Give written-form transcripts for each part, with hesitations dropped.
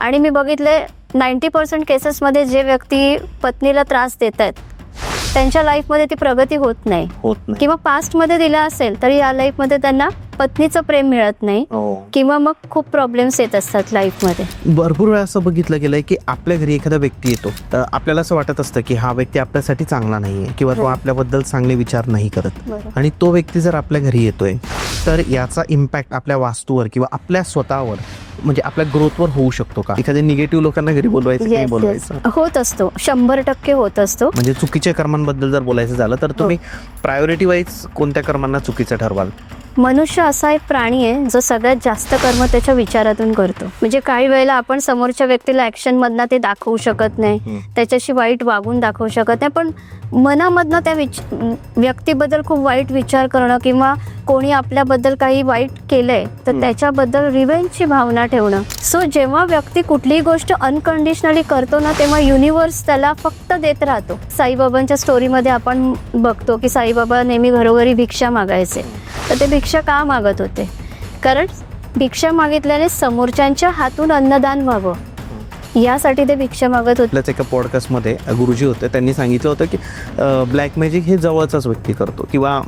आणि मी बघितले 90% केसेसमध्ये जे व्यक्ती पत्नीला त्रास देत आहेत त्यांच्या लाईफमध्ये ती प्रगती होत नाही किंवा पास्टमध्ये दिला असेल तरी या लाईफमध्ये त्यांना पत्नीचं प्रेम मिळत नाही किंवा मग खूप प्रॉब्लेम्स येत असतात लाईफमध्ये. भरपूर वेळा असं बघितलं गेलंय की आपल्या घरी एखादा व्यक्ती येतो तर आपल्याला असं वाटत असतं की हा व्यक्ती आपल्यासाठी चांगला नाहीये किंवा तो आपल्याबद्दल चांगले विचार नाही करत, आणि तो व्यक्ती जर आपल्या घरी येतोय तर याचा इम्पॅक्ट आपल्या वास्तूवर किंवा आपल्या स्वतःवर म्हणजे आपल्या ग्रोथवर होऊ शकतो का? एखाद्या निगेटिव्ह लोकांना घरी बोलवायचं नाही बोलवायचं? होत असतो, 100% होत असतो. म्हणजे चुकीच्या कर्मांबद्दल जर बोलायचं झालं तर तुम्ही प्रायोरिटी वाईज कोणत्या कर्मांना चुकीचं ठरवाल? मनुष्य असा एक प्राणी आहे जो सगळ्यात जास्त कर्म त्याच्या विचारातून करतो. म्हणजे काही वेळेला आपण समोरच्या व्यक्तीला ऍक्शन मधनं ते दाखवू शकत नाही, त्याच्याशी वाईट वागून दाखवू शकत नाही, पण मनामधनं त्या व्यक्तीबद्दल खूप वाईट विचार करणं किंवा कोणी आपल्याबद्दल काही वाईट केलंय तर त्याच्याबद्दल रिव्हेंजची भावना ठेवणं. सो जेव्हा व्यक्ती कुठलीही गोष्ट अनकंडिशनली करतो ना तेव्हा युनिव्हर्स त्याला फक्त देत राहतो. साईबाबांच्या स्टोरीमध्ये आपण बघतो की साईबाबा नेहमी घरोघरी भिक्षा मागायचे. तर ते भिक्षा का मागत होते? कारण भिक्षा मागितल्याने समोरच्यांच्या हातून अन्नदान व्हावं यासाठी ते भिक्षा मागत होते. एका पॉडकास्टमध्ये गुरुजी होते, त्यांनी सांगितलं होतं की ब्लॅक मॅजिक हे जवळचाच व्यक्ती करतो किंवा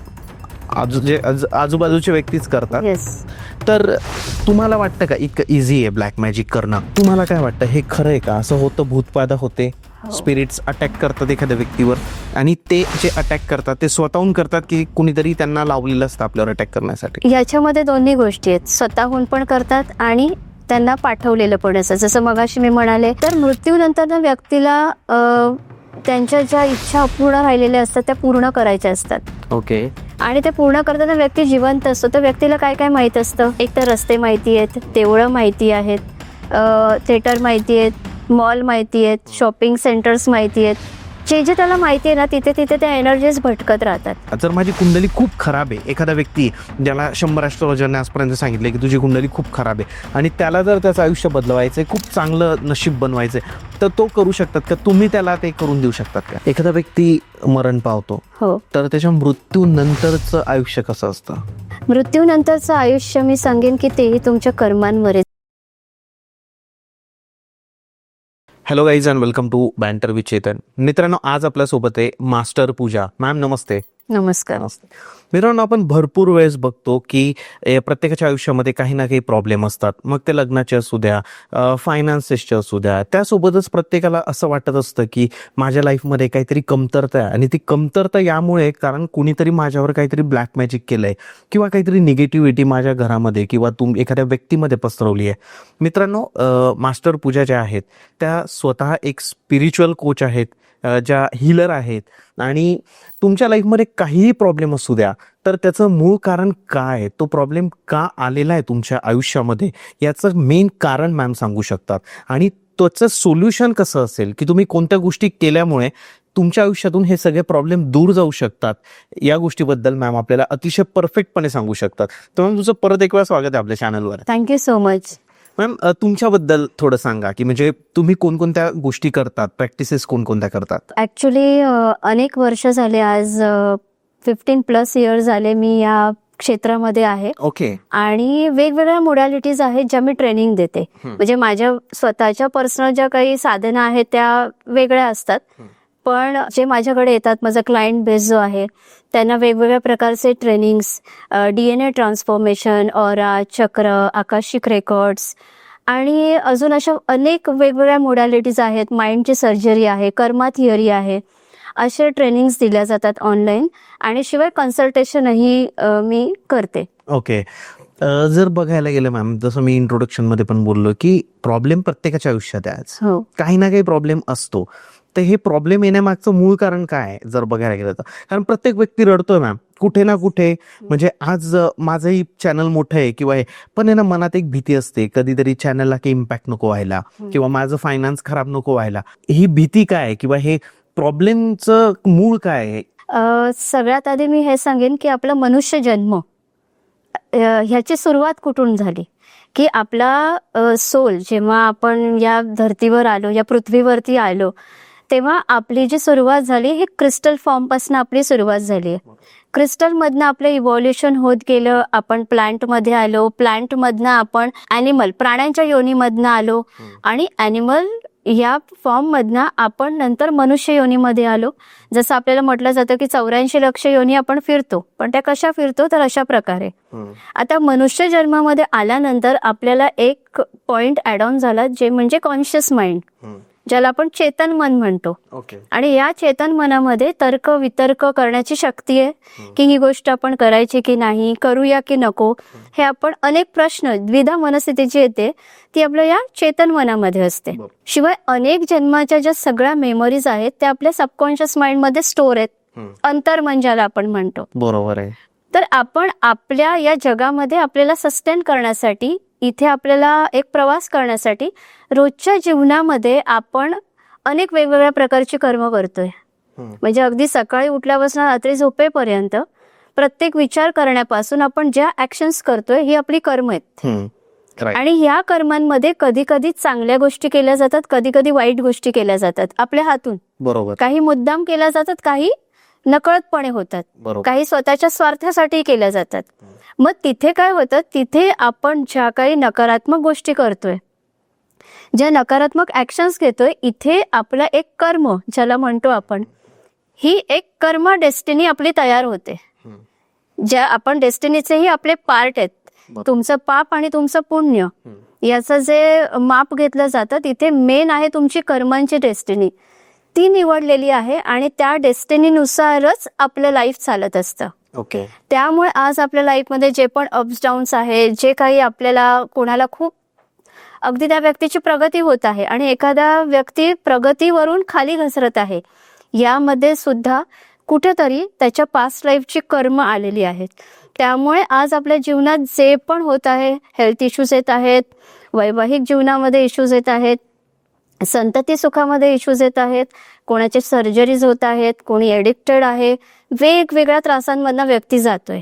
आजूबाजूचे व्यक्तीच करतात. तर तुम्हाला वाटतं का इतकं इझी आहे ब्लॅक मॅजिक करणं? तुम्हाला काय वाटतं, हे खरं आहे का? असं होतं, भूतपादा होते, स्पिरिट्स अटॅक करतात एखाद्या व्यक्तीवर आणि ते जे अटॅक करतात ते स्वतःहून करतात की कुणीतरी त्यांना लावलेलं असतं आपल्यावर अटॅक करण्यासाठी? याच्यामध्ये दोन्ही गोष्टी आहेत, स्वतःहून पण करतात आणि त्यांना पाठवलेलं पण असं. जसं मगाशी मी म्हणाले तर मृत्यूनंतर ना व्यक्तीला त्यांच्या ज्या इच्छा अपूर्ण राहिलेल्या असतात त्या पूर्ण करायच्या असतात. ओके. आणि ते पूर्ण करताना व्यक्ती जिवंत असतो तर व्यक्तीला काय काय माहीत असतं? एक तर रस्ते माहिती आहेत, देवळं माहिती आहेत, थिएटर माहिती आहेत, मॉल माहिती आहेत, शॉपिंग सेंटर्स माहिती आहेत. जे त्याला माहिती आहे ना तिथे तिथे त्या एनर्जीज भटकत राहतात. जर माझी कुंडली खूप खराब आहे, एखादा व्यक्ती ज्याला 100 ॲस्ट्रॉलॉजरने आजपर्यंत सांगितले की तुझी कुंडली खूप खराब आहे आणि त्याला जर त्याचं आयुष्य बदलवायचं आहे, खूप चांगलं नशीब बनवायचं आहे, तर तो करू शकतात का? तुम्ही त्याला ते करून देऊ शकतात का? एखादा व्यक्ती मरण पावतो तर त्याच्या मृत्यूनंतरचं आयुष्य कसं असतं? मृत्यूनंतरचं आयुष्य मी सांगेन की तेही तुमच्या कर्मांवर. Hello guys and welcome to banter with Chetan. मित्रांनो, आज आपल्यासोबत आहे मास्टर पूजा मॅम. नमस्ते. नमस्कार. मित्रांनो, आपण भरपूर वेळेस बघतो की प्रत्येकाच्या आयुष्यामध्ये काही ना काही प्रॉब्लेम असतात. मग ते लग्नाचे असू द्या, फायनान्सेसचे असू द्या, त्यासोबतच प्रत्येकाला असं वाटत असतं की माझ्या लाईफमध्ये काहीतरी कमतरता आहे आणि ती कमतरता यामुळे कारण कुणीतरी माझ्यावर काहीतरी ब्लॅक मॅजिक केलंय किंवा काहीतरी निगेटिव्हिटी माझ्या घरामध्ये किंवा एखाद्या व्यक्तीमध्ये पसरवली आहे. मित्रांनो, मास्टर पूजा ज्या आहेत त्या स्वतः एक स्पिरिच्युअल कोच आहेत, ज्या हीलर आहेत, आणि तुमच्या लाईफमध्ये काहीही प्रॉब्लेम असू द्या तर त्याचं मूळ कारण काय आहे, तो प्रॉब्लेम का आलेला आहे तुमच्या आयुष्यामध्ये, याचं मेन कारण मॅम सांगू शकतात. आणि त्याचं सोल्युशन कसं असेल की तुम्ही कोणत्या गोष्टी केल्यामुळे तुमच्या आयुष्यातून हे सगळे प्रॉब्लेम दूर जाऊ शकतात, या गोष्टीबद्दल मॅम आपल्याला अतिशय परफेक्टपणे सांगू शकतात. तर मॅम, तुझं परत एक वेळा स्वागत आहे आपल्या चॅनलवर. Thank you so much. मॅम, तुमच्याबद्दल थोडं सांगा की म्हणजे तुम्ही कोणकोणत्या गोष्टी करतात, प्रॅक्टिसेस कोणकोणत्या करतात? ॲक्च्युली अनेक वर्ष झाले, आज 15+ इयर्स झाले मी या क्षेत्रामध्ये आहे. ओके. आणि वेगवेगळ्या मोडॅलिटीज आहेत ज्या मी ट्रेनिंग देते. म्हणजे माझ्या स्वतःच्या पर्सनल ज्या काही साधना आहेत त्या वेगळ्या असतात, पण जे माझ्याकडे येतात, माझा क्लायंट बेस जो आहे, त्यांना वेगवेगळ्या प्रकारचे ट्रेनिंग्स, DNA ट्रान्सफॉर्मेशन, ऑरा, चक्र, आकाशिक रेकॉर्ड्स आणि अजून अशा अनेक वेगवेगळ्या मोडॅलिटीज आहेत. माइंडची सर्जरी आहे, कर्मा थिअरी आहे, असे ट्रेनिंग्स दिल्या जातात ऑनलाईन. आणि शिवाय कन्सल्टेशनही मी करते. ओके. जर बघायला गेलं मॅम, जसं मी इंट्रोडक्शनमध्ये पण बोललो की प्रॉब्लेम प्रत्येकाच्या आयुष्यात आहे, आज काही ना काही प्रॉब्लेम असतो. तर हे प्रॉब्लेम येण्यामागचं मूळ कारण काय आहे जर बघायला गेलं तर? कारण प्रत्येक व्यक्ती रडतोय मॅम कुठे ना कुठे. म्हणजे आज माझंही चॅनल मोठं आहे किंवा हे, पण आहे ना, मनात एक भीती असते कधीतरी चॅनलला काही इम्पॅक्ट नको व्हायला किंवा माझं फायनान्स खराब नको व्हायला. ही भीती काय आहे किंवा हे प्रॉब्लेमचं मूळ काय आहे? सगळ्यात आधी मी हे सांगेन की आपला मनुष्य जन्म ह्याची सुरुवात कुठून झाली की आपला सोल जेव्हा आपण या धर्तीवर आलो, या पृथ्वीवरती आलो, तेव्हा आपली जी सुरुवात झाली ही क्रिस्टल फॉर्म पासून आपली सुरुवात झाली आहे. क्रिस्टलमधनं आपलं इव्हॉल्युशन होत गेलं, आपण प्लांटमध्ये आलो, प्लांटमधनं आपण ॲनिमल प्राण्यांच्या योनीमधनं आलो आणि ॲनिमल या फॉर्ममधनं आपण नंतर मनुष्य योनीमध्ये आलो. जसं आपल्याला म्हटलं जातं की 84 लक्ष योनी आपण फिरतो, पण त्या कशा फिरतो तर अशा प्रकारे. आता मनुष्य जन्मामध्ये आल्यानंतर आपल्याला एक पॉइंट ॲड ऑन झाला, जे म्हणजे कॉन्शियस माइंड, ज्याला आपण चेतन मन म्हणतो. आणि या चेतन मनामध्ये तर्क वितर्क करण्याची शक्ती आहे की ही गोष्ट आपण करायची की नाही, करूया की नको. हे आपण अनेक प्रश्न, द्विधा मनस्थिती जी येते ती आपल्या या चेतन मनामध्ये असते. शिवाय अनेक जन्माच्या ज्या सगळ्या मेमरीज आहेत त्या आपल्या सबकॉन्शियस माइंड मध्ये स्टोर आहेत, अंतर्मन ज्याला आपण म्हणतो. बरोबर आहे. तर आपण आपल्या या जगामध्ये आपल्याला सस्टेन करण्यासाठी, इथे आपल्याला एक प्रवास करण्यासाठी रोजच्या जीवनामध्ये आपण अनेक वेगवेगळ्या प्रकारची कर्म करतोय. म्हणजे अगदी सकाळी उठल्यापासून रात्री झोपेपर्यंत प्रत्येक विचार करण्यापासून आपण ज्या ऍक्शन्स करतोय ही आपली कर्म आहेत. आणि ह्या कर्मांमध्ये कधी कधी चांगल्या गोष्टी केल्या जातात, कधी कधी वाईट गोष्टी केल्या जातात आपल्या हातून. बरोबर. काही मुद्दाम केल्या जातात, काही नकळतपणे होतात, काही स्वतःच्या स्वार्थासाठी केल्या जातात. मग तिथे काय होतं, तिथे आपण ज्या काही नकारात्मक गोष्टी करतोय, ज्या नकारात्मक ऍक्शन्स घेतोय, इथे आपला एक कर्म ज्याला म्हणतो आपण, ही एक कर्म डेस्टिनी आपली तयार होते. ज्या आपण डेस्टिनीचेही आपले पार्ट आहेत. तुमचं पाप आणि तुमचं पुण्य याचं जे माप घेतलं जातं, तिथे मेन आहे तुमची कर्मांची डेस्टिनी. ती निवडलेली आहे आणि त्या डेस्टिनीनुसारच आपलं लाईफ चालत असतं. त्यामुळे आज आपल्या लाईफमध्ये जे पण अप्स डाऊन्स आहे, जे काही आपल्याला कोणाला खूप अगदी त्या व्यक्तीची प्रगती होत आहे आणि एखादा व्यक्ती प्रगतीवरून खाली घसरत आहे, यामध्ये सुद्धा कुठेतरी त्याच्या पास्ट लाईफची कर्म आलेली आहेत. त्यामुळे आज आपल्या जीवनात जे पण होत आहे, हेल्थ इश्यूज येत आहेत, वैवाहिक जीवनामध्ये इश्यूज येत आहेत, संतती सुखामध्ये इश्यूज येत आहेत, कोणाचे सर्जरीज होत आहेत, कोणी एडिक्टेड आहे, वेगवेगळ्या त्रासांमधनं व्यक्ती जातोय.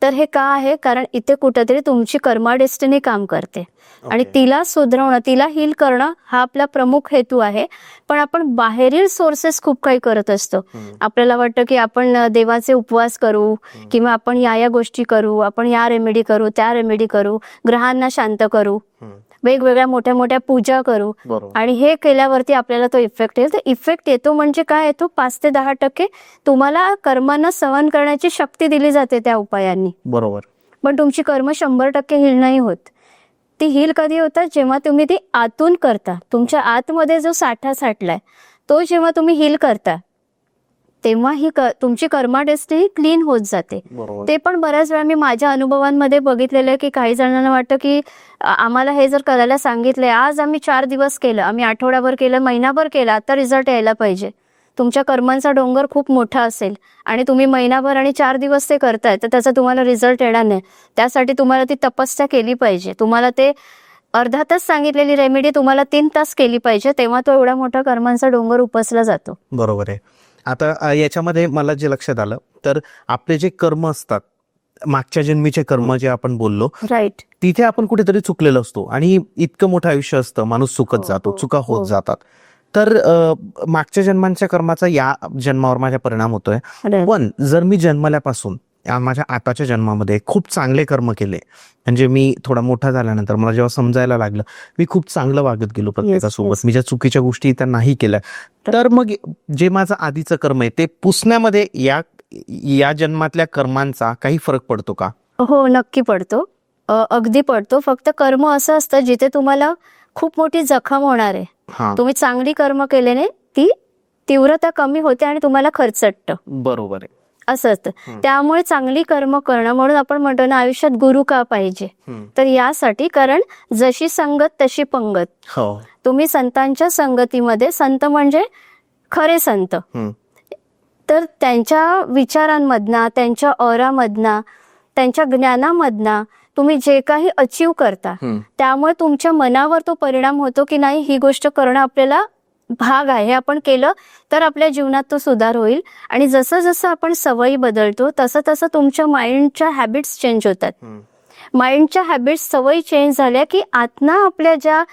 तर हे का आहे, कारण इथे कुठेतरी तुमची कर्मा डेस्टिनी काम करते आणि तिला सुधारवणं, तिला हील करणं हा आपला प्रमुख हेतू आहे. पण आपण बाहेरील सोर्सेस खूप काही करत असतो. आपल्याला वाटतं की आपण देवाचे उपवास करू किंवा आपण या गोष्टी करू, आपण या रेमेडी करू, त्या रेमेडी करू, ग्रहांना शांत करू, वेगवेगळ्या मोठ्या मोठ्या पूजा करू आणि हे केल्यावरती आपल्याला तो इफेक्ट येईल. तर इफेक्ट येतो म्हणजे काय येतो, 5 ते 10% तुम्हाला कर्मांना सहन करण्याची शक्ती दिली जाते त्या उपायांनी. बरोबर. पण तुमची कर्म 100% हील नाही होत. ती हील कधी होतात, जेव्हा तुम्ही ती आतून करता. तुमच्या आतमध्ये जो साठा साठलाय तो जेव्हा तुम्ही हील करता, तेव्हा ही तुमची कर्मा डेस्टिनी क्लीन होत जाते. ते पण बऱ्याच वेळा मी माझ्या अनुभवांमध्ये बघितलेलं आहे की काही जणांना वाटतं की आम्हाला हे जर करायला सांगितलंय, आज आम्ही 4 दिवस केलं, आम्ही आठवडाभर केलं, महिनाभर केलं, आता रिझल्ट यायला पाहिजे. तुमच्या कर्मांचा डोंगर खूप मोठा असेल आणि तुम्ही महिनाभर आणि 4 दिवस ते करताय, तर त्याचा तुम्हाला रिझल्ट येणार नाही. त्यासाठी तुम्हाला ती तपस्या केली पाहिजे. तुम्हाला ते अर्धा तास सांगितलेली रेमेडी तुम्हाला 3 तास केली पाहिजे, तेव्हा तो एवढा मोठा कर्मांचा डोंगर उपसला जातो. बरोबर आहे. आता याच्यामध्ये मला जे लक्षात आलं, तर आपले जे कर्म असतात, मागच्या जन्मीचे कर्म जे आपण बोललो, राईट, तिथे आपण कुठेतरी चुकलेलो असतो आणि इतकं मोठं आयुष्य असतं, माणूस चुकत जातो, चुका होत जातात. तर मागच्या जन्मांच्या कर्माचा या जन्मावर माझा परिणाम होतोय. पण जर मी जन्मल्यापासून माझ्या आताच्या जन्मामध्ये खूप चांगले कर्म केले, म्हणजे मी थोडा मोठा झाल्यानंतर मला जेव्हा समजायला लागलं, मी खूप चांगलं वागत गेलो प्रत्येकासोबत, मी ज्या चुकीच्या गोष्टी त्या नाही केल्या, तर मग जे माझं आधीचं कर्म आहे ते पुसण्यामध्ये या जन्मातल्या कर्मांचा काही फरक पडतो का? हो, नक्की पडतो, अगदी पडतो. फक्त कर्म असं असतं जिथे तुम्हाला खूप मोठी जखम होणार आहे. तुम्ही चांगली कर्म केल्याने ती तीव्रता कमी होते आणि तुम्हाला खर्चटतं. बरोबर आहे, असं असतं. त्यामुळे चांगली कर्म करणं, म्हणून आपण म्हणतो ना आयुष्यात गुरु का पाहिजे, तर यासाठी, कारण जशी संगत तशी पंगत. तुम्ही संतांच्या संगतीमध्ये, संत म्हणजे खरे संत, तर त्यांच्या विचारांमधना, त्यांच्या ऑरामधना, त्यांच्या ज्ञानामधना तुम्ही जे काही अचीव करता, त्यामुळे तुमच्या मनावर तो परिणाम होतो की नाही, ही गोष्ट करणं आपल्याला भाग आहे, हे आपण केलं तर आपल्या जीवनात तो सुधार होईल. आणि जसं जसं आपण सवयी बदलतो तसं तसं तुमच्या माइंडच्या हॅबिट्स चेंज होतात. माइंडच्या हॅबिट्स, सवयी चेंज झाल्या की आतना आपल्या ज्या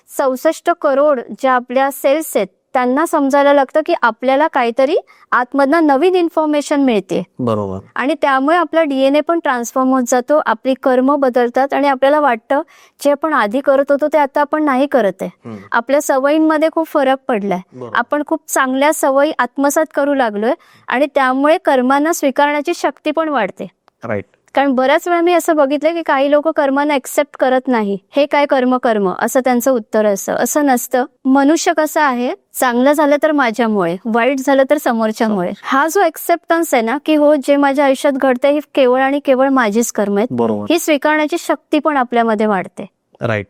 64 करोड ज्या आपल्या सेल्स आहेत, त्यांना समजायला लागतं की आपल्याला काहीतरी आतमधनं नवीन इन्फॉर्मेशन मिळते बरोबर. आणि त्यामुळे आपला DNA पण ट्रान्सफॉर्म होत जातो, आपली कर्म बदलतात आणि आपल्याला वाटतं जे आपण आधी करत होतो ते आता आपण नाही करत आहे. आपल्या सवयींमध्ये खूप फरक पडलाय, आपण खूप चांगल्या सवयी आत्मसात करू लागलोय आणि त्यामुळे कर्मांना स्वीकारण्याची शक्ती पण वाढते. राईट. कारण बऱ्याच वेळा मी असं बघितलंय की काही लोक कर्मांना एक्सेप्ट करत नाही. हे काय कर्म कर्म असं त्यांचं उत्तर असतं. असं नसतं. मनुष्य कसं आहे, चांगलं झालं तर माझ्यामुळे, वाईट झालं तर समोरच्यामुळे. हा जो एक्सेप्टन्स आहे ना की हो जे माझ्या आयुष्यात घडतंय ही केवळ आणि केवळ माझीच कर्म आहेत, बरोबर. ही स्वीकारण्याची शक्ती पण आपल्यामध्ये वाढते. राईट.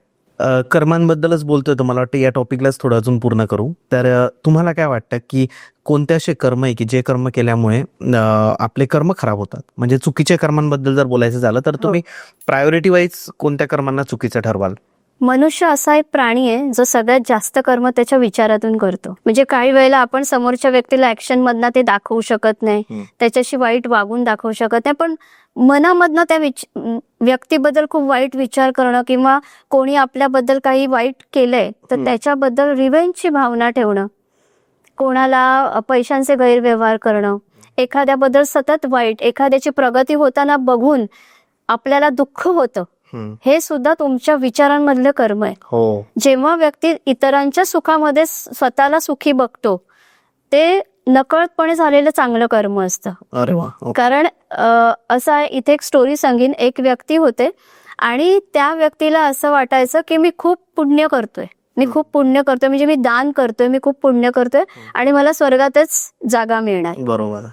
कर्मांबद्दलच बोलतोय तर मला वाटतं या टॉपिकलाच थोडं अजून पूर्ण करू. तर तुम्हाला काय वाटतं की कोणते असे कर्म आहे की जे कर्म केल्यामुळे आपले कर्म खराब होतात? म्हणजे चुकीच्या कर्मांबद्दल जर बोलायचं झालं तर तुम्ही प्रायोरिटी वाईज कोणत्या कर्मांना चुकीचं ठरवाल? मनुष्य असा एक प्राणी आहे जो सगळ्यात जास्त कर्म त्याच्या विचारातून करतो. म्हणजे काही वेळेला आपण समोरच्या व्यक्तीला ऍक्शन मधनं ते दाखवू शकत नाही, त्याच्याशी वाईट वागून दाखवू शकत नाही, पण मनामधनं त्या व्यक्तीबद्दल खूप वाईट विचार करणं किंवा कोणी आपल्याबद्दल काही वाईट केलंय तर त्याच्याबद्दल रिव्हेंजची भावना ठेवणं, कोणाला पैशांचे गैरव्यवहार करणं, एखाद्याबद्दल सतत वाईट, एखाद्याची प्रगती होताना बघून आपल्याला दुःख होतं, हे सुद्धा तुमच्या विचारांमधलं कर्म आहे. हो. जेव्हा व्यक्ती इतरांच्या सुखामध्ये स्वतःला सुखी बघतो ते नकळतपणे झालेलं चांगलं कर्म असतं. अरे वा. कारण असं आहे, इथे एक स्टोरी सांगीन. एक व्यक्ती होते आणि त्या व्यक्तीला असं वाटायचं की मी खूप पुण्य करतोय, म्हणजे मी दान करतोय, मी खूप पुण्य करतोय आणि मला स्वर्गातच जागा मिळणार. बरोबर.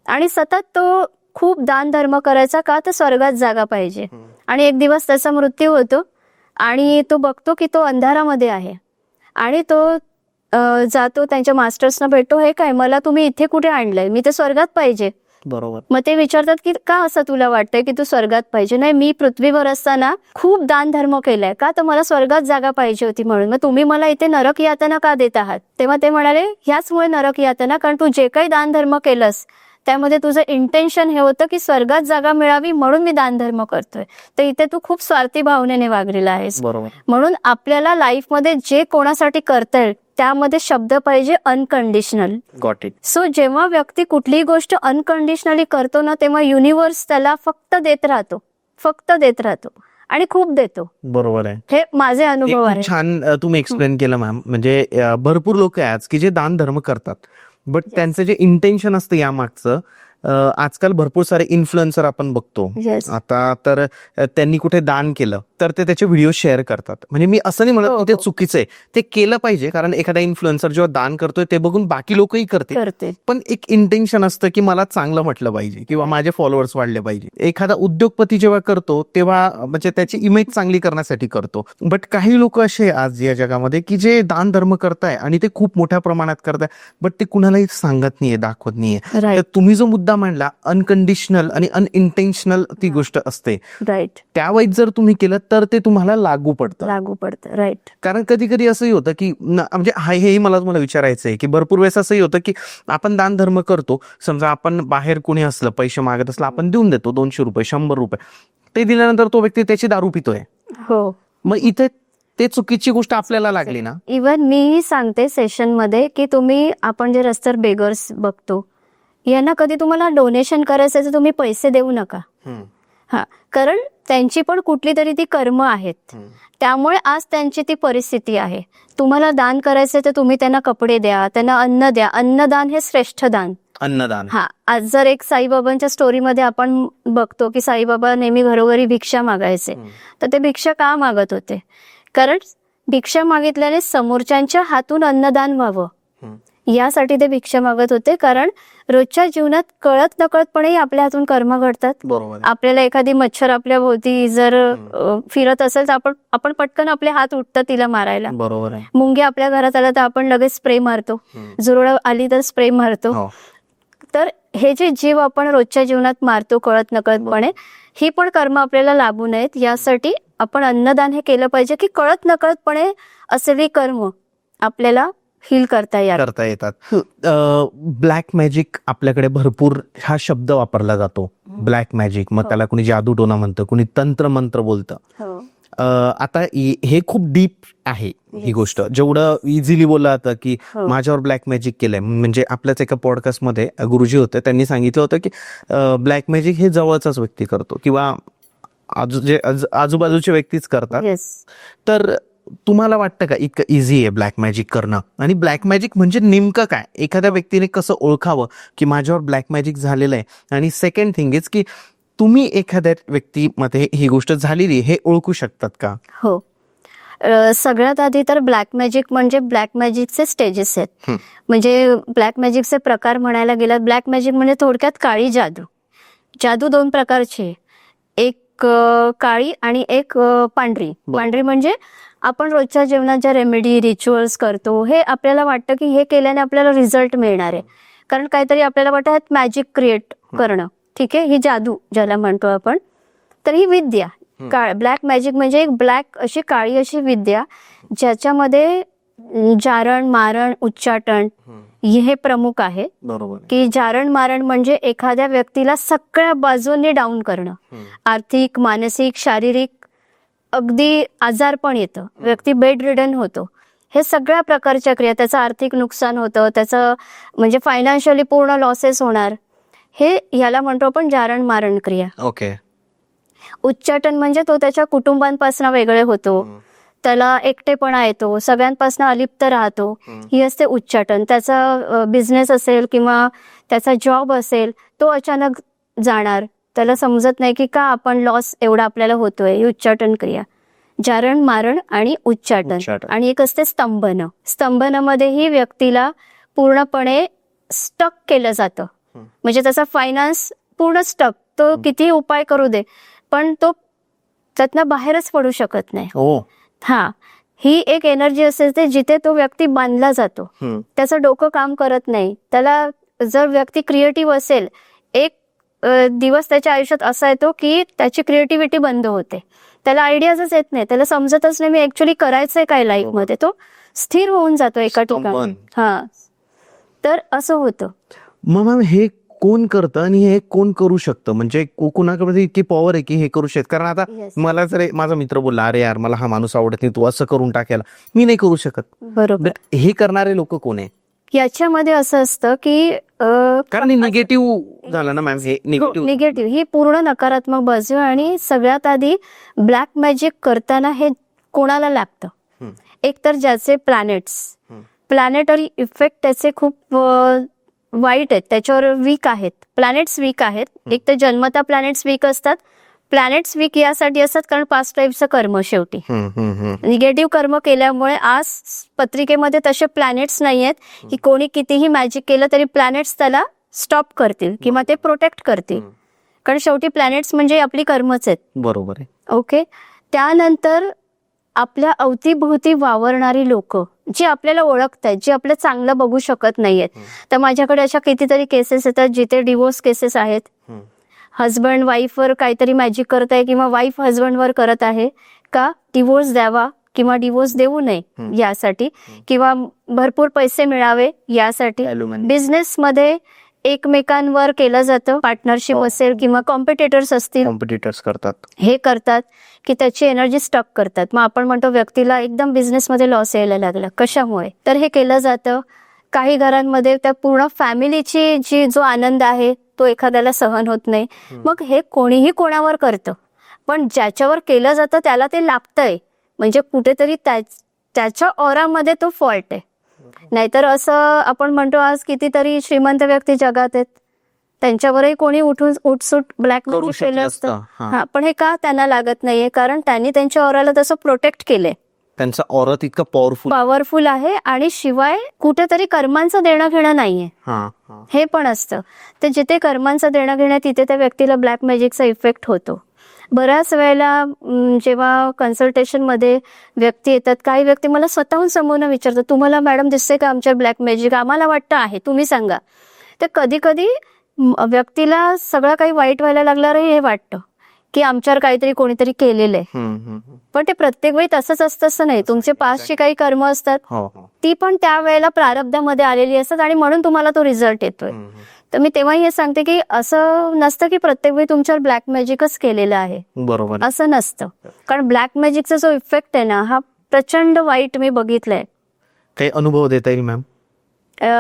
आणि सतत तो खूप दान धर्म करायचा, का तर स्वर्गात जागा पाहिजे. आणि एक दिवस त्याचा मृत्यू होतो आणि तो बघतो की तो अंधारामध्ये आहे आणि तो जातो त्यांच्या मास्टर्सना भेटतो. हे काय, मला तुम्ही इथे कुठे आणलंय, मी तर स्वर्गात पाहिजे. बरोबर. मग ते विचारतात की का असं तुला वाटतंय की तू स्वर्गात पाहिजे? नाही, मी पृथ्वीवर असताना खूप दान धर्म केलाय, का तर मला स्वर्गात जागा पाहिजे होती म्हणून. मग तुम्ही मला इथे नरक यातना का देत आहात? तेव्हा ते म्हणाले ह्याचमुळे नरक यातना, कारण तू जे काही दान धर्म केलंस त्यामध्ये तुझं इंटेन्शन हे होतं की स्वर्गात जागा मिळावी म्हणून मी दान धर्म करतोय. तर इथे तू खूप स्वार्थी भावनेने वागलेला आहेस. बरोबर. म्हणून आपल्याला लाईफमध्ये जे कोणासाठी करता येईल त्यामध्ये शब्द पाहिजे अनकंडिशनल. Got it. सो जेव्हा व्यक्ती कुठलीही गोष्ट अनकंडिशनली करतो ना तेव्हा युनिव्हर्स त्याला फक्त देत राहतो आणि खूप देतो. बरोबर आहे. हे माझे अनुभव आहे. छान तुम्ही एक्सप्लेन केलं मॅम. म्हणजे भरपूर लोक आहेत की जे दान धर्म करतात बट त्यांचं जे इंटेन्शन असतं यामागचं, आजकाल भरपूर सारे इन्फ्लुएन्सर आपण बघतो आता, तर त्यांनी कुठे दान केलं तर ते त्याचे व्हिडिओ शेअर करतात. म्हणजे मी असं नाही म्हणत की ते चुकीचं आहे, ते केलं पाहिजे, कारण एखादा इन्फ्लुएन्सर जेव्हा दान करतोय ते बघून बाकी लोकही करते, पण एक इंटेन्शन असतं की मला चांगलं म्हटलं पाहिजे किंवा माझे फॉलोअर्स वाढले पाहिजे. एखादा उद्योगपती जेव्हा करतो तेव्हा म्हणजे त्याची इमेज चांगली करण्यासाठी करतो. बट काही लोक असे आज या जगामध्ये की जे दान धर्म करताय आणि ते खूप मोठ्या प्रमाणात करताय बट ते कुणालाही सांगत नाहीये, दाखवत नाहीये. तर तुम्ही जो मुद्दा मांडला अनकंडिशनल आणि अनइंटेन्शनल ती गोष्ट असते, राईट, त्यावेळी जर तुम्ही केलं तर ते तुम्हाला लागू पडतं. राईट. कारण कधी कधी असंही होतं की म्हणजे हेही मला तुम्हाला विचारायचं आहे की भरपूर वेळेस असंही होतं की आपण दान धर्म करतो, समजा आपण बाहेर कोणी असलं पैसे मागत असलं आपण देऊन देतो 200 रुपये 100 रुपये, ते दिल्यानंतर तो व्यक्ती त्याची दारू पितोय. हो. मग इथे ते चुकीची गोष्ट आपल्याला लागली ना. इव्हन मीही सांगते सेशन मध्ये की तुम्ही, आपण जे रस्त्यावर बेगर्स बघतो यांना कधी तुम्हाला डोनेशन करायचं तर तुम्ही पैसे देऊ नका. हा, कारण त्यांची पण कुठली तरी ती कर्म आहेत, त्यामुळे आज त्यांची ती परिस्थिती आहे. तुम्हाला दान करायचं तर तुम्ही त्यांना कपडे द्या, त्यांना अन्न द्या. अन्नदान हे श्रेष्ठ दान. अन्नदान. हा, आज जर एक साईबाबांच्या स्टोरीमध्ये आपण बघतो की साईबाबा नेहमी घरोघरी भिक्षा मागायचे, तर ते भिक्षा का मागत होते? कारण भिक्षा मागितल्याने समोरच्यांच्या हातून अन्नदान व्हावं यासाठी ते भिक्षा मागत होते. कारण रोजच्या जीवनात कळत नकळतपणे आपल्या हातून कर्म घडतात. आपल्याला एखादी मच्छर आपल्या भोवती जर फिरत असेल तर आपण पटकन आपले हात उठतात तिला मारायला. बरोबर आहे. मुंग्या आपल्या घरात आल्या तर आपण लगेच स्प्रे मारतो, जुरळ आली तर स्प्रे मारतो. तर हे जे जीव आपण रोजच्या जीवनात मारतो कळत नकळतपणे, ही पण कर्म आपल्याला लागू नयेत यासाठी आपण अन्नदान हे केलं पाहिजे की कळत नकळतपणे असलेली कर्म आपल्याला हील करता येतात. ब्लॅक मॅजिक आपल्याकडे भरपूर हा शब्द वापरला जातो, ब्लॅक मॅजिक. मग त्याला कुणी जादूटोना म्हणतं, कुणी तंत्र मंत्र बोलतं. आता हे खूप डीप आहे ही गोष्ट, जेवढं इझिली बोललं जातं की हो. माझ्यावर ब्लॅक मॅजिक केलंय. म्हणजे आपल्याच एका पॉडकास्टमध्ये गुरुजी होते, त्यांनी सांगितलं होतं की ब्लॅक मॅजिक हे जवळचाच व्यक्ती करतो किंवा आजूबाजूच्या व्यक्तीच करतात. येस. तर तुम्हाला वाटतं का इतकं इझी आहे ब्लॅक मॅजिक करणं? आणि ब्लॅक मॅजिक म्हणजे नेमकं काय? एखाद्या व्यक्तीने कसं ओळखावं की माझ्यावर ब्लॅक मॅजिक झालेलं आहे? आणि सेकंड थिंग इज की तुम्ही एखाद्या व्यक्तीमध्ये ही गोष्ट झालेली हे ओळखू शकतात का? हो. सगळ्यात आधी तर ब्लॅक मॅजिक म्हणजे ब्लॅक मॅजिकचे स्टेजेस आहेत. म्हणजे ब्लॅक मॅजिकचे प्रकार म्हणायला गेलात, ब्लॅक मॅजिक म्हणजे थोडक्यात काळी जादू. जादू 2 प्रकारची आहे. एक काळी आणि एक पांढरी. पांढरी म्हणजे आपण रोजच्या जीवनात ज्या रेमेडी रिच्युअल्स करतो, हे आपल्याला वाटतं की हे केल्याने आपल्याला रिझल्ट मिळणार आहे, कारण काहीतरी आपल्याला वाटतं मॅजिक क्रिएट करणं. ठीक आहे, ही जादू ज्याला म्हणतो आपण. तर ही विद्या ब्लॅक मॅजिक म्हणजे एक ब्लॅक अशी काळी अशी विद्या, ज्याच्यामध्ये जारण मारण उच्चाटन हे प्रमुख आहे. बरोबर. की जारण मारण म्हणजे एखाद्या व्यक्तीला सगळ्या बाजूंनी डाऊन करणं, आर्थिक, मानसिक, शारीरिक, अगदी आजार पण येतं, व्यक्ती बेड रिडन होतो. हे सगळ्या प्रकारच्या क्रिया, त्याचं आर्थिक नुकसान होतं, त्याचं म्हणजे फायनान्शियली पूर्ण लॉसेस होणार, हे ह्याला म्हणतो आपण जारण मारण क्रिया. ओके. उच्चाटन म्हणजे तो त्याच्या कुटुंबांपासून वेगळे होतो, त्याला एकटेपणा येतो, सगळ्यांपासून अलिप्त राहतो, ही असते उच्चाटन. त्याचा बिझनेस असेल किंवा त्याचा जॉब असेल, तो अचानक जाणार, त्याला समजत नाही की का आपण लॉस एवढा आपल्याला होतोय. ही उच्चाटन क्रिया, जारण मारण आणि उच्चाटन. आणि एक असते स्तंभन. स्तंभनामध्येही व्यक्तीला पूर्णपणे स्टक केलं जातं, म्हणजे त्याचा फायनान्स पूर्ण स्टक, तो कितीही उपाय करू दे पण तो त्यातनं बाहेरच पडू शकत नाही. हा, ही एक एनर्जी असते जिथे तो व्यक्ती बांधला जातो, त्याचं डोकं काम करत नाही. त्याला जर व्यक्ती क्रिएटिव्ह असेल, एक दिवस त्याच्या आयुष्यात असा येतो की त्याची क्रिएटिव्हिटी बंद होते, त्याला आयडियाजच येत नाही, त्याला समजतच नाही मी ऍक्च्युली करायचंय काय लाईफ मध्ये. तो स्थिर होऊन जातो एका ठिकाणी. हा, तर असं होतं. मग मॅम हे कोण करतं आणि हे कोण करू शकतं? म्हणजे कोणाकडे इतकी पॉवर आहे की हे करू शकत? कारण आता मला जर माझा मित्र बोलला, अरे यार मला हा माणूस आवडत नाही, तू असं करून टाकायला, मी नाही करू शकत. बरोबर. हे करणारे लोक कोण आहे? याच्यामध्ये असं असतं की कारण निगेटिव्ह झालं ना मॅम, हे निगेटिव्ह ही पूर्ण नकारात्मक बाजू. आणि सगळ्यात आधी ब्लॅक मॅजिक करताना हे कोणाला लागतं? एक तर ज्याचे प्लॅनेटरी इफेक्ट त्याचे खूप वाईट आहेत, त्याच्यावर वीक आहेत, प्लॅनेट्स वीक आहेत. एक तर जन्मता प्लॅनेट्स वीक असतात. प्लॅनेट्स वीक यासाठी असतात कारण 5 टाईपचं कर्म, शेवटी निगेटिव्ह कर्म केल्यामुळे आज पत्रिकेमध्ये तसे प्लॅनेट्स नाही आहेत की कोणी कितीही मॅजिक केलं तरी प्लॅनेट्स त्याला स्टॉप करतील किंवा ते प्रोटेक्ट करतील, कारण शेवटी प्लॅनेट्स म्हणजे आपली कर्मच आहेत. बरोबर आहे. ओके. त्यानंतर आपल्या अवतीभोवती वावरणारी लोक जी आपल्याला ओळखतायत, जी आपलं चांगलं बघू शकत नाहीयेत. तर माझ्याकडे अशा कितीतरी केसेस येतात जिथे डिवोर्स केसेस आहेत. हजबंड वाईफवर काहीतरी मॅजिक करत आहे किंवा वाईफ हजबंडवर करत आहे का डिवोर्स द्यावा किंवा डिवोर्स देऊ नये यासाठी, किंवा भरपूर पैसे मिळावे यासाठी. बिझनेसमध्ये एकमेकांवर केलं जातं, पार्टनरशिप असेल किंवा कॉम्पिटिटर्स असतील, कॉम्पिटिटर्स करतात, हे करतात की त्याची एनर्जी स्टक करतात. मग आपण म्हणतो व्यक्तीला एकदम बिझनेसमध्ये लॉस यायला लागला, कशामुळे? तर हे केलं जातं. काही घरांमध्ये त्या पूर्ण फॅमिलीची जो आनंद आहे तो एखाद्याला सहन होत नाही, मग हे कोणीही कोणावर करतं, पण ज्याच्यावर केलं जातं त्याला ते लागतंय, म्हणजे कुठेतरी त्याच्या ऑरामध्ये तो फॉल्ट आहे. नाहीतर असं आपण म्हणतो आज कितीतरी श्रीमंत व्यक्ती जगात आहेत, त्यांच्यावरही कोणी उठसूट ब्लॅक मॅजिक केलं असतं. हा, पण हे का त्यांना लागत नाहीये? कारण त्यांनी त्यांच्या ऑराला तसं प्रोटेक्ट केलंय, त्यांचा ऑरा तितका पॉवरफुल आहे. आणि शिवाय कुठेतरी कर्मांचं देणं घेणं नाहीये, हे पण असतं. तर जिथे कर्मांचं देणं घेणं तिथे त्या व्यक्तीला ब्लॅक मॅजिकचा इफेक्ट होतो. बऱ्याच वेळेला जेव्हा कन्सल्टेशन मध्ये व्यक्ती येतात, काही व्यक्ती मला स्वतःहून समोर विचारतात, तुम्हाला मॅडम दिसते का आमच्या ब्लॅक मॅजिक? आम्हाला वाटतं आहे, तुम्ही सांगा. तर कधी कधी व्यक्तीला सगळं काही वाईट व्हायला लागल्यावरही हे वाटतं की आमच्यावर काहीतरी कोणीतरी केलेलं आहे. पण ते प्रत्येक वेळी तसंच असतं असं नाही. तुमचे पास्टची काही कर्म असतात, ती पण त्यावेळेला प्रारब्धामध्ये आलेली असतात आणि म्हणून तुम्हाला तो रिझल्ट येतोय. तर मी तेव्हा हे सांगते की असं नसतं की प्रत्येक वेळी तुमच्यावर ब्लॅक मॅजिकच केलेलं आहे, बरोबर. असं नसतं. कारण ब्लॅक मॅजिकचा जो इफेक्ट आहे ना, हा प्रचंड वाईट मी बघितलाय. काही अनुभव देता येईल मॅम?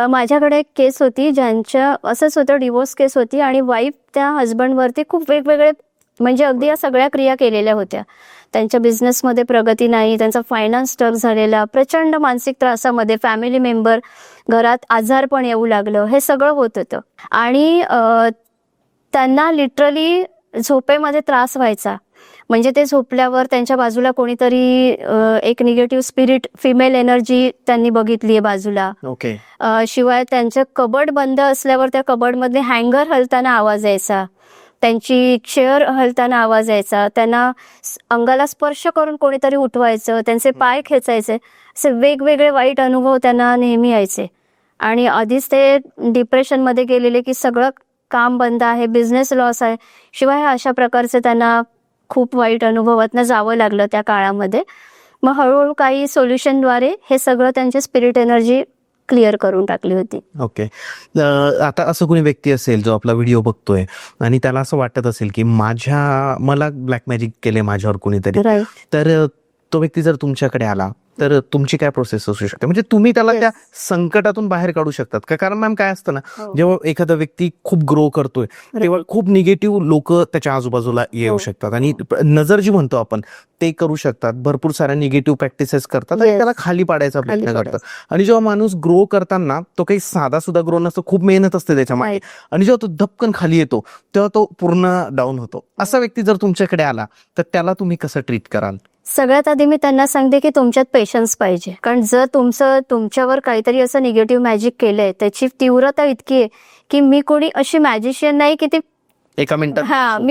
माझ्याकडे एक केस होती, ज्यांच्या असंच होतं, डिवोर्स केस होती, आणि वाईफ त्या हजबंडवरती खूप वेगवेगळे म्हणजे अगदी या सगळ्या क्रिया केलेल्या होत्या. त्यांच्या बिझनेसमध्ये प्रगती नाही, त्यांचा फायनान्स स्टक झालेला, प्रचंड मानसिक त्रासामध्ये, फॅमिली मेंबर घरात आजारपण येऊ लागलं, हे सगळं होत होतं. आणि त्यांना लिटरली झोपेमध्ये त्रास व्हायचा. म्हणजे ते झोपल्यावर त्यांच्या बाजूला कोणीतरी एक निगेटिव्ह स्पिरिट, फिमेल एनर्जी त्यांनी बघितली आहे बाजूला. ओके. शिवाय त्यांचं कबड बंद असल्यावर त्या कबडमधले हँगर हलताना आवाज यायचा, त्यांची चेअर हलताना आवाज यायचा, त्यांना अंगाला स्पर्श करून कोणीतरी उठवायचं, त्यांचे पाय खेचायचे, असे वेगवेगळे वाईट अनुभव त्यांना नेहमी यायचे. आणि आधीच ते डिप्रेशनमध्ये गेलेले की सगळं काम बंद आहे, बिझनेस लॉस आहे. शिवाय अशा प्रकारचे त्यांना खूप वाईट अनुभवातनं जावं लागलं त्या काळामध्ये. मग हळूहळू काही सोल्युशनद्वारे हे सगळं त्यांची स्पिरिट एनर्जी क्लिअर करून टाकली होती. ओके. आता असं कोणी व्यक्ती असेल जो आपला व्हिडिओ बघतोय आणि त्याला असं वाटत असेल की मला ब्लॅक मॅजिक केले माझ्यावर कोणीतरी, राईट. तर तो व्यक्ती जर तुमच्याकडे आला तर तुमची काय प्रोसेस असू शकते? म्हणजे तुम्ही त्याला त्या संकटातून बाहेर काढू शकतात का? कारण मॅम काय असतं ना, जेव्हा एखादा व्यक्ती खूप ग्रो करतोय तेव्हा खूप निगेटिव्ह लोक त्याच्या आजूबाजूला येऊ शकतात, आणि नजर जी म्हणतो आपण ते करू शकतात, भरपूर साऱ्या निगेटिव्ह प्रॅक्टिसेस करतात आणि त्याला खाली पाडायचा प्रयत्न करतात. आणि जेव्हा माणूस ग्रो करताना तो काही साधा सुद्धा ग्रो नसतो, खूप मेहनत असते त्याच्यामागे, आणि जेव्हा तो धपकन खाली येतो तेव्हा तो पूर्ण डाऊन होतो. असा व्यक्ती जर तुमच्याकडे आला तर त्याला तुम्ही कसं ट्रीट कराल? सगळ्यात आधी मी त्यांना सांगते की तुमच्यात पेशन्स पाहिजे. कारण जर तुमच्यावर काहीतरी असं निगेटिव्ह मॅजिक केलंय, त्याची तीव्रता इतकी आहे की मी कोणी अशी मॅजिशियन नाही की ती एका मिनिटात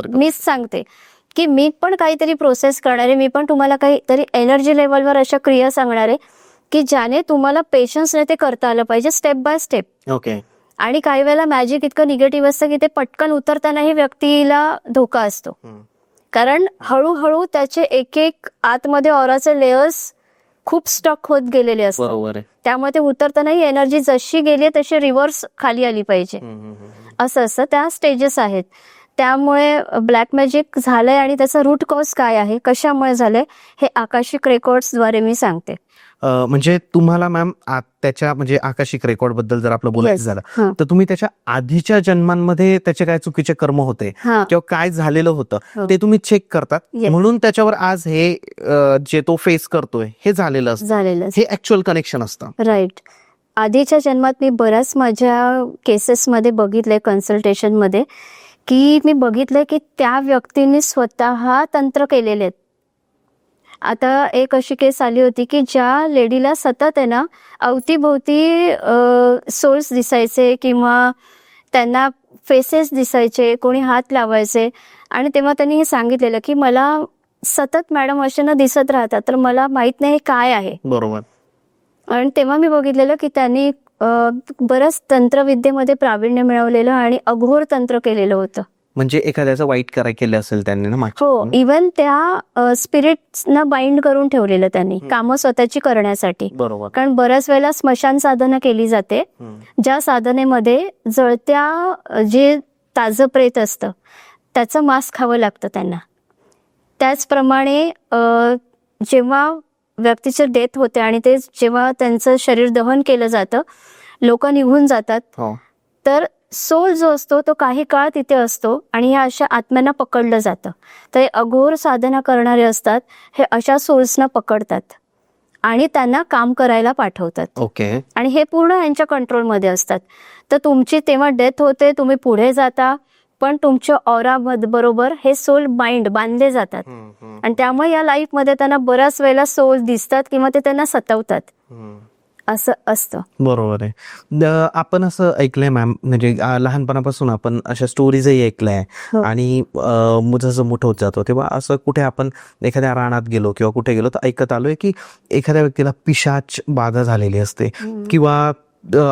मीच सांगते की मी पण काहीतरी प्रोसेस करणार आहे, मी पण तुम्हाला काहीतरी एनर्जी लेवलवर अशा क्रिया सांगणार आहे की ज्याने तुम्हाला पेशन्सने ते करता आलं पाहिजे, स्टेप बाय स्टेप. ओके. आणि काही वेळेला मॅजिक इतकं निगेटिव्ह असतं की ते पटकन उतरतानाही व्यक्तीला धोका असतो. कारण हळूहळू त्याचे एक एक आतमध्ये ऑराचे लेयर्स खूप स्टक होत गेलेले असतात. बरोबर आहे. त्यामुळे ते उतरतानाही एनर्जी जशी गेली तशी रिव्हर्स खाली आली पाहिजे, असं असतं. त्या स्टेजेस आहेत. त्यामुळे ब्लॅक मॅजिक झालंय आणि त्याचा रूट कॉज काय आहे, कशामुळे झालंय, हे आकाशिक रेकॉर्ड्सद्वारे मी सांगते. म्हणजे तुम्हाला मॅम त्याच्या म्हणजे आकाशिक रेकॉर्ड बद्दल जर आपलं बोलायचं झालं तर तुम्ही त्याच्या आधीच्या जन्मांमध्ये त्याचे काय चुकीचे कर्म होते किंवा काय झालेलं होतं ते तुम्ही चेक करतात, म्हणून त्याच्यावर आज हे जे तो फेस करतोय हे झालेलं असतं, हे ऍक्च्युअल कनेक्शन असतं. राईट. आधीच्या जन्मात मी बऱ्याच माझ्या केसेसमध्ये बघितलंय, कन्सल्टेशनमध्ये, की मी बघितलंय की त्या व्यक्तीने स्वतः तंत्र केलेले आहेत. आता एक अशी केस आली होती की ज्या लेडीला सतत आहे ना अवतीभोवती सोल्स दिसायचे किंवा त्यांना फेसेस दिसायचे, कोणी हात लावायचे, आणि तेव्हा त्यांनी हे सांगितलेलं की मला सतत मॅडम असे ना दिसत राहतात, तर मला माहित नाही हे काय आहे. बरोबर. आणि तेव्हा मी बघितलेलं की त्यांनी बरंच तंत्रविद्येमध्ये प्रावीण्य मिळवलेलं आणि अघोर तंत्र केलेलं होतं. म्हणजे एखाद्याचं वाईट कराय केलं असेल त्यांनी ना. हो, इव्हन त्या स्पिरिट्सना बाइंड करून ठेवलेलं त्यांनी, कामं स्वतःची करण्यासाठी. बरोबर. कारण बऱ्याच वेळेला स्मशान साधना केली जाते, ज्या साधनेमध्ये जळत्या जे ताजं प्रेत असतं त्याचं मांस खावं लागतं त्यांना. त्याचप्रमाणे जेव्हा व्यक्तीची डेथ होते आणि ते जेव्हा त्यांचं शरीर दहन केलं जातं, लोक निघून जातात, तर सोल जो असतो तो काही काळ तिथे असतो आणि ह्या अशा आत्म्यांना पकडलं जातं. तर हे अघोर साधना करणारे असतात, हे अशा सोल्सना पकडतात आणि त्यांना काम करायला पाठवतात. ओके. आणि हे पूर्ण यांच्या कंट्रोलमध्ये असतात. तर तुमची तेव्हा डेथ होते, तुम्ही पुढे जाता, पण तुमच्या ऑरा बरोबर हे सोल बांधले जातात, आणि त्यामुळे या लाईफमध्ये त्यांना बऱ्याच वेळेला सोल दिसतात किंवा ते त्यांना सतावतात, असं असतं. बरोबर आहे. आपण असं ऐकलंय मॅम, म्हणजे लहानपणापासून आपण अशा स्टोरीजही ऐकलंय, आणि जसं मोठं होत जातो तेव्हा असं कुठे आपण एखाद्या रानात गेलो किंवा कुठे गेलो तर ऐकत आलोय की एखाद्या व्यक्तीला पिशाच बाधा झालेली असते, किंवा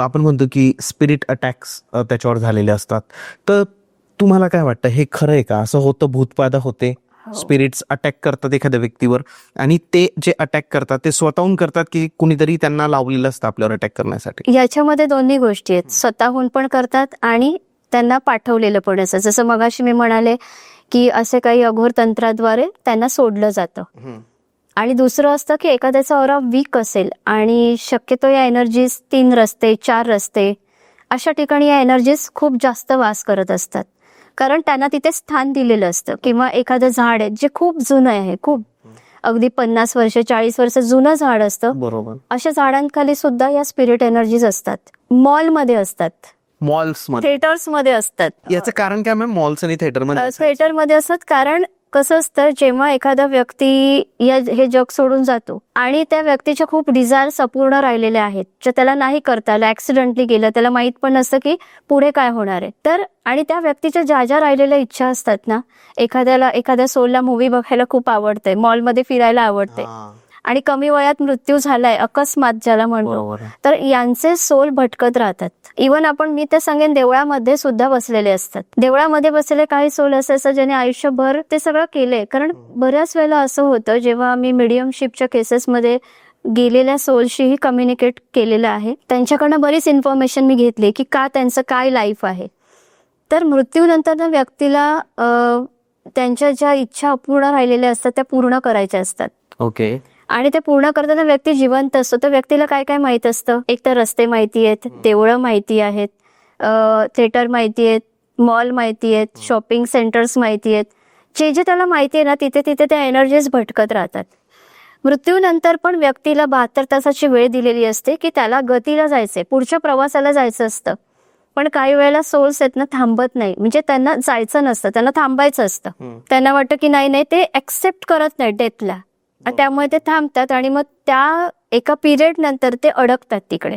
आपण म्हणतो की स्पिरिट अटॅक्स त्याच्यावर झालेले असतात. तर तुम्हाला काय वाटतं, हे खरं आहे का? असं होतं, भूतबाधा होते? स्पिरिट्स अटॅक करतात एखाद्या व्यक्तीवर, आणि ते जे अटॅक करतात ते स्वतःहून करतात की कुणीतरी त्यांना लावलेलं असतं आपल्यावर अटॅक करण्यासाठी? याच्यामध्ये दोन्ही गोष्टी आहेत, स्वतःहून पण करतात आणि त्यांना पाठवलेलं पण असं. जसं मगाशी मी म्हणाले की असे काही अघोर तंत्राद्वारे त्यांना सोडलं जातं. आणि दुसरं असतं की एखाद्याचा ऑरा वीक असेल आणि शक्यतो या एनर्जीज 3 रस्ते 4 रस्ते अशा ठिकाणी या एनर्जीज खूप जास्त वास करत असतात, कारण त्यांना तिथे स्थान दिलेलं असतं. किंवा एखादं झाड आहे जे खूप जुनं आहे, खूप अगदी 50 वर्ष 40 वर्ष जुनं झाड असतं, बरोबर. अशा झाडांखाली सुद्धा या स्पिरिट एनर्जीज असतात. मॉलमध्ये असतात, मॉल्स मध्ये, थिएटर्स मध्ये असतात. याचं कारण काय मॅम, मॉल्स आणि थिएटर मध्ये? थिएटर मध्ये असतात कारण कसं असतं, जेव्हा एखादा व्यक्ती हे जग सोडून जातो आणि त्या व्यक्तीच्या खूप डिझायर्स अपूर्ण राहिलेले आहेत, जे त्याला नाही करता आलं, ऍक्सिडेंटली गेलं, त्याला माहित पण नसतं की पुढे काय होणार आहे. तर आणि त्या व्यक्तीच्या ज्या राहिलेल्या इच्छा असतात ना, एखाद्या सोलला मूवी बघायला खूप आवडते, मॉलमध्ये फिरायला आवडते, आणि कमी वयात मृत्यू झालाय अकस्मात ज्याला म्हणतो, तर यांचे सोल भटकत राहतात. इव्हन मी ते सांगेन देवळामध्ये सुद्धा बसलेले असतात. देवळामध्ये बसलेले काही सोल असे असतात ज्याने आयुष्यभर ते सगळं केलंय. कारण बऱ्याच वेळेला असं होतं, जेव्हा मी मीडियमशिपच्या केसेसमध्ये गेलेल्या सोलशीही कम्युनिकेट केलेलं आहे, त्यांच्याकडनं बरीच इन्फॉर्मेशन मी घेतली की त्यांचं काय लाईफ आहे. तर मृत्यूनंतर व्यक्तीला त्यांच्या ज्या इच्छा अपूर्ण राहिलेल्या असतात त्या पूर्ण करायच्या असतात. ओके. आणि ते पूर्ण करताना व्यक्ती जिवंत असतो. तर व्यक्तीला काय काय माहित असतं, एक तर रस्ते माहिती आहेत, देवळं माहिती आहेत, थिएटर माहिती आहेत, मॉल माहिती आहेत, शॉपिंग सेंटर्स माहिती आहेत. जे त्याला माहिती आहे ना, तिथे त्या एनर्जीज भटकत राहतात. मृत्यूनंतर पण व्यक्तीला 72 तासाची वेळ दिलेली असते की त्याला गतीला जायचंय, पुढच्या प्रवासाला जायचं असतं. पण काही वेळेला सोल्स आहेत ना थांबत नाही, म्हणजे त्यांना जायचं नसतं, त्यांना थांबायचं असतं. त्यांना वाटतं की नाही ते ऍक्सेप्ट करत नाही डेथला, त्यामुळे ते थांबतात आणि मग त्या एका पिरियड नंतर ते अडकतात तिकडे.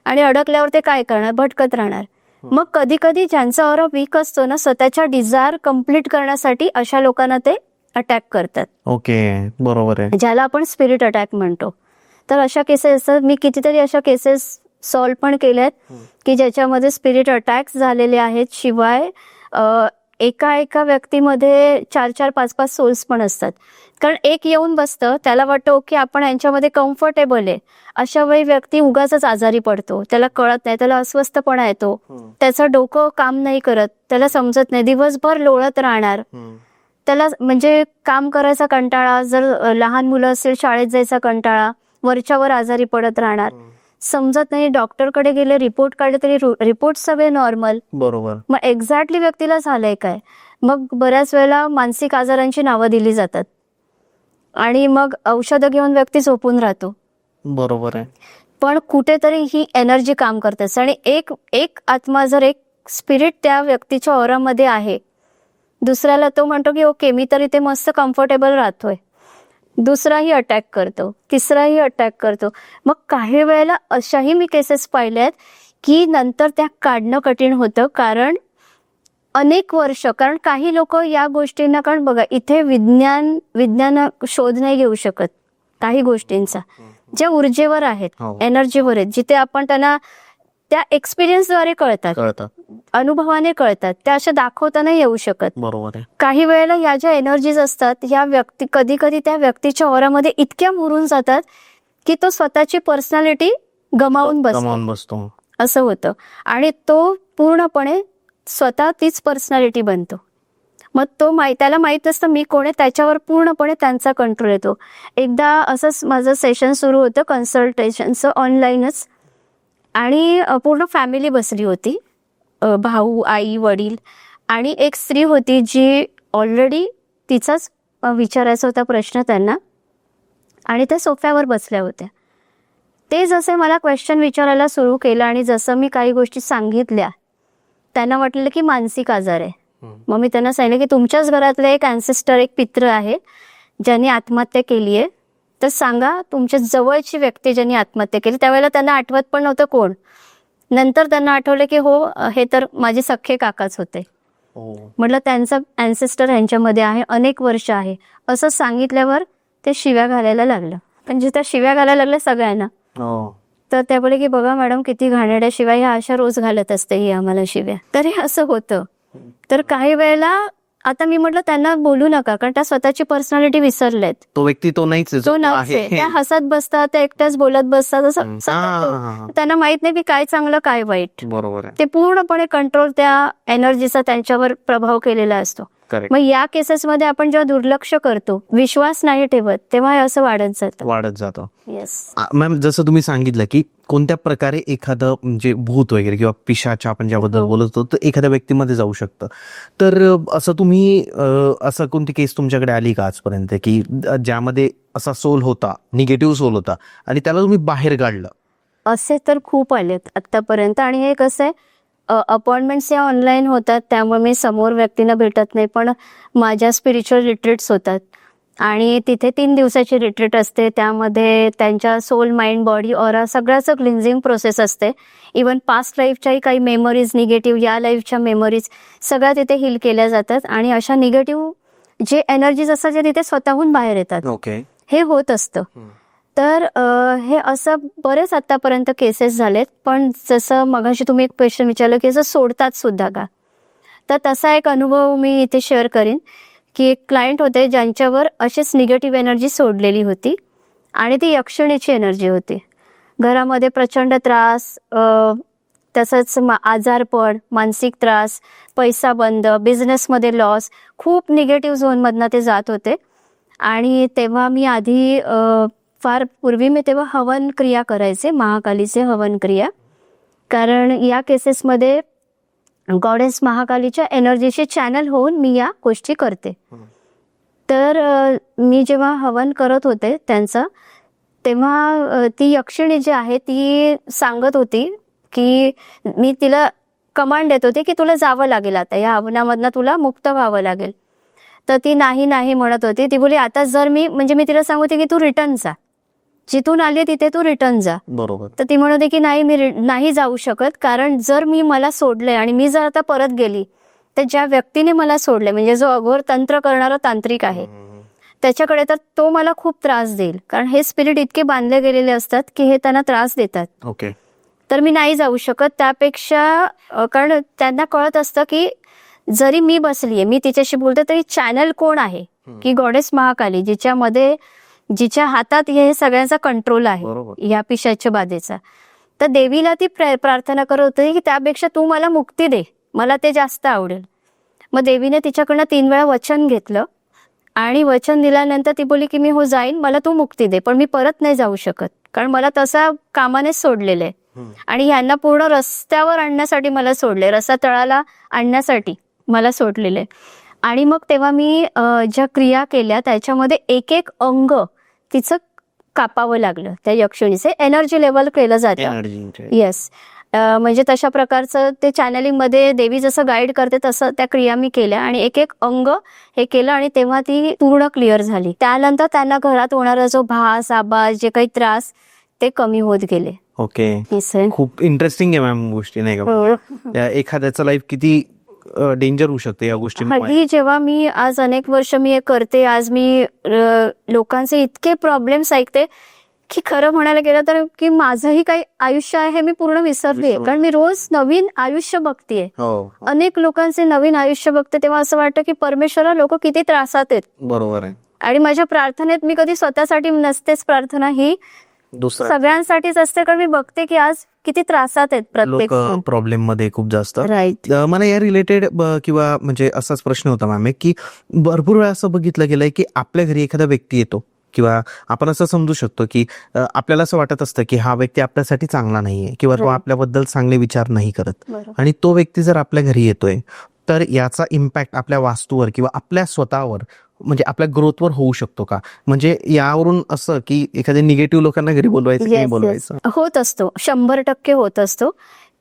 आणि अडकल्यावर ते काय करणार, भटकत राहणार. मग कधी कधी ज्यांचा ऑरा वीक असतो ना, स्वतःच्या डिझायर कम्प्लीट करण्यासाठी अशा लोकांना ते अटॅक करतात. ओके, बरोबर आहे, ज्याला आपण स्पिरिट अटॅक म्हणतो. तर अशा केसेस मी कितीतरी अशा केसेस सॉल्व्ह पण केल्यात की ज्याच्यामध्ये स्पिरिट अटॅक्स झालेले आहेत. शिवाय एका व्यक्तीमध्ये 4-4, 5-5 सोल्स पण असतात. कारण एक येऊन बसतं, त्याला वाटतं ओके आपण यांच्यामध्ये कम्फर्टेबल आहे. अशा वेळी व्यक्ती उगाच आजारी पडतो, त्याला कळत नाही, त्याला अस्वस्थपणा येतो, त्याचं डोकं काम नाही करत, त्याला समजत नाही, दिवसभर लोळत राहणार, त्याला म्हणजे काम करायचा कंटाळा, जर लहान मुलं असेल शाळेत जायचा कंटाळा, वरच्यावर आजारी पडत राहणार, समजत नाही. डॉक्टरकडे गेले, रिपोर्ट काढले तरी रिपोर्ट सगळे नॉर्मल. बरोबर. मग एक्झॅक्टली व्यक्तीला झालंय काय. मग बऱ्याच वेळेला मानसिक आजारांची नावं दिली जातात आणि मग औषधं घेऊन व्यक्ती झोपून राहतो. बरोबर आहे. पण कुठेतरी ही एनर्जी काम करते आणि एक आत्मा, जर एक स्पिरिट त्या व्यक्तीच्या ऑरामध्ये आहे, दुसऱ्याला तो म्हणतो की ओके मी तर इथे मस्त कम्फर्टेबल राहतोय, दुसराही अटॅक करतो, तिसराही अटॅक करतो. मग काही वेळेला अशाही मी केसेस पाहिल्यात की नंतर त्या काढणं कठीण होतं, कारण अनेक वर्ष, कारण काही लोक या गोष्टींना, कारण बघा इथे विज्ञान शोध नाही घेऊ शकत काही गोष्टींचा, ज्या ऊर्जेवर आहेत, एनर्जीवर आहेत, जिथे आपण त्यांना त्या एक्सपिरियन्सद्वारे कळतात, अनुभवाने कळतात, त्या अशा दाखवता नाही येऊ शकत. बरोबर आहे. काही वेळेला या ज्या एनर्जीज असतात ह्या व्यक्ती कधी कधी त्या व्यक्तीच्या ऑरामध्ये इतक्या मुरून जातात की तो स्वतःची पर्सनॅलिटी गमावून बसतो, असं होतं. आणि तो पूर्णपणे स्वतः तीच पर्सनॅलिटी बनतो. मग त्याला माहित असतं मी कोण आहे, त्याच्यावर पूर्णपणे त्यांचा कंट्रोल येतो. एकदा असंच माझं सेशन सुरू होतं कन्सल्टेशनचं, ऑनलाईनच, आणि पूर्ण फॅमिली बसली होती, भाऊ, आई, वडील, आणि एक स्त्री होती जी ऑलरेडी तिचाच विचारायचा होता प्रश्न त्यांना, आणि त्या सोफ्यावर बसल्या होत्या. ते जसे मला क्वेश्चन विचारायला सुरू केलं आणि जसं मी काही गोष्टी सांगितल्या, त्यांना वाटलेलं की मानसिक आजार आहे. मग मी त्यांना सांगितलं की तुमच्याच घरातले एक ॲन्सेस्टर, एक पित्र आहे ज्यांनी आत्महत्या केली आहे, तर सांगा तुमच्या जवळची व्यक्ती ज्यांनी आत्महत्या केली. त्यावेळेला त्यांना आठवत पण नव्हतं कोण. नंतर त्यांना आठवलं की हो हे तर माझे सख्खे काकाच होते. म्हटलं त्यांचा ॲन्सेस्टर ह्यांच्यामध्ये आहे, अनेक वर्ष आहे. असं सांगितल्यावर ते शिव्या घालायला लागलं, म्हणजे त्या शिव्या घालायला लागल्या सगळ्यांना. तर त्या बोले की बघा मॅडम किती घाणेरड्या शिवाय ह्या अशा रोज घालत असते ही आम्हाला शिव्या. तर हे असं होतं. तर काही वेळेला आता मी म्हटलं त्यांना बोलू नका, कारण त्या स्वतःची पर्सनॅलिटी विसरलेत. तो व्यक्ती तो नाहीच आहे, तो जो नव्हते, आहे. त्या हसत बसतात, त्या एकट्याच बोलत बसतात, असं सतत हा, त्यांना माहित नाही की काय चांगलं काय वाईट. बरोबर आहे. ते पूर्णपणे कंट्रोल त्या एनर्जीचा त्यांच्यावर प्रभाव केलेला असतो. करेक्ट. मग या केसेसमध्ये आपण जेव्हा दुर्लक्ष करतो, विश्वास नाही ठेवत, तेव्हा हे असं वाढत जातं. येस. मॅम, जसं तुम्ही सांगितलं की कोणत्या प्रकारे एखादं म्हणजे भूत वगैरे किंवा पिशाच आपण ज्याबद्दल हो. बोलत होतो, तर एखाद्या व्यक्तीमध्ये जाऊ शकतं. तर असं तुम्ही असं कोणती केस तुमच्याकडे आली का आजपर्यंत की ज्यामध्ये असा सोल होता, निगेटिव्ह सोल होता आणि त्याला तुम्ही बाहेर काढलं? असे तर खूप आलेत आतापर्यंत. आणि हे कसं आहे, अपॉइंटमेंट्स या ऑनलाईन होतात, त्यामुळे मी समोर व्यक्तींना भेटत नाही. पण माझ्या स्पिरिच्युअल रिट्रीट्स होतात आणि तिथे 3 दिवसाची रिट्रीट असते. त्यामध्ये त्यांच्या सोल, माइंड, बॉडी, ऑरा सगळ्याचं क्लिन्झिंग प्रोसेस असते. इवन पास्ट लाईफच्याही काही मेमरीज, निगेटिव्ह या लाईफच्या मेमरीज सगळ्या तिथे हील केल्या जातात आणि अशा निगेटिव्ह जे एनर्जीज असतात जे तिथे स्वतःहून बाहेर येतात. ओके. हे होत असतं. तर हे असं बरेच आतापर्यंत केसेस झालेत. पण जसं मगाशी तुम्ही एक क्वेश्चन विचारलं की असं सोडतात सुद्धा का, तर तसा एक अनुभव मी इथे शेअर करीन की एक क्लायंट होते ज्यांच्यावर अशीच निगेटिव्ह एनर्जी सोडलेली होती आणि ती यक्षिणीची एनर्जी होती. घरामध्ये प्रचंड त्रास, तसंच आजारपण, मानसिक त्रास, पैसा बंद, बिझनेसमध्ये लॉस, खूप निगेटिव्ह झोनमधनं ते जात होते. आणि तेव्हा मी आधी फार पूर्वी मी तेव्हा हवन क्रिया करायचे, महाकालीचे हवन क्रिया. कारण या केसेसमध्ये गॉडेस महाकालीच्या एनर्जीशी चॅनल होऊन मी या गोष्टी करते. तर मी जेव्हा हवन करत होते त्यांचं, तेव्हा ती यक्षिणी जी आहे ती सांगत होती की मी तिला कमांड देत होते की तुला जावं लागेल, आता या हवनामधनं तुला मुक्त व्हावं लागेल. तर ती नाही नाही म्हणत होती. ती बोली आता जर मी तिला सांगते की तू रिटर्न जा, जिथून आली तिथे तू रिटर्न जा. बरोबर. तर ती म्हणते की नाही, मी नाही जाऊ शकत, कारण जर मी मला सोडलंय आणि मी जर आता परत गेली तर ज्या व्यक्तीने मला सोडले, म्हणजे जो अघोर तंत्र करणारा तांत्रिक आहे त्याच्याकडे, तर तो मला खूप त्रास देईल. कारण हे स्पिरिट इतके बांधले गेलेले असतात की हे त्यांना त्रास देतात. ओके. तर मी नाही जाऊ शकत. त्यापेक्षा कारण त्यांना कळत असतं की जरी मी बसलीये, मी तिच्याशी बोलते, तरी चॅनल कोण आहे की गॉडेस महाकाली, जिच्या हातात हे सगळ्यांचा कंट्रोल आहे या पिशाच्या बाधेचा. तर देवीला ती प्रार्थना करत होती की त्यापेक्षा तू मला मुक्ती दे, मला ते जास्त आवडेल. मग देवीने तिच्याकडनं 3 वेळा वचन घेतलं आणि वचन दिल्यानंतर ती बोली की मी हो जाईन, मला तू मुक्ती दे, पण मी परत नाही जाऊ शकत, कारण मला तसा कामानेच सोडलेलं आहे. आणि ह्यांना पूर्ण रस्त्यावर आणण्यासाठी मला सोडले, रस्ता तळाला आणण्यासाठी मला सोडलेले. आणि मग तेव्हा मी ज्या क्रिया केल्या त्याच्यामध्ये एक एक अंग तिचं कापावं लागलं. त्या यक्षिणीचे एनर्जी लेवल केलं जातं. येस. म्हणजे तशा प्रकारचं ते चॅनलिंग मध्ये देवी जसं गाईड करते तसं त्या क्रिया मी केल्या आणि एक एक अंग हे केलं आणि तेव्हा ती पूर्ण क्लिअर झाली. त्यानंतर त्यांना घरात होणारा जो भास, आवाज, जे काही त्रास ते कमी होत गेले. ओके. खूप इंटरेस्टिंग आहे मॅम गोष्टी, नाही का? एखाद्याचं लाईफ किती डेंजर होऊ शकते या गोष्टी. हल्ली जेव्हा मी आज अनेक वर्ष मी हे करते, आज मी लोकांचे इतके प्रॉब्लेम्स ऐकते की खरं म्हणायला गेलं तर की माझंही काही आयुष्य आहे हे मी पूर्ण विसरलीये. कारण मी रोज नवीन आयुष्य बघतीये, अनेक लोकांचे नवीन आयुष्य बघते, तेव्हा असं वाटतं की परमेश्वरा, लोक किती त्रासात आहेत. बरोबर आहे. आणि माझ्या प्रार्थनेत मी कधी स्वतःसाठी नसतेच, प्रार्थना ही सगळ्यांसाठीच असते. कारण मी बघते की आज किती त्रासात आहेत प्रत्येक प्रॉब्लेम मध्ये खूप जास्त. राईट. मला या रिलेटेड किंवा म्हणजे असाच प्रश्न होता मॅम की भरपूर वेळा असं बघितलं गेलंय की आपल्या घरी एखादा व्यक्ती येतो किंवा आपण असं समजू शकतो की आपल्याला असं वाटत असतं की हा व्यक्ती आपल्यासाठी चांगला नाहीये किंवा तो आपल्याबद्दल चांगले विचार नाही करत, आणि तो व्यक्ती जर आपल्या घरी येतोय तर याचा इम्पॅक्ट आपल्या वास्तूवर किंवा आपल्या स्वतःवर, म्हणजे आपल्या ग्रोथवर होऊ शकतो का? म्हणजे यावरून असं की एखाद्या निगेटिव्ह लोकांना घरी बोलवायचं की नाही बोलवायचं? होत असतो, 100% होत असतो.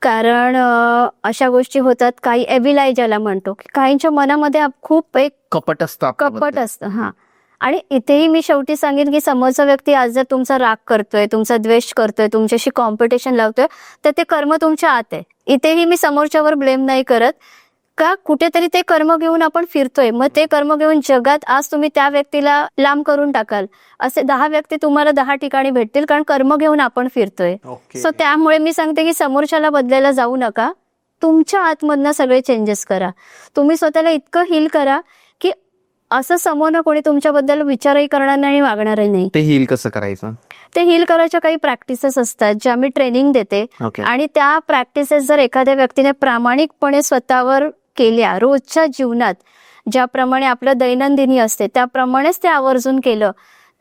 कारण अशा गोष्टी होतात. काही एव्हिल ज्याला म्हणतो, की काहींच्या मनामध्ये खूप एक कपट असतं. हा. आणि इथेही मी शेवटी सांगेन की समोरचा व्यक्ती आज जर तुमचा राग करतोय, तुमचा द्वेष करतोय, तुमच्याशी कॉम्पिटिशन लावतोय, तर ते कर्म तुमच्या आत आहे. इथेही मी समोरच्यावर ब्लेम नाही करत, का कुठेतरी ते कर्म घेऊन आपण फिरतोय. मग ते कर्म घेऊन जगात आज तुम्ही त्या व्यक्तीला लांब करून टाकाल, असे 10 व्यक्ती तुम्हाला 10 ठिकाणी भेटतील, कारण कर्म घेऊन आपण फिरतोय. सो त्यामुळे मी सांगते की समोरच्याला बदलायला जाऊ नका, तुमच्या आतमधनं सगळे चेंजेस करा. तुम्ही स्वतःला इतकं हील करा की असं समोरनं कोणी तुमच्याबद्दल विचारही करणार नाही आणि वागणारही नाही. ते हील कसं करायचं? ते हील करायच्या काही प्रॅक्टिसेस असतात ज्या मी ट्रेनिंग देते. ओके. आणि त्या प्रॅक्टिसेस जर एखाद्या व्यक्तीने प्रामाणिकपणे स्वतःवर केल्या, रोजच्या जीवनात ज्याप्रमाणे आपलं दैनंदिनी असते त्याप्रमाणेच ते आवर्जून केलं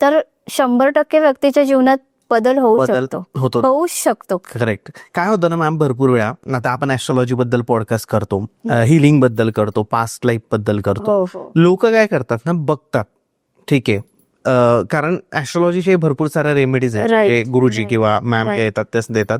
तर 100% व्यक्तीच्या जीवनात बदल होऊ शकतो. होऊ शकतो. करेक्ट. काय होतं ना मॅम, भरपूर वेळा आता आपण ऍस्ट्रॉलॉजी बद्दल पॉडकास्ट करतो, हिलिंग बद्दल करतो, पास्ट लाईफ बद्दल करतो. हो. लोक काय करतात ना, बघतात, ठीक आहे, कारण ऍस्ट्रॉलॉजीचे भरपूर साऱ्या रेमेडीज आहेत, Right. जे गुरुजी Right. किंवा मॅम Right. येतात तेच देतात.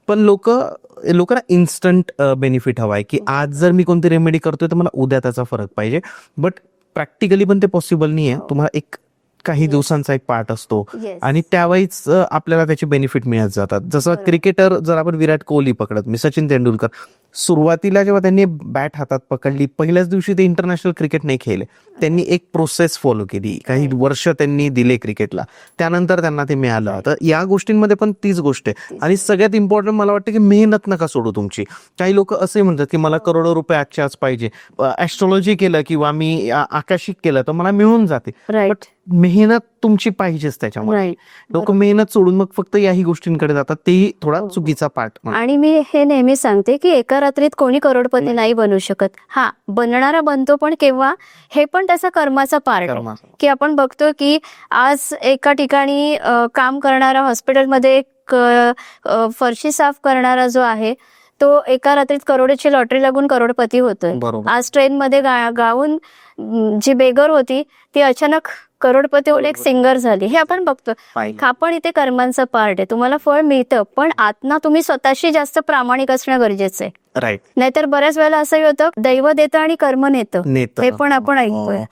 पण लोकांना इन्स्टंट बेनिफिट हवाय की आज जर मी कोणती रेमेडी करतोय तर मला उद्या त्याचा फरक पाहिजे. बट प्रॅक्टिकली पण ते पॉसिबल नाहीये. तुम्हाला एक काही दिवसांचा एक पार्ट असतो Yes. आणि त्यावेळीच आपल्याला त्याचे बेनिफिट मिळत जातात. जसं क्रिकेटर, जर आपण विराट कोहली पकडत, मी सचिन तेंडुलकर, सुरुवातीला जेव्हा त्यांनी बॅट हातात पकडली पहिल्याच दिवशी ते इंटरनॅशनल क्रिकेट नाही खेळले. त्यांनी एक प्रोसेस फॉलो केली, काही वर्ष त्यांनी दिले क्रिकेटला, त्यानंतर त्यांना ते मिळालं. तर या गोष्टींमध्ये पण तीच गोष्ट आहे. आणि सगळ्यात इम्पॉर्टंट मला वाटतं की मेहनत नका सोडू तुमची. काही लोक असे म्हणतात की मला करोडो रुपये आजच्या आज पाहिजे, ऍस्ट्रॉलॉजी केलं किंवा मी आकाशिक केलं तर मला मिळून जाते. राईट. मेहनत तुमची पाहिजेच त्याच्यामध्ये. राईट. लोक मेहनत सोडून मग फक्त याही गोष्टींकडे जातात, तेही थोडा चुकीचा पार्ट. आणि मी हे नेहमी सांगते की एका रात्रीत कोणी करोडपती नाही बनू शकत. हा, बनणारा बनतो, पण केव्हा, हे पण त्याचा कर्माचा पार्ट आहे. की आपण बघतो की आज एका ठिकाणी काम करणारा, हॉस्पिटलमध्ये एक फरशी साफ करणारा जो आहे तो एका रात्रीत करोडची लॉटरी लागून करोडपती होतोय. बरोबर. आज ट्रेनमध्ये गाऊन जी बेगर होती ती अचानक करोडपती होऊन एक सिंगर झाली. हे आपण बघतो. हा पण इथे कर्मांचा पार्ट आहे. तुम्हाला फळ मिळतं, पण आतना तुम्ही स्वतःशी जास्त प्रामाणिक असणं गरजेचं आहे. राईट. नाहीतर बऱ्याच वेळेला असंही होतं, दैव देतं आणि कर्म नेतं. हे पण आपण ऐकतोय.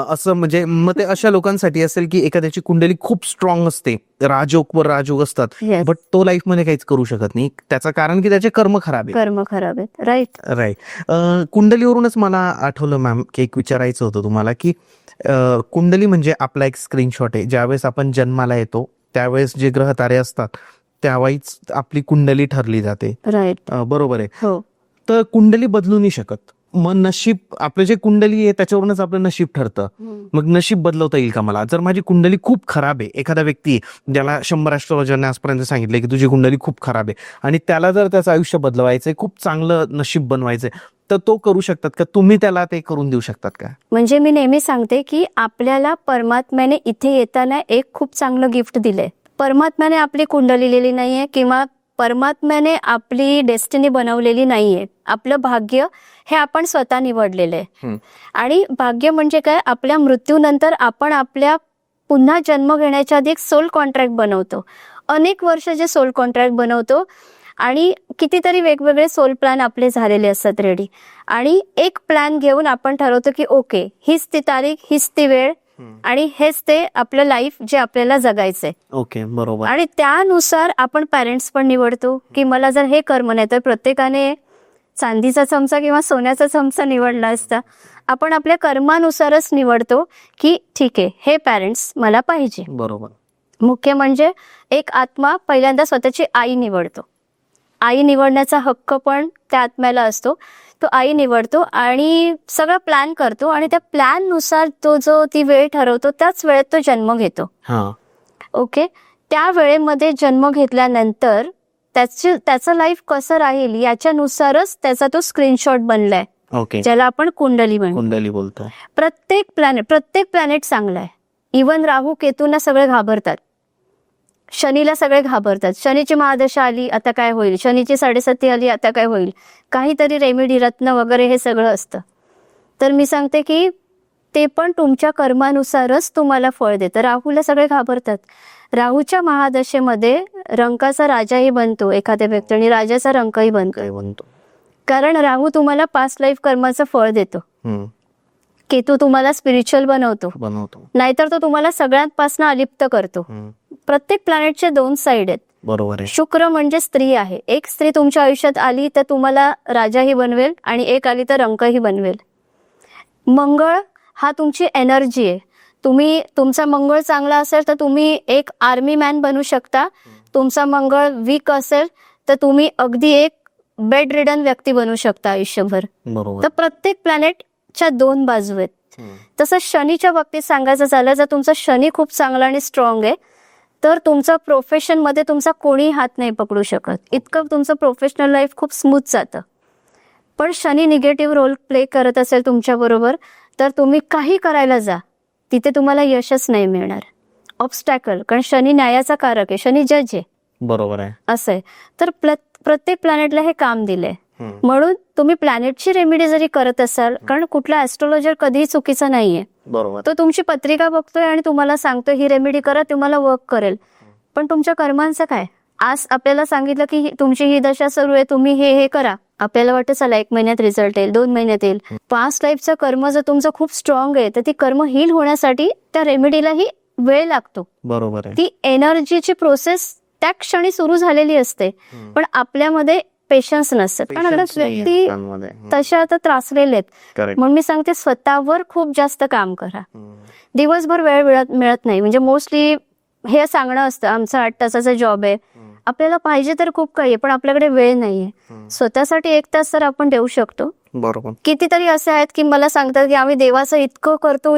असं म्हणजे मग ते अशा लोकांसाठी असेल की एखाद्याची कुंडली खूप स्ट्रॉंग असते, राजयोग वर राजयोग असतात, Yes. बट तो लाईफ मध्ये काहीच करू शकत नाही. त्याचं कारण की त्याचे कर्म खराब आहे. कर्म खराब आहेत. राईट. राईट. कुंडलीवरूनच मला आठवलं मॅम की एक विचारायचं होतं तुम्हाला की कुंडली म्हणजे आपला एक स्क्रीनशॉट आहे. ज्यावेळेस आपण जन्माला येतो त्यावेळेस जे ग्रह तारे असतात त्यावेळीच आपली कुंडली ठरली जाते. राईट. बरोबर आहे. हो. तर कुंडली बदलू नाही शकत. मग नशीब, आपलं जे कुंडली आहे त्याच्यावरूनच आपलं नशीब ठरतं. मग नशीब बदलवता येईल का मला? जर माझी कुंडली खूप खराब आहे, एखादा व्यक्ती ज्याला 100 ऍस्ट्रॉलॉजरने आजपर्यंत सांगितले की तुझी कुंडली खूप खराब आहे आणि त्याला जर त्याचं आयुष्य बदलवायचंय, खूप चांगलं नशीब बनवायचंय, तर तो करू शकतात का? तुम्ही त्याला ते करून देऊ शकतात का? म्हणजे मी नेहमी सांगते की आपल्याला परमात्म्याने इथे येताना एक खूप चांगलं गिफ्ट दिलंय. परमात्म्याने आपली कुंडली लिहिली नाहीये किंवा परमात्म्याने आपली डेस्टिनी बनवलेली नाहीये. आपलं भाग्य हे आपण स्वतः निवडलेलं आहे. आणि भाग्य म्हणजे काय, आपल्या मृत्यूनंतर आपण आपल्या पुन्हा जन्म घेण्याच्या आधी एक सोल कॉन्ट्रॅक्ट बनवतो. अनेक वर्ष जे सोल कॉन्ट्रॅक्ट बनवतो आणि कितीतरी वेगवेगळे सोल प्लॅन आपले झालेले असतात रेडी. आणि एक प्लॅन घेऊन आपण ठरवतो की ओके, हीच ती तारीख, हीच ती वेळ आणि हेच ते आपलं लाईफ जे आपल्याला जगायचंय. ओके, बरोबर. आणि त्यानुसार आपण पॅरेंट्स पण निवडतो की मला जर हे कर्म नाही तर प्रत्येकाने चांदीचा चमचा किंवा सोन्याचा चमचा निवडला असता. आपण आपल्या कर्मानुसारच निवडतो की ठीक आहे, हे पॅरेंट्स मला पाहिजे. बरोबर. मुख्य म्हणजे एक आत्मा पहिल्यांदा स्वतःची आई निवडतो. आई निवडण्याचा हक्क पण त्या आत्म्याला असतो. तो आई निवडतो आणि सगळं प्लॅन करतो आणि त्या प्लॅन नुसार तो जो ती वेळ ठरवतो त्याच वेळेत तो जन्म घेतो. ओके. त्या वेळेमध्ये जन्म घेतल्यानंतर त्याचं लाईफ कसं राहील याच्यानुसारच त्याचा तो स्क्रीनशॉट बनलाय. ओके. ज्याला आपण कुंडली म्हणतो. कुंडली बोलतो. प्रत्येक प्लॅनेट चांगला आहे. इवन राहू केतूंना सगळे घाबरतात, शनीला सगळे घाबरतात. शनीची महादशा आली आता काय होईल, शनीची 7.5 आली आता काय होईल, काहीतरी रेमेडी, रत्न वगैरे हे सगळं असतं. तर मी सांगते की ते पण तुमच्या कर्मानुसारच तुम्हाला फळ देतं. राहूला सगळे घाबरतात. राहूच्या महादशेमध्ये रंकाचा राजाही बनतो एखाद्या व्यक्ती आणि राजाचा रंकही बनतो. कारण राहू तुम्हाला पास्ट लाईफ कर्माचं फळ देतो. केतू तुम्हाला स्पिरिच्युअल बनवतो, नाहीतर तो तुम्हाला सगळ्यांपासून अलिप्त करतो. प्रत्येक प्लॅनेटचे 2 साइड आहेत. बरोबर आहे. शुक्र म्हणजे स्त्री आहे. एक स्त्री तुमच्या आयुष्यात आली तर तुम्हाला राजाही बनवेल आणि एक आली तर रंकही बनवेल. मंगळ हा तुमची एनर्जी आहे. तुमचा मंगळ चांगला असेल तर तुम्ही एक आर्मी मॅन बनू शकता. तुमचा मंगळ वीक असेल तर तुम्ही अगदी एक बेड रिडन व्यक्ती बनू शकता आयुष्यभर. बरोबर. तर प्रत्येक प्लॅनेटच्या 2 बाजू आहेत. तसं शनीच्या बाबतीत सांगायचं झालं, जर तुमचा शनी खूप चांगला आणि स्ट्रॉंग आहे तर तुमचं प्रोफेशनमध्ये तुमचा कोणी हात नाही पकडू शकत, इतकं तुमचं प्रोफेशनल लाईफ खूप स्मूथ जातं. पण शनी निगेटिव्ह रोल प्ले करत असेल तुमच्याबरोबर तर तुम्ही काही करायला जा, तिथे तुम्हाला यशच नाही मिळणार. ऑब्स्टॅकल, कारण शनी न्यायाचा कारक आहे, शनी जज आहे. बरोबर आहे. असं आहे. तर प्रत्येक प्लॅनेटला हे काम दिलंय. म्हणून तुम्ही प्लॅनेटची रेमेडी जरी करत असाल, कारण कुठला ऍस्ट्रोलॉजर कधीही चुकीचा नाहीये. बरोबर. तो तुमची पत्रिका बघतोय आणि तुम्हाला सांगतोय ही रेमेडी करा, तुम्हाला वर्क करेल. पण तुमच्या कर्मांचं काय? आज आपल्याला सांगितलं की तुमची ही दशा सुरू आहे, तुम्ही हे करा. आपल्याला वाटतं चला 1 महिन्यात रिझल्ट येईल, 2 महिन्यात येईल. पास्ट लाईफचं कर्म जर तुमचं खूप स्ट्रॉंग आहे तर ती कर्म हील होण्यासाठी त्या रेमेडीलाही वेळ लागतो. बरोबर आहे. ती एनर्जीची प्रोसेस त्या क्षणी सुरू झालेली असते, पण आपल्यामध्ये पेशन्स नसतात. कारण आपल्या व्यक्ती तशा आता त्रासलेले आहेत. म्हणून मी सांगते स्वतःवर खूप जास्त काम करा. दिवसभर वेळ मिळत नाही, म्हणजे मोस्टली हे सांगणं असतं आमचा 8 तासाचा जॉब आहे, आपल्याला पाहिजे तर खूप काही आहे पण आपल्याकडे वेळ नाहीये. स्वतःसाठी 1 तास तर आपण देऊ शकतो. बरोबर. कितीतरी असे आहेत की मला सांगतात की आम्ही देवाचं इतकं करतो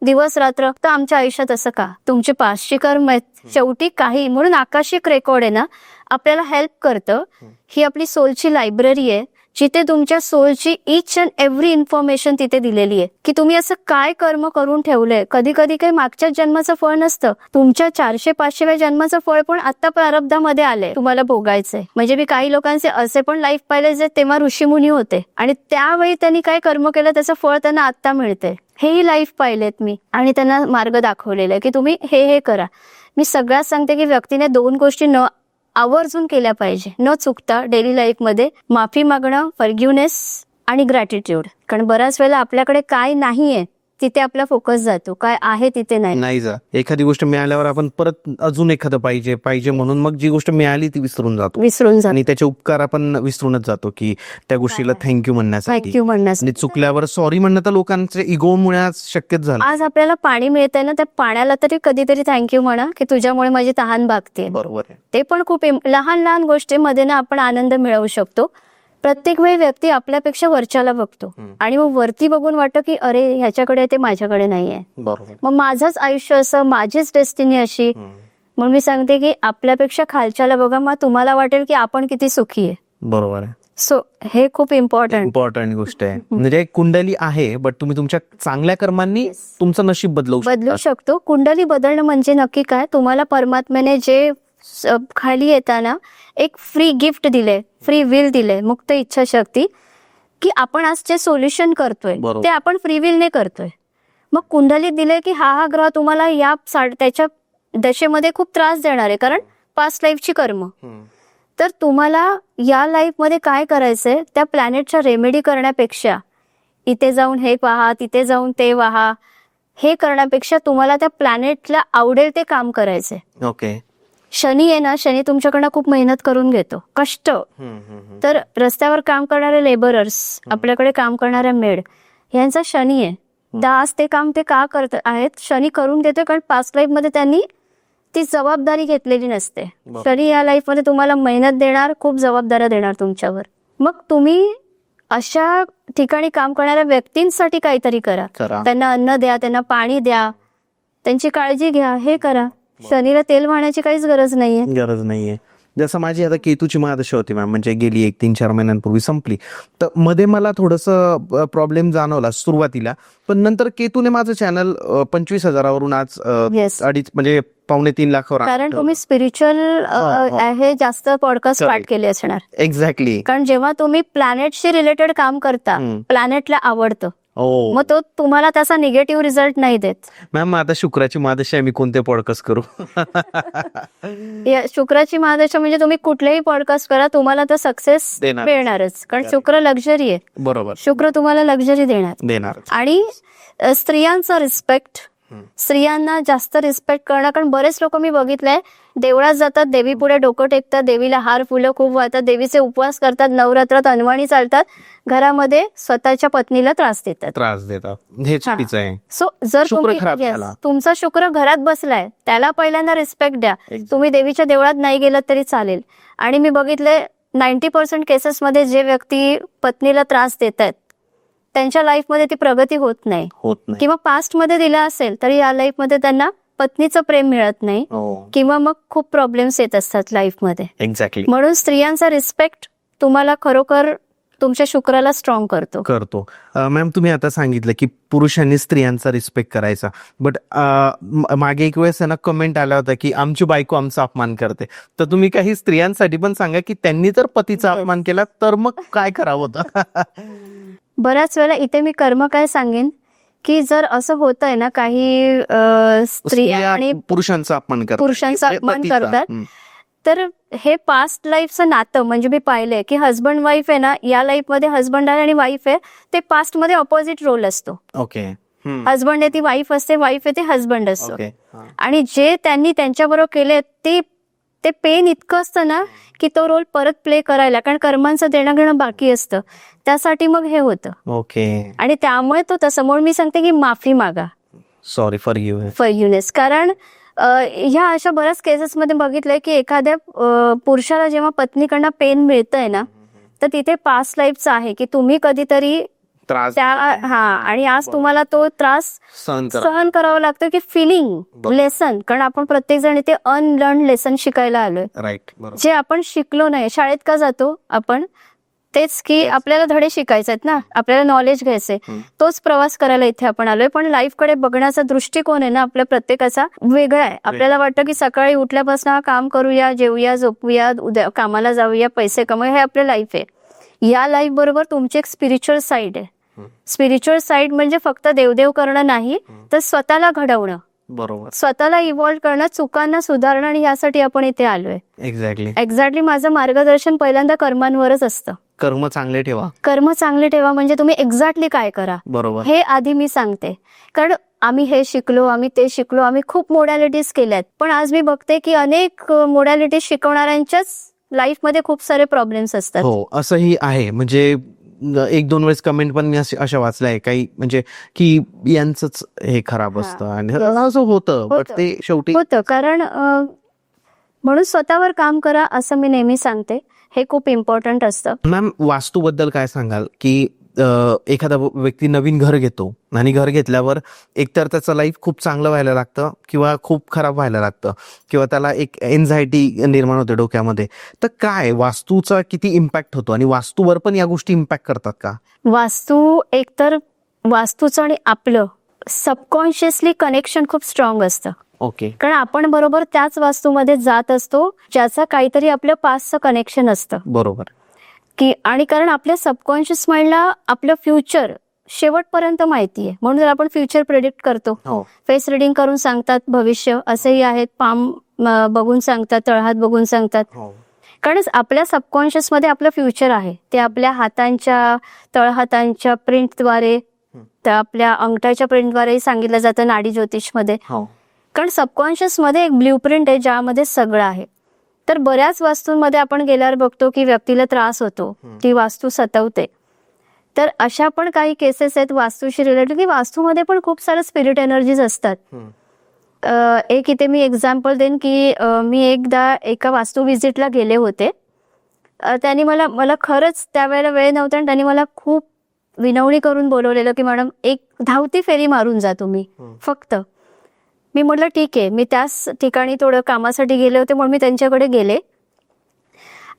दिवस रात्र, तर आमच्या आयुष्यात असं का? तुमचे पाचशे कर्म आहेत शेवटी काही. म्हणून आकाशिक रेकॉर्ड आहे ना, आपल्याला हेल्प करतं. ही आपली सोलची लायब्ररी आहे, जिथे तुमच्या सोलची ईच अँड एव्हरी इन्फॉर्मेशन तिथे दिलेली आहे की तुम्ही असं काय कर्म करून ठेवलंय. कधी कधी काही मागच्या जन्माचं फळ नसतं, तुमच्या 400-500व्या जन्माचं फळ पण आता प्रारब्धामध्ये आलंय, तुम्हाला भोगायचंय. म्हणजे मी काही लोकांचे असे पण लाईफ पाहिले जे तेव्हा ऋषीमुनी होते आणि त्यावेळी त्यांनी काय कर्म केलं त्याचं फळ त्यांना आता मिळतंय. हेही लाईफ पाहिलेत मी आणि त्यांना मार्ग दाखवलेला आहे की तुम्ही हे करा. मी सगळ्यात सांगते की व्यक्तीने 2 गोष्टी आवर्जून केल्या पाहिजे न चुकता डेली लाईफमध्ये: माफी मागणं, फॉरगिव्हनेस आणि ग्रॅटिट्यूड. कारण बऱ्याच वेळेला आपल्याकडे काय नाहीये तिथे आपला फोकस जातो, काय आहे तिथे नाही जा. एखादी गोष्ट मिळाल्यावर आपण परत अजून एखादं पाहिजे म्हणून मग जी गोष्ट मिळाली ती विसरून जातो आणि त्याचे उपकार आपण विसरूनच जातो की त्या गोष्टीला थँक्यू म्हणण्यासाठी. आणि चुकल्यावर सॉरी म्हणणं तर लोकांचे इगोमुळे शक्यच झालं. आज आपल्याला पाणी मिळतंय ना, त्या पाण्याला तरी कधीतरी थँक्यू म्हणा की तुझ्यामुळे माझी तहान भागते. बरोबर आहे. ते पण खूप लहान गोष्टीमध्ये ना आपण आनंद मिळवू शकतो. प्रत्येक वेळी व्यक्ती आपल्यापेक्षा वरच्याला बघतो आणि मग वरती बघून वाटतं की अरे ह्याच्याकडे ते माझ्याकडे नाहीये, मग माझंच आयुष्य असं, माझीच डेस्टिनी अशी. म्हणून मी सांगते की आपल्यापेक्षा खालच्याला बघा, मग तुम्हाला वाटेल की आपण किती सुखी आहे. बरोबर आहे. सो हे खूप इम्पॉर्टंट गोष्ट आहे. म्हणजे कुंडली आहे बट तुम्ही तुमच्या चांगल्या कर्मांनी तुमचं नशीब बदलू शकतो. कुंडली बदलणं म्हणजे नक्की काय, तुम्हाला परमात्म्याने जे खाली येताना एक फ्री गिफ्ट दिले, फ्री विल दिले, मुक्त इच्छाशक्ती, की आपण आज जे सोल्युशन करतोय ते आपण फ्री विलने करतोय. मग कुंडलीत दिले की हा ग्रह तुम्हाला या त्याच्या दशेमध्ये खूप त्रास देणार आहे, कारण पास्ट लाईफची कर्म. तर तुम्हाला या लाईफमध्ये काय करायचंय, त्या प्लॅनेटच्या रेमेडी करण्यापेक्षा इथे जाऊन हे पहा, तिथे जाऊन ते पहा, हे करण्यापेक्षा तुम्हाला त्या प्लॅनेटला आवडेल ते काम करायचंय. ओके. शनी आहे ना, शनी तुमच्याकडनं खूप मेहनत करून घेतो, कष्ट. तर रस्त्यावर काम करणारे लेबरर्स, आपल्याकडे काम करणाऱ्या मेड, यांचा शनी आहे. आज ते काम ते का करत आहेत, शनी करून देतोय कारण पास्ट लाईफ मध्ये त्यांनी ती जबाबदारी घेतलेली नसते. शनी या लाईफ मध्ये तुम्हाला मेहनत देणार, खूप जबाबदाऱ्या देणार तुमच्यावर. मग तुम्ही अशा ठिकाणी काम करणाऱ्या व्यक्तींसाठी काहीतरी करा. त्यांना अन्न द्या, त्यांना पाणी द्या, त्यांची काळजी घ्या, हे करा. शनीला तेल वाहण्याची काहीच गरज नाहीये. जसं माझी आता केतूची महादशा होती मॅम, म्हणजे गेली 1-3-4 महिन्यांपूर्वी संपली. तर मध्ये मला थोडंसं प्रॉब्लेम जाणवला सुरुवातीला, पण नंतर केतूने माझं चॅनल 25,000वरून आज 2.5 म्हणजे 2.5-3 लाखावर. कारण तुम्ही स्पिरिच्युअल हे जास्त पॉडकास्ट पार्ट केले असणार. एक्झॅक्टली. कारण जेव्हा तुम्ही प्लॅनेटशी रिलेटेड काम करता, प्लॅनेटला आवडतं, मग तो तुम्हाला त्याचा निगेटिव्ह रिझल्ट नाही देत. मॅम आता शुक्राची महादशा आहे, मी कोणते पॉडकास्ट करू? शुक्राची महादशा म्हणजे तुम्ही कुठलेही पॉडकास्ट करा, तुम्हाला तर सक्सेस मिळणारच. कारण शुक्र लक्झरी आहे. बरोबर. शुक्र तुम्हाला लक्झरी देणार. आणि स्त्रियांचा रिस्पेक्ट, स्त्रियांना जास्त रिस्पेक्ट करणं. कारण बरेच लोक मी बघितलंय, देवळात जातात, देवी पुढे डोकं टेकतात, देवीला हार फुलं खूप वाहतात, देवीचे उपवास करतात, नवरात्रात अनवाणी चालतात, घरामध्ये स्वतःच्या पत्नीला त्रास देतात. हे चुकीचं आहे. सो जर तुमचा शुक्र घरात बसलाय, त्याला पहिल्यांदा रिस्पेक्ट द्या. तुम्ही देवीच्या देवळात नाही गेलात तरी चालेल. आणि मी बघितलंय 90% केसेसमध्ये जे व्यक्ती पत्नीला त्रास देत आहेत त्यांच्या लाईफमध्ये ती प्रगती होत नाही किंवा पास्टमध्ये दिला असेल तरी या लाईफमध्ये त्यांना पत्नीचं प्रेम मिळत नाही किंवा मग खूप प्रॉब्लेम्स येत असतात लाईफमध्ये. एक्झॅक्टली. म्हणून स्त्रियांचा रिस्पेक्ट तुम्हाला खरोखर तुमच्या शुक्राला स्ट्रॉंग करतो. मॅम, तुम्ही आता सांगितलं की पुरुषांनी स्त्रियांचा रिस्पेक्ट करायचा, बट मागे एक वेळेस ना कमेंट आला होता की आमची बायको आमचा अपमान करते. तर तुम्ही काही स्त्रियांसाठी पण सांगा की त्यांनी जर पतीचा अपमान केला तर मग काय करावं होतं? बऱ्याच वेळेला इथे मी कर्म काय सांगेन की जर असं होतंय ना काही स्त्रिया आणि पुरुषांचा अपमान करतात तर हे पास्ट लाईफचं नातं म्हणजे मी पाहिलंय की हजबंड वाईफ आहे ना, या लाईफमध्ये हजबंड आहे आणि वाईफ आहे ते पास्ट मध्ये ऑपोजिट रोल असतो. ओके. हजबंड आहे ती वाईफ असते, वाईफ आहे ते हजबंड असतो. आणि जे त्यांनी त्यांच्याबरोबर केले ते पेन इतकं असतं ना की तो रोल परत प्ले करायला, कारण कर्मांचं देणं घेणं बाकी असतं, त्यासाठी मग हे होतं. ओके. आणि त्यामुळे तो तसं म्हणून मी सांगते की माफी मागा. सॉरी फॉर युनेस. कारण ह्या अशा बऱ्याच केसेसमध्ये बघितलंय की एखाद्या पुरुषाला जेव्हा पत्नीकडनं पेन मिळतंय ना तर तिथे पास्ट लाईफचं आहे की तुम्ही कधीतरी आणि आज तुम्हाला तो त्रास सहन करावा लागतो की फिलिंग लेसन, कारण आपण प्रत्येक जण इथे अनलर्न लेसन शिकायला आलोय. राईट. जे आपण शिकलो नाही. शाळेत का जातो आपण? तेच की आपल्याला धडे शिकायचे आहेत ना, आपल्याला नॉलेज घ्यायचंय. तोच प्रवास करायला इथे आपण आलोय. पण लाईफकडे बघण्याचा दृष्टिकोन आहे ना आपल्या प्रत्येकाचा वेगळा आहे. आपल्याला वाटतं की सकाळी उठल्यापासून काम करूया, जेवूया, झोपूया, उद्या कामाला जाऊया, पैसे कमवूया, हे आपलं लाईफ आहे. या लाईफ बरोबर तुमची एक स्पिरिच्युअल साईड आहे. स्पिरिच्युअल साईड म्हणजे फक्त देवदेव करणं नाही तर स्वतःला घडवणं, बरोबर, स्वतःला इव्हॉल्व्ह करणं, चुकांना सुधारणं, आणि यासाठी आपण इथे आलोय. एक्झॅक्टली. माझं मार्गदर्शन पहिल्यांदा कर्मांवरच असतं. कर्म चांगले ठेवा म्हणजे तुम्ही एक्झॅक्टली काय करा, बरोबर, हे आधी मी सांगते. कारण आम्ही हे शिकलो, आम्ही ते शिकलो, आम्ही खूप मोडॅलिटीज केल्यात, पण आज मी बघते की अनेक मोडॅलिटीज शिकवणाऱ्यांच्याच लाईफमध्ये खूप सारे प्रॉब्लेम्स असतात. हो, असंही आहे. म्हणजे 1-2 वेळेस कमेंट पण मी अशा वाचल्या आहे काही, म्हणजे की यांचंच हे खराब असतं आणि असं होतं, पण ते शेवटी होतं. कारण म्हणून स्वतःवर काम करा असं मी नेहमी सांगते. हे खूप इम्पॉर्टंट असतं. मॅम, वास्तूबद्दल काय सांगाल की एखादा व्यक्ती नवीन घर घेतो आणि घर घेतल्यावर एकतर त्याचं लाईफ खूप चांगलं व्हायला लागतं किंवा खूप खराब व्हायला लागतं किंवा त्याला एक एन्झायटी निर्माण होते डोक्यामध्ये, तर काय वास्तूचा किती इम्पॅक्ट होतो आणि वास्तूवर पण या गोष्टी इम्पॅक्ट करतात का? वास्तूचं आणि आपलं सबकॉन्शियसली कनेक्शन खूप स्ट्रॉंग असतं. ओके. कारण आपण बरोबर त्याच वास्तूमध्ये जात असतो ज्याचं काहीतरी आपल्या पास्टचं कनेक्शन असतं. बरोबर. की आणि कारण आपल्या सबकॉन्शियस माइंडला आपलं फ्युचर शेवटपर्यंत माहिती आहे, म्हणून आपण फ्युचर प्रेडिक्ट करतो. फेस रिडिंग करून सांगतात भविष्य, असेही आहेत, पाम बघून सांगतात, तळहात बघून सांगतात. कारण आपल्या सबकॉन्शियस मध्ये आपलं फ्युचर आहे, ते आपल्या हातांच्या तळहातांच्या प्रिंटद्वारे, तर आपल्या अंगठाच्या प्रिंटद्वारे सांगितलं जातं नाडी ज्योतिषमध्ये. कारण सबकॉन्शियस मध्ये एक ब्ल्यूप्रिंट आहे ज्यामध्ये सगळं आहे. तर बऱ्याच वास्तूंमध्ये आपण गेल्यावर बघतो की व्यक्तीला त्रास होतो, ती वास्तू सतवते. तर अशा पण काही केसेस आहेत वास्तूशी रिलेटेड की वास्तूमध्ये पण खूप सारे स्पिरिट एनर्जीज असतात. एक इथे मी एक्झाम्पल देईन की मी एकदा एका वास्तू व्हिजिटला गेले होते. त्यांनी मला खरंच त्यावेळेला वेळ नव्हता आणि त्यांनी मला खूप विनवणी करून बोलवलेलं की मॅडम एक धावती फेरी मारून जा तुम्ही फक्त. मी म्हटलं ठीक आहे. मी त्याच ठिकाणी थोडं कामासाठी गेले होते म्हणून मी त्यांच्याकडे गेले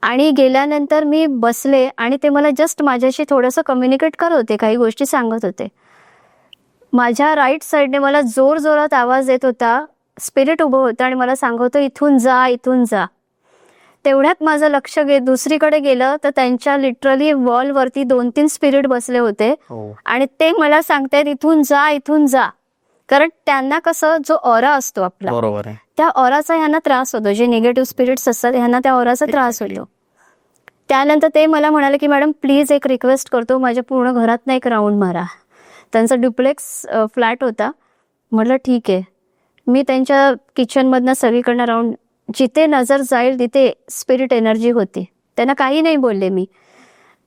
आणि गेल्यानंतर मी बसले आणि ते मला जस्ट माझ्याशी थोडंसं कम्युनिकेट करत होते, काही गोष्टी सांगत होते. माझ्या राईट साईडने मला जोर जोरात आवाज येत होता, स्पिरिट उभं होतं आणि मला सांगत होतं इथून जा, इथून जा. तेवढ्यात माझं लक्ष दुसरीकडे गेलं तर त्यांच्या लिटरली वॉलवरती 2-3 स्पिरिट बसले होते आणि ते मला सांगतायत इथून जा, इथून जा. कारण त्यांना कसं जो ऑरा असतो आपला, बरोबर आहे, त्या ऑराचा ह्यांना त्रास होतो. जे निगेटिव्ह स्पिरिट्स असतात ह्यांना त्या ऑराचा त्रास होतो. त्यानंतर ते मला म्हणाले की मॅडम प्लीज एक रिक्वेस्ट करतो, माझ्या पूर्ण घरातनं एक राऊंड मारा. त्यांचा ड्युप्लेक्स फ्लॅट होता. म्हटलं ठीक आहे. मी त्यांच्या किचनमधनं सगळीकडनं राऊंड, जिथे नजर जाईल तिथे स्पिरिट एनर्जी होती. त्यांना काही नाही बोलले मी.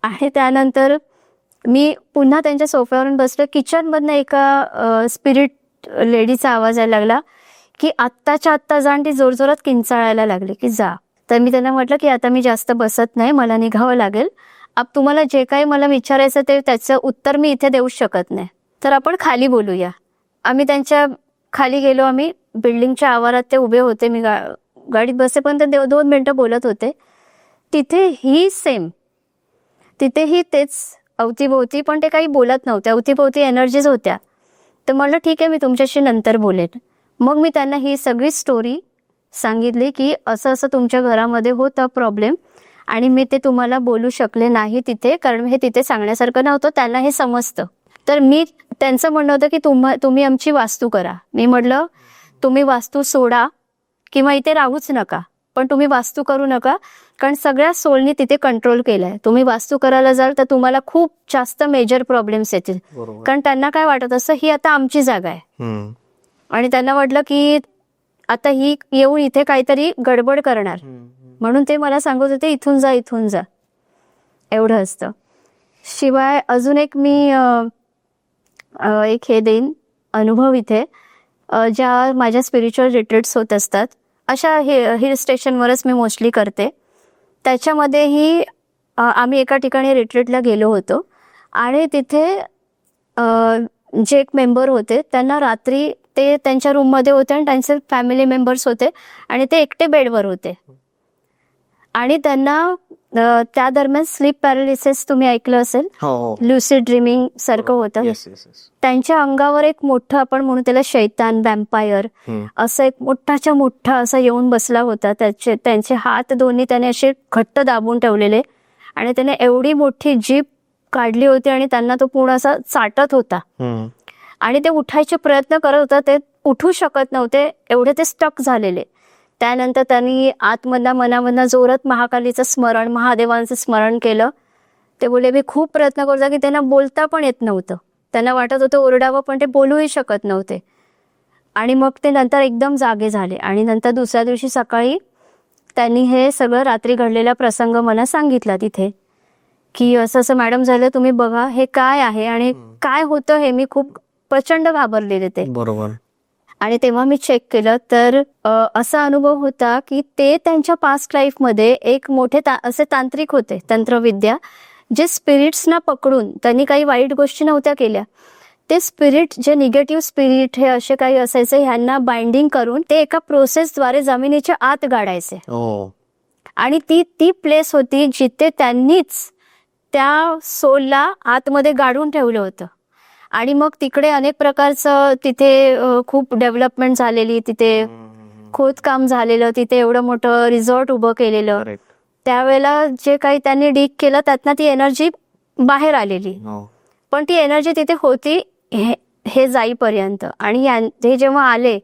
आणि त्यानंतर मी पुन्हा त्यांच्या सोफ्यावरून बसले. किचनमधनं एका स्पिरिट लेडीचा आवाज यायला लागला की आत्ताच्या आत्ता जा, आणि ती जोरजोरात किंचाळायला लागली की जा. तर मी त्यांना म्हटलं की आता मी जास्त बसत नाही, मला निघावं लागेल. तुम्हाला जे काही मला विचारायचं ते त्याचं उत्तर मी इथे देऊ शकत नाही, तर आपण खाली बोलूया. आम्ही त्यांच्या खाली गेलो. आम्ही बिल्डिंगच्या आवारात ते उभे होते. मी गाडीत बसेपर्यंत 2 मिनिटं बोलत होते. तिथेही सेम, तिथेही तेच अवतीभोवती, पण ते काही बोलत नव्हते. अवतीभोवती एनर्जीज होत्या. तर म्हटलं ठीक आहे, मी तुमच्याशी नंतर बोलेन. मग मी त्यांना ही सगळी स्टोरी सांगितली की असं असं तुमच्या घरामध्ये होता प्रॉब्लेम आणि मी ते तुम्हाला बोलू शकले नाही तिथे, कारण हे तिथे सांगण्यासारखं नव्हतं. त्यांना हे समजतं. तर मी त्यांचं म्हणणं होतं की तुम्ही आमची वास्तू करा. मी म्हटलं तुम्ही वास्तू सोडा किंवा इथे राहूच नका, पण तुम्ही वास्तू करू नका, कारण सगळ्या सोलनी तिथे कंट्रोल केलाय. तुम्ही वास्तू करायला जाल तर तुम्हाला खूप जास्त मेजर प्रॉब्लेम्स येतील. कारण त्यांना काय वाटत असं, ही आता आमची जागा आहे आणि त्यांना वाटलं की आता ही येऊन इथे काहीतरी गडबड करणार, म्हणून ते मला सांगत होते इथून जा, इथून जा, एवढं असतं. शिवाय अजून एक मी एक हे देईन अनुभव इथे, ज्या माझ्या स्पिरिच्युअल रिट्रीट्स होत असतात, अशा हिल स्टेशनवरच मी मोस्टली करते. त्याच्यामध्येही आम्ही एका ठिकाणी रिट्रीटला गेलो होतो आणि तिथे जे एक मेंबर होते त्यांना रात्री ते त्यांच्या रूममध्ये होते आणि त्यांचे फॅमिली मेंबर्स होते आणि ते एकटे बेडवर होते आणि त्यांना त्या दरम्यान स्लीप पॅरालिसिस तुम्ही ऐकलं असेल, ल्युसिड ड्रीमिंग सारखं होतं. त्यांच्या अंगावर एक मोठं, आपण म्हणू त्याला शैतान, वॅम्पायर, असं एक मोठाच्या मोठा असा येऊन बसला होता. त्यांचे हात दोन्ही त्याने असे घट्ट दाबून ठेवलेले आणि त्याने एवढी मोठी जीभ काढली होती आणि त्यांना तो पूर्ण असा चाटत होता आणि ते उठायचे प्रयत्न करत होता. ते उठू शकत नव्हते, एवढे ते स्टक झालेले. त्यानंतर त्यांनी आतमधल्या मनामधनं जोरात महाकालीचं स्मरण, महादेवांचं स्मरण केलं. ते बोलले मी खूप प्रयत्न करतो की त्यांना बोलता पण येत नव्हतं. त्यांना वाटत होतं ओरडावं, पण ते बोलूही शकत नव्हते. आणि मग ते नंतर एकदम जागे झाले आणि नंतर दुसऱ्या दिवशी सकाळी त्यांनी हे सगळं रात्री घडलेला प्रसंग मला सांगितला तिथे, की असं असं मॅडम झालं, तुम्ही बघा हे काय आहे आणि काय होतं हे. मी खूप प्रचंड घाबरलेले ते. बरोबर. आणि तेव्हा मी चेक केलं तर असा अनुभव होता की ते त्यांच्या पास्ट लाईफमध्ये एक मोठे असे तांत्रिक होते, तंत्रविद्या, जे स्पिरिट्सना पकडून, त्यांनी काही वाईट गोष्टी नव्हत्या केल्या, ते स्पिरिट, जे निगेटिव्ह स्पिरिट हे असे काही असायचे, ह्यांना बाइंडिंग करून ते एका प्रोसेसद्वारे जमिनीच्या आत गाडायचे. आणि ती प्लेस होती जिथे त्यांनीच त्या सोलला आतमध्ये गाडून ठेवलं होतं. आणि मग तिकडे अनेक प्रकारचं तिथे खूप डेव्हलपमेंट झालेली, तिथे खोदकाम झालेलं, तिथे एवढं मोठं रिसॉर्ट उभं केलेलं. त्यावेळेला जे काही त्यांनी डिग केलं त्यातनं ती एनर्जी बाहेर आलेली, पण ती एनर्जी तिथे होती हे जाईपर्यंत. आणि हे जेव्हा आले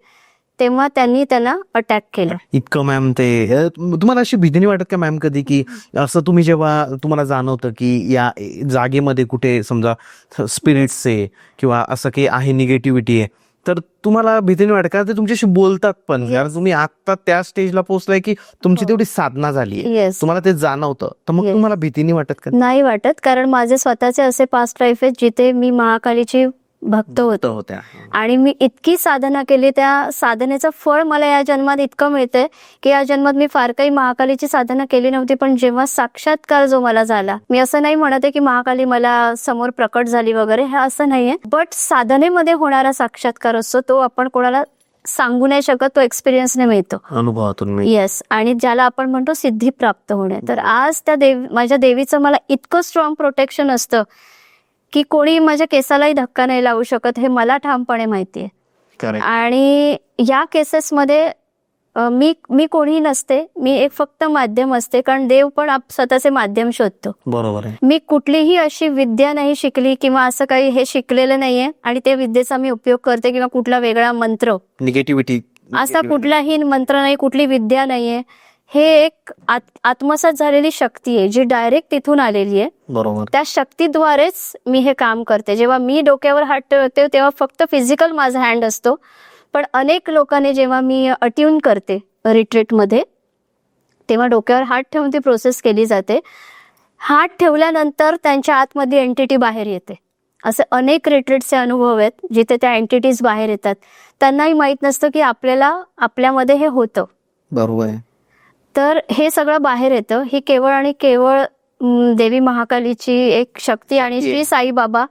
तेव्हा त्यांनी त्यांना अटॅक केलं. इतकं मॅम, ते तुम्हाला अशी भीती नाही वाटत का मॅम कधी, की असं तुम्ही जेव्हा तुम्हाला जाणवतं की या जागेमध्ये कुठे समजा स्पिरिट्स आहे किंवा असं काही आहे, निगेटिव्हिटी आहे, तर तुम्हाला भीती नाही वाटत का? ते तुमच्याशी बोलतात पण, कारण तुम्ही आता त्या स्टेजला पोहोचलाय की तुमची तेवढी साधना झाली, तुम्हाला ते जाणवतं, तर मग तुम्हाला भीती नाही वाटत का? नाही वाटत, कारण माझे स्वतःचे असे पास्ट लाईफ आहेत जिथे मी महाकालीची भक्त होत्या आणि मी इतकी साधना केली, त्या साधनेचं फळ मला या जन्मात इतकं मिळतंय की या जन्मात मी फार काही महाकालीची साधना केली नव्हती, पण जेव्हा साक्षात्कार जो मला झाला, मी असं नाही म्हणत आहे की महाकाली मला समोर प्रकट झाली वगैरे, हे असं नाहीये, बट साधनेमध्ये होणारा साक्षात्कार असतो तो आपण कोणाला सांगू नाही शकत, तो एक्सपिरियन्सने मिळतो, अनुभवातून. येस. आणि ज्याला आपण म्हणतो सिद्धी प्राप्त होणे. तर आज त्या माझ्या देवीचं मला इतकं स्ट्रॉंग प्रोटेक्शन असतं की कोणी माझ्या केसालाही धक्का नाही लावू शकत, हे मला ठामपणे माहितीये. आणि या केसेसमध्ये मी कोणीही नसते, मी एक फक्त माध्यम असते, कारण देव पण स्वतःचे माध्यम शोधतो. बरोबर आहे. मी कुठलीही अशी विद्या नाही शिकली किंवा असं काही हे शिकलेलं नाहीये आणि त्या विद्येचा मी उपयोग करते किंवा कुठला वेगळा मंत्र, निगेटिव्हिटी असा कुठलाही मंत्र नाही, कुठली विद्या नाहीये. हे एक आत्मसात झालेली शक्ती आहे जी डायरेक्ट तिथून आलेली आहे. बरोबर. त्या शक्तीद्वारेच मी हे काम करते. जेव्हा मी डोक्यावर हात ठेवते तेव्हा फक्त फिजिकल माझा हँड असतो, पण अनेक लोकांनी जेव्हा मी अट्यून करते रिट्रीटमध्ये तेव्हा डोक्यावर हात ठेवून ती प्रोसेस केली जाते. हात ठेवल्यानंतर त्यांच्या आतमध्ये एंटिटी बाहेर येते. असे अनेक रिट्रीटचे अनुभव आहेत जिथे त्या एंटिटीज बाहेर येतात. त्यांनाही माहीत नसतं की आपल्यामध्ये हे होतं. बरोबर आहे. तर हे सगळं बाहेर येतं. ही केवळ आणि केवळ देवी महाकालीची एक शक्ती आणि श्री साईबाबा,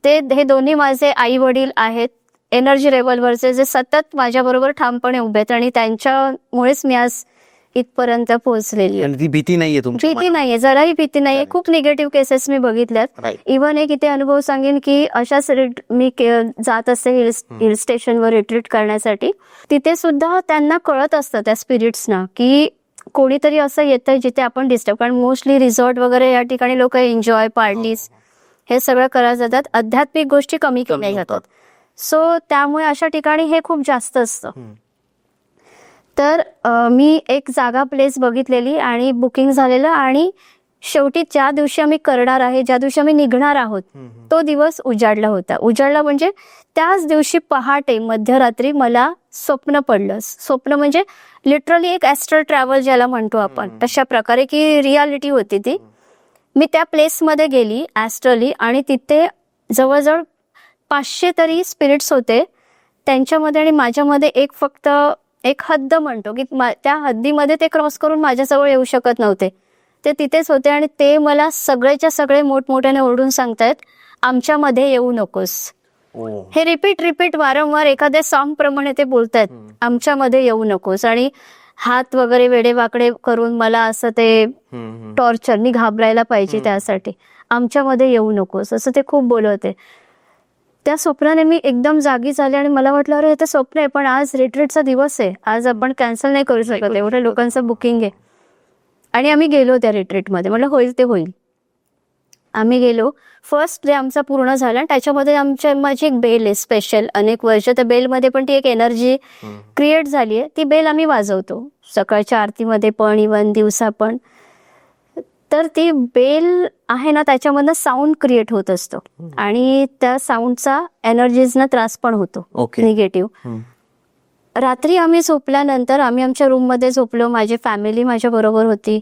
हे दोन्ही माझे आई वडील आहेत एनर्जी लेवलवरचे, जे सतत माझ्याबरोबर ठामपणे उभे आहेत आणि त्यांच्यामुळेच मी आज इथपर्यंत पोहोचलेली आहे. आणि ती भीती नाहीये तुमची? भीती नाहीये, जराही भीती नाहीये. खूप निगेटिव्ह केसेस मी बघितल्यात. इव्हन एक इथे अनुभव सांगेन की अशाच मी जात असते हिल स्टेशनवर रिट्रीट करण्यासाठी. तिथे सुद्धा त्यांना कळत असतं त्या स्पिरिट्सना की कोणीतरी असं येतंय जिथे आपण डिस्टर्ब, कारण मोस्टली रिसॉर्ट वगैरे या ठिकाणी लोक एन्जॉय पार्टीज हे सगळं करत जातात, आध्यात्मिक गोष्टी कमी केल्या जातात. सो त्यामुळे अशा ठिकाणी हे खूप जास्त असतं. तर मी एक जागा प्लेस बघितलेली आणि बुकिंग झालेलं, आणि शेवटी ज्या दिवशी आम्ही करणार आहे, ज्या दिवशी आम्ही निघणार आहोत, तो दिवस उजाडला होता. उजाडला म्हणजे त्याच दिवशी पहाटे मध्यरात्री मला स्वप्न पडलं. स्वप्न म्हणजे लिटरली एक ॲस्ट्रल ट्रॅव्हल ज्याला म्हणतो आपण, तशा प्रकारे की रियालिटी होती ती. मी त्या प्लेसमध्ये गेली ॲस्ट्रली, आणि तिथे जवळजवळ 500 तरी स्पिरिट्स होते. त्यांच्यामध्ये आणि माझ्यामध्ये फक्त एक हद्द म्हणतो की त्या हद्दीमध्ये ते क्रॉस करून माझ्याजवळ येऊ शकत नव्हते. ते तिथेच होते आणि ते मला सगळेच्या सगळे मोठमोठ्याने ओरडून सांगतायत, आमच्यामध्ये येऊ नकोस. हे रिपीट वारंवार एखाद्या सॉन्ग प्रमाणे ते बोलतायत, आमच्यामध्ये येऊ नकोस. आणि हात वगैरे वेडेवाकडे करून मला असं ते टॉर्चर, मी घाबरायला पाहिजे त्यासाठी, आमच्यामध्ये येऊ नकोस असं ते खूप बोलत होते. त्या स्वप्नाने मी एकदम जागी झाले आणि मला वाटलं अरे हे तर स्वप्न आहे, पण आज रिट्रीटचा दिवस आहे, आज आपण कॅन्सल नाही करू शकत, एवढ्या लोकांचं बुकिंग आहे. आणि आम्ही गेलो त्या रिट्रीटमध्ये, म्हटलं होईल ते होईल. आम्ही गेलो. फर्स्ट डे आमचा पूर्ण झाला. त्याच्यामध्ये माझी एक बेल आहे स्पेशल, अनेक वर्ष त्या बेलमध्ये पण ती एक एनर्जी क्रिएट झाली आहे. ती बेल आम्ही वाजवतो सकाळच्या आरतीमध्ये पण, इव्हन दिवसा पण. तर ती बेल आहे ना, त्याच्यामधनं साऊंड क्रिएट होत असतो आणि त्या साऊंडचा एनर्जीजना त्रास पण होतो निगेटिव्ह. रात्री आम्ही झोपल्यानंतर आम्ही आमच्या रूममध्ये झोपलो, माझी फॅमिली माझ्या बरोबर होती.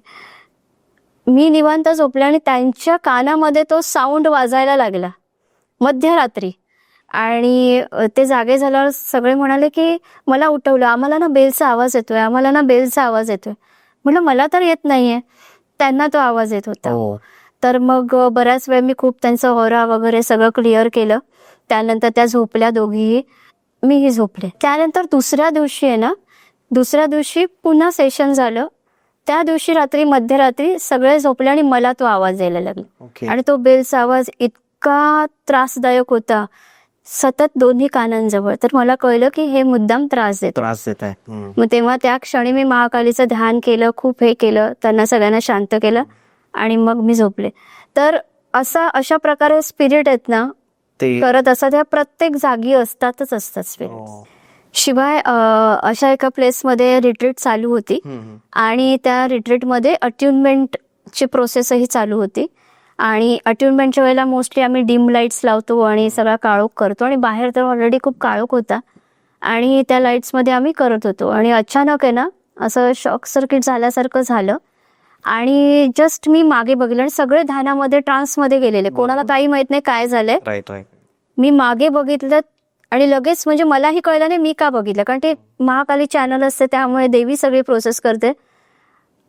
मी निवांत झोपले आणि त्यांच्या कानामध्ये तो साऊंड वाजायला लागला मध्यरात्री. आणि ते जागे झाल्यावर सगळे म्हणाले की मला उठवलं, आम्हाला ना बेलचा आवाज येतोय, आम्हाला ना बेलचा आवाज येतोय. म्हटलं मला तर येत नाहीये, त्यांना तो आवाज येत होता. तर मग बऱ्याच वेळ मी खूप त्यांचं ऑरा वगैरे सगळं क्लिअर केलं. त्यानंतर त्या झोपल्या दोघीही, मीही झोपले. त्यानंतर दुसऱ्या दिवशी पुन्हा सेशन झालं. त्या दिवशी रात्री मध्यरात्री सगळे झोपले आणि मला तो आवाज यायला लागला. आणि तो बेलचा आवाज इतका त्रासदायक होता, सतत दोन्ही कानांजवळ. तर मला कळलं की हे मुद्दाम त्रास देत आहे. मग तेव्हा त्या क्षणी मी महाकालीचं ध्यान केलं, खूप हे केलं, त्यांना सगळ्यांना शांत केलं आणि मग मी झोपले. तर अशा प्रकारे स्पिरिट आहेत ना, करत असतात, त्या प्रत्येक जागी असतात स्पिरिट. शिवाय अशा एका प्लेसमध्ये रिट्रीट चालू होती आणि त्या रिट्रीटमध्ये अट्युनमेंटची प्रोसेसही चालू होती. आणि अट्युनमेंटच्या वेळेला मोस्टली आम्ही डिम लाईट्स लावतो आणि सगळा काळोख करतो, आणि बाहेर तर ऑलरेडी खूप काळोख होता आणि त्या लाईट्समध्ये आम्ही करत होतो. आणि अचानक आहे ना, असं शॉक सर्किट झाल्यासारखं झालं आणि जस्ट मी मागे बघितलं आणि सगळे ध्यानामध्ये ट्रान्समध्ये गेलेले, कोणाला काही माहित नाही काय झालंय. मी मागे बघितलं आणि लगेच, म्हणजे मलाही कळलं नाही मी का बघितलं, कारण ते महाकाली चॅनल असते त्यामुळे देवी सगळी प्रोसेस करते.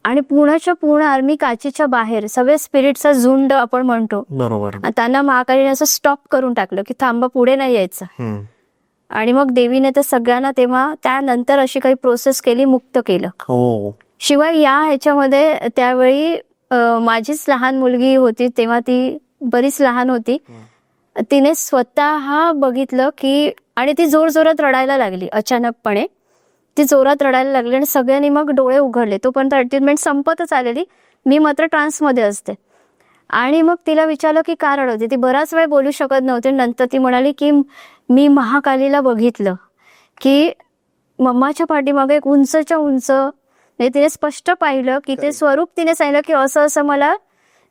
आणि पूर्ण आर्मी काचीच्या बाहेर सगळे स्पिरिटचा झुंड आपण म्हणतो, बरोबर, त्यांना महाकालीने असं स्टॉप करून टाकलं की थांबा, पुढे नाही यायचं. आणि मग देवीने तर सगळ्यांना तेव्हा त्यानंतर अशी काही प्रोसेस केली, मुक्त केलं. शिवाय या ह्याच्यामध्ये त्यावेळी माझीच लहान मुलगी होती, तेव्हा ती बरीच लहान होती. तिने स्वतः बघितलं की, आणि ती जोरात रडायला लागली. अचानकपणे ती जोरात रडायला लागली आणि सगळ्यांनी मग डोळे उघडले. तोपर्यंत अट्युनमेंट संपतच आलेली, मी मात्र ट्रान्समध्ये असते. आणि मग तिला विचारलं की का रडवते. ती बराच वेळ बोलू शकत नव्हती. नंतर ती म्हणाली की मी महाकालीला बघितलं की मम्माच्या पाठीमागे एक उंचच्या उंच, म्हणजे तिने स्पष्ट पाहिलं की ते स्वरूप, तिने सांगितलं की असं मला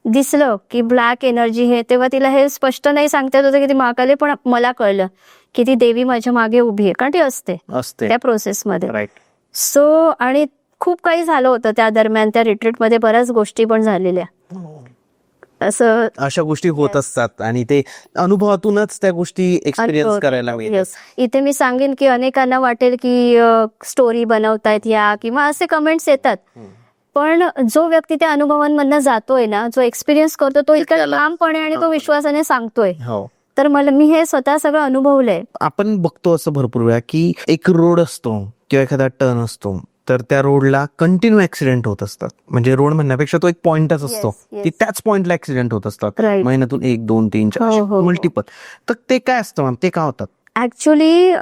दिसलं की ब्लॅक एनर्जी हे. तेव्हा तिला हे स्पष्ट नाही सांगता येत होतं की ती महाकाली, पण मला कळलं की ती देवी माझ्या मागे उभी आहे, कारण ती असते त्या प्रोसेसमध्ये. सो आणि खूप काही झालं होतं त्या दरम्यान, त्या रिट्रीटमध्ये बऱ्याच गोष्टी पण झालेल्या. असं अशा गोष्टी होत असतात आणि ते अनुभवातूनच त्या गोष्टी एक्सपिरियन्स करायला मिळतात. इथे मी सांगेन की अनेकांना वाटेल की स्टोरी बनवतायत या किंवा असे कमेंट्स येतात, पण जो व्यक्ती त्या अनुभवांमधनं जातोय ना, जो एक्सपिरियन्स करतो, तो इतका ठामपणे आणि तो विश्वासाने सांगतोय. हो. तर मी हे स्वतः सगळं अनुभवलंय. आपण बघतो असं भरपूर वेळा की एक रोड असतो किंवा एखादा टर्न असतो, तर त्या रोडला कंटिन्यू ऍक्सिडेंट होत असतात. म्हणजे रोड म्हणण्यापेक्षा तो एक पॉइंटच असतो Yes. की त्याच पॉइंटला ऍक्सिडेंट होत असतात. Right. महिन्यातून 1, 2, 3, हो, 4 हो. मल्टिपल. तर ते काय असतं मॅम, ते का होतात? ऍक्च्युली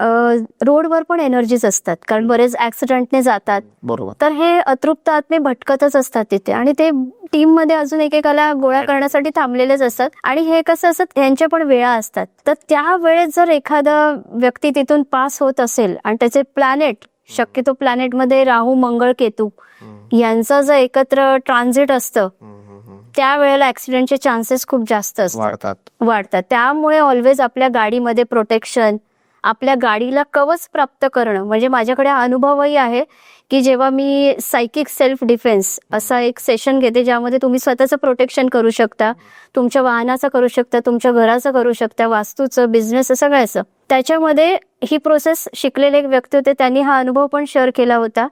रोडवर पण एनर्जीज असतात, कारण बरेच ऍक्सिडेंटने जातात. बरोबर. तर हे अतृप्त आत्मे भटकतच असतात तिथे, आणि ते टीम मध्ये अजून एकेकाला गोळा करण्यासाठी थांबलेलेच असतात. आणि हे कसं असतं, यांच्या पण वेळा असतात. तर त्या वेळेत जर एखादा व्यक्ती तिथून पास होत असेल आणि त्याचे प्लॅनेट, शक्यतो प्लॅनेटमध्ये राहू, मंगळ, केतू यांचं जर एकत्र ट्रान्झिट असतं, त्यावेळेला ऍक्सिडेंटचे चान्सेस खूप जास्त वाढतात. त्यामुळे ऑलवेज आपल्या गाडीमध्ये प्रोटेक्शन, आपल्या गाडीला कवच प्राप्त करणं. म्हणजे माझ्याकडे अनुभवही आहे की जेव्हा मी सायकिक सेल्फ डिफेन्स असा एक सेशन घेते, ज्यामध्ये तुम्ही स्वतःचं प्रोटेक्शन करू शकता, तुमच्या वाहनाचं करू शकता, तुमच्या घराचं करू शकता, वास्तूचं, बिझनेस, सगळ्याचं. त्याच्यामध्ये ही प्रोसेस शिकलेले एक व्यक्ती होते, त्यांनी हा अनुभव पण शेअर केला होता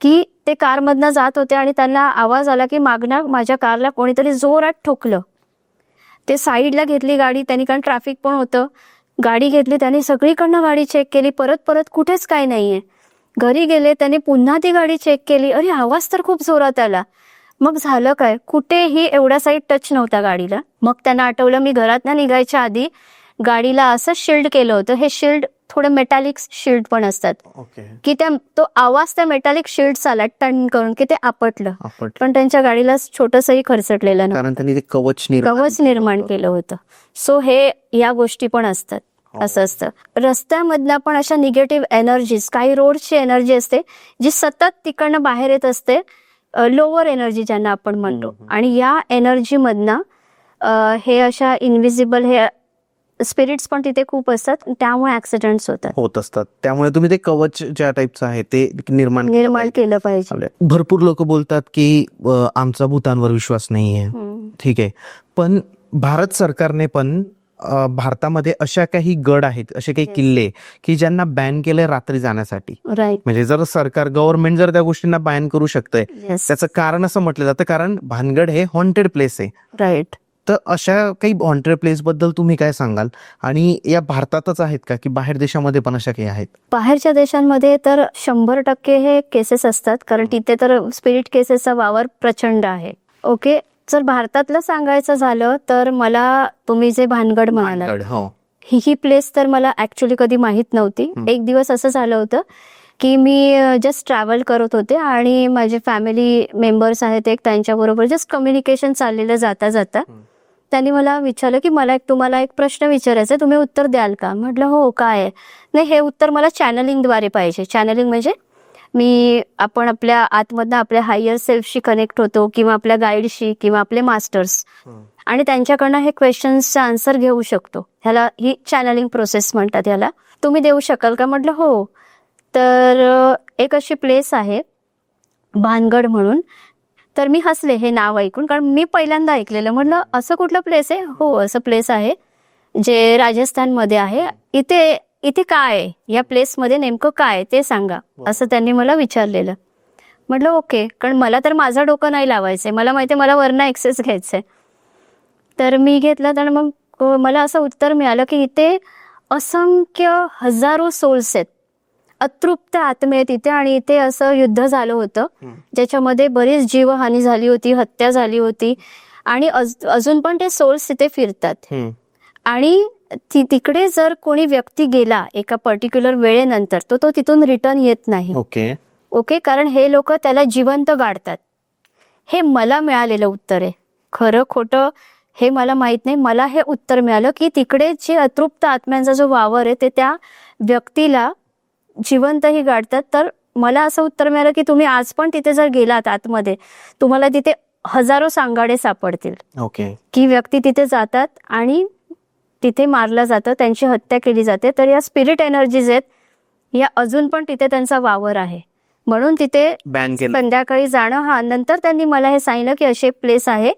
की ते कारमधनं जात होते आणि त्यांना आवाज आला की मागणं माझ्या कारला कोणीतरी जोरात ठोकलं. ते साईडला घेतली गाडी त्यांनी, कारण ट्रॅफिक पण होतं. गाडी घेतली त्यांनी, सगळीकडनं गाडी चेक केली, परत कुठेच काय नाहीये. घरी गेले, त्यांनी पुन्हा ती गाडी चेक केली, अरे आवाज तर खूप जोरात आला. मग झालं काय, कुठेही एवढा साईड टच नव्हता गाडीला. मग त्यांना आठवलं, मी घरातनं निघायच्या आधी गाडीला असं शिल्ड केलं होतं. हे शिल्ड थोडं मेटॅलिक शिल्ड पण असतात की तो आवाज त्या मेटॅलिक शिल्ड आला टर्न करून की ते आपटलं. पण त्यांच्या गाडीला छोटंसंही खरचटलेलं नव्हतं, कारण त्यांनी ते कवच निर्माण केलं होतं. सो हे या गोष्टी पण असतात. असं असतं रस्त्यामधल्या पण अशा निगेटिव्ह एनर्जीज, काही रोडची एनर्जी असते जी सतत तिकडनं बाहेर येत असते, लोअर एनर्जी ज्यांना आपण म्हणतो. आणि या एनर्जी मधनं हे अशा इनव्हिजिबल हे स्पिरिट्स पण तिथे खूप असतात, त्यामुळे ऍक्सिडेंट्स होत असतात. त्यामुळे तुम्ही ते कवच ज्या टाईपचं आहे ते निर्माण केलं पाहिजे. भरपूर लोक बोलतात की आमचा भूतांवर विश्वास नाहीये. ठीक आहे, पण भारत सरकारने पण भारतामध्ये अशा काही गड आहेत, असे काही किल्ले की ज्यांना बॅन केलंय रात्री जाण्यासाठी. राईट. म्हणजे जर गव्हर्नमेंट जर त्या गोष्टींना बॅन करू शकतंय, त्याचं कारण असं म्हटलं जातं कारण भानगड हे हॉन्टेड प्लेस आहे. राईट. तर अशा काही हॉन्टेड प्लेस बद्दल तुम्ही काय सांगाल? आणि या भारतातच आहेत का की बाहेर देशामध्ये पण अशा काही आहेत? बाहेरच्या देशांमध्ये तर 100% हे केसेस असतात, कारण तिथे तर स्पिरिट केसेसचा वावर प्रचंड आहे. ओके, जर भारतातलं सांगायचं झालं तर मला तुम्ही जे भानगड म्हणाला ही प्लेस तर मला ऍक्च्युली कधी माहित नव्हती. एक दिवस असं झालं होतं की मी जस्ट ट्रॅव्हल करत होते आणि माझे फॅमिली मेंबर्स आहेत एक, त्यांच्याबरोबर जस्ट कम्युनिकेशन चाललेलं जाता जाता त्यांनी मला विचारलं की मला तुम्हाला एक प्रश्न विचारायचा आहे, तुम्ही उत्तर द्याल का? म्हटलं हो, काय आहे? नाही, हे उत्तर मला चॅनलिंगद्वारे पाहिजे. चॅनलिंग म्हणजे आपण आपल्या आतमधनं आपल्या हायर सेल्फशी कनेक्ट होतो, किंवा आपल्या गाईडशी, किंवा आपले मास्टर्स, आणि त्यांच्याकडनं हे क्वेश्चन्सचा आन्सर घेऊ शकतो. ही चॅनलिंग प्रोसेस म्हणतात याला. तुम्ही देऊ शकाल का? म्हटलं हो. तर एक अशी प्लेस आहे भानगड म्हणून. तर मी हसले हे नाव ऐकून, कारण मी पहिल्यांदा ऐकलेलं. म्हटलं असं कुठलं प्लेस आहे? हो, असं प्लेस आहे जे राजस्थानमध्ये आहे. इथे काय आहे, या प्लेसमध्ये नेमकं काय ते सांगा, असं त्यांनी मला विचारलेलं. म्हटलं ओके, कारण मला तर माझं डोकं नाही लावायचंय, मला माहिती आहे मला वरनं ऍक्सेस घ्यायचंय. तर मी घेतलं, तर मग मला असं उत्तर मिळालं की इथे असंख्य हजारो सोल्स आहेत, अतृप्त आत्मे आहेत इथे. आणि इथे असं युद्ध झालं होतं ज्याच्यामध्ये बरीच जीवहानी झाली होती, हत्या झाली होती, आणि अजून पण ते सोल्स तिथे फिरतात. आणि तिकडे जर कोणी व्यक्ती गेला एका पर्टिक्युलर वेळेनंतर तो तिथून रिटर्न येत नाही. ओके, कारण हे लोक त्याला जिवंत गाडतात. हे मला मिळालेलं उत्तर आहे. खरं खोटं हे मला माहित नाही. मला हे उत्तर मिळालं की तिकडे जे अतृप्त आत्म्यांचा जो वावर आहे ते त्या व्यक्तीला जिवंतही गाडतात. तर मला असं उत्तर मिळालं की तुम्ही आज पण तिथे जर गेलात आतमध्ये, तुम्हाला तिथे हजारो सांगाडे सापडतील. की व्यक्ती तिथे जातात आणि तिथे मारलं जातं, त्यांची हत्या केली जाते. तर या स्पिरिट एनर्जीज आहेत, या अजून पण तिथे त्यांचा वावर आहे. म्हणून तिथे बॅन केलं. संध्याकाळी जाणं, हा नंतर त्यांनी मला हे सांगितलं की असे प्लेस आहे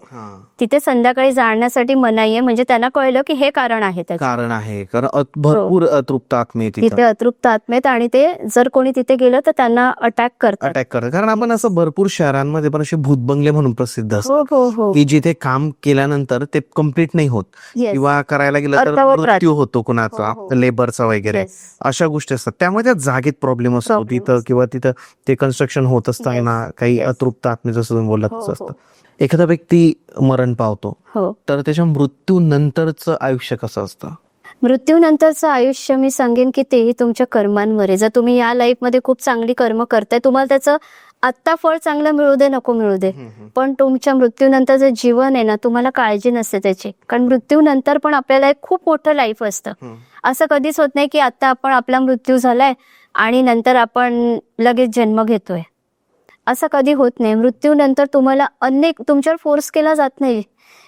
तिथे संध्याकाळी जाण्यासाठी मनाई आहे. म्हणजे त्यांना कळलं की हे कारण आहे त्याचं. कारण आहे, कारण भरपूर अतृप्त आत्मे तिथे तिथे अतृप्त आत्मेत आणि ते जर कोणी तिथे गेलं तर त्यांना अटॅक करतात. अटॅक करतात. कारण आपण असं भरपूर शहरांमध्ये पण असे भूतबंगले म्हणून प्रसिद्ध असतात हो हो हो की जिथे काम केल्यानंतर ते कम्प्लीट नाही होत Yes. किंवा करायला गेलं तर अर्धवट मृत्यू होतो हो, कुणाचा, हो. लेबरचा वगैरे, Yes. अशा गोष्टी असतात. त्यामुळे त्या जागेत प्रॉब्लेम असतो Problem तिथं, किंवा तिथं ते कन्स्ट्रक्शन होत असताना काही Yes. अतृप्त आत्मे जसं तुम्ही बोललात हो, तसं हो. असतं. एखादा व्यक्ती मरण पावतो हो. तर त्याच्या मृत्यूनंतरचं आयुष्य कसं असतं? मृत्यूनंतरचं आयुष्य मी सांगेन की तेही तुमच्या कर्मांवर आहे. जर तुम्ही या लाईफमध्ये खूप चांगली कर्म करताय, तुम्हाला त्याचं आत्ता फळ चांगलं मिळू दे नको मिळू दे, पण तुमच्या मृत्यूनंतर जे जीवन आहे ना, तुम्हाला काळजी नसते त्याची. कारण मृत्यूनंतर पण आपल्याला एक खूप मोठं लाईफ असतं. असं कधीच होत नाही की आता आपण आपला मृत्यू झालाय आणि नंतर आपण लगेच जन्म घेतोय, असं कधी होत नाही. मृत्यूनंतर तुम्हाला अनेक, तुमच्यावर फोर्स केला जात नाही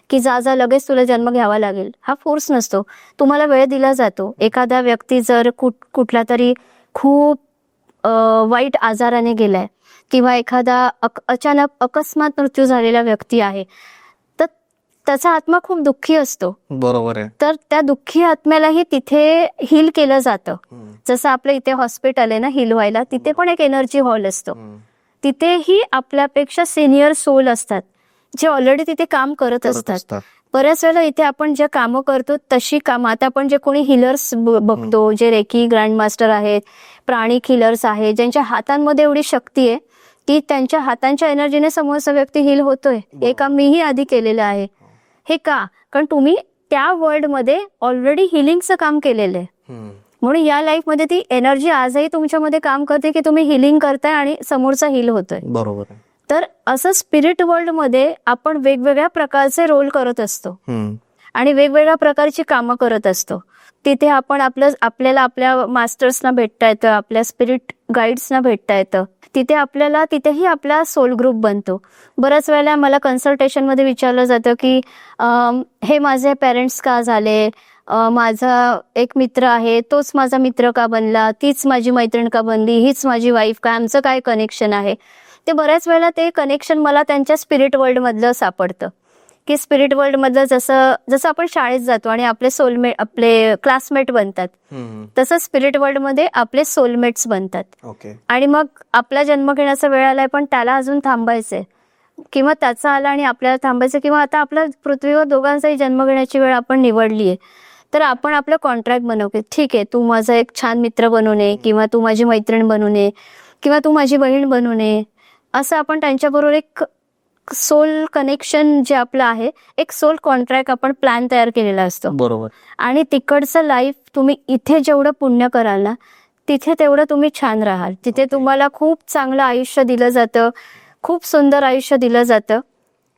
की जा लगेच तुला जन्म घ्यावा लागेल, हा फोर्स नसतो. तुम्हाला वेळ दिला जातो. एखादा व्यक्ती जर कुठला तरी खूप वाईट आजाराने गेलाय किंवा एखादा अचानक अकस्मात मृत्यू झालेला व्यक्ती आहे, तर त्याचा आत्मा खूप दुःखी असतो. बरोबर आहे. तर त्या दुःखी आत्म्यालाही तिथे हील केलं जातं. जसं आपल्या इथे हॉस्पिटल आहे ना हील व्हायला, तिथे पण एक एनर्जी हॉल असतो. तिथेही आपल्यापेक्षा सिनियर सोल असतात जे ऑलरेडी तिथे काम करत असतात. बऱ्याच वेळेला इथे आपण जे कामं करतो तशी कामं, आता आपण जे कोणी हिलर्स बघतो, जे रेकी ग्रँड मास्टर आहेत, प्राणिक हिलर्स आहेत, ज्यांच्या हातांमध्ये एवढी शक्ती आहे की त्यांच्या हातांच्या एनर्जीने समोरचा व्यक्ती हील होतोय. हे काम मीही आधी केलेलं आहे. हे का? कारण तुम्ही त्या वर्ल्डमध्ये ऑलरेडी हिलिंगचं काम केलेलं आहे. म्हणून या लाईफमध्ये ती एनर्जी आजही तुमच्यामध्ये काम करते की तुम्ही हिलिंग करताय आणि समोरचा हील होतोय. बरोबर आहे. तर असं स्पिरिट वर्ल्ड मध्ये आपण वेगवेगळ्या प्रकारचे रोल करत असतो आणि वेगवेगळ्या प्रकारची कामं करत असतो. तिथे आपण आपल्याला आपल्या मास्टर्सना भेटता येतं, आपल्या स्पिरिट गाईड्सना भेटता येतं. तिथेही आपला सोल ग्रुप बनतो. बऱ्याच वेळेला मला कन्सल्टेशनमध्ये विचारलं जातं की हे माझे पेरेंट्स का झाले, माझा एक मित्र आहे तोच माझा मित्र का बनला, तीच माझी मैत्रीण का बनली, हीच माझी वाईफ का, आमचं काय कनेक्शन आहे. ते बऱ्याच वेळेला ते कनेक्शन मला त्यांच्या स्पिरिट वर्ल्ड मधलं सापडतं की स्पिरिट वर्ल्ड मधलं जसं आपण शाळेत जातो आणि आपले सोलमेट, आपले क्लासमेट बनतात, तसं स्पिरिट वर्ल्ड मध्ये आपले सोलमेट्स बनतात. आणि मग आपला जन्म घेण्याचा वेळ आलाय पण त्याला अजून थांबायचंय, किंवा त्याचा आला आणि आपल्याला थांबायचं, किंवा आता आपल्या पृथ्वीवर दोघांचाही जन्म घेण्याची वेळ आपण निवडलीये, तर आपण आपलं कॉन्ट्रॅक्ट बनवतो. ठीक आहे, तू माझा एक छान मित्र बनू नये, किंवा तू माझी मैत्रीण बनू नये, किंवा तू माझी बहीण बनू नये, असं आपण त्यांच्याबरोबर एक सोल कनेक्शन जे आपलं आहे, एक सोल कॉन्ट्रॅक्ट आपण प्लॅन तयार केलेला असतो. बरोबर. आणि तिकडचं लाईफ तुम्ही इथे जेवढं पुण्य कराल ना, तिथे तेवढं तुम्ही छान राहाल. तिथे तुम्हाला खूप चांगलं आयुष्य दिलं जातं, खूप सुंदर आयुष्य दिलं जातं.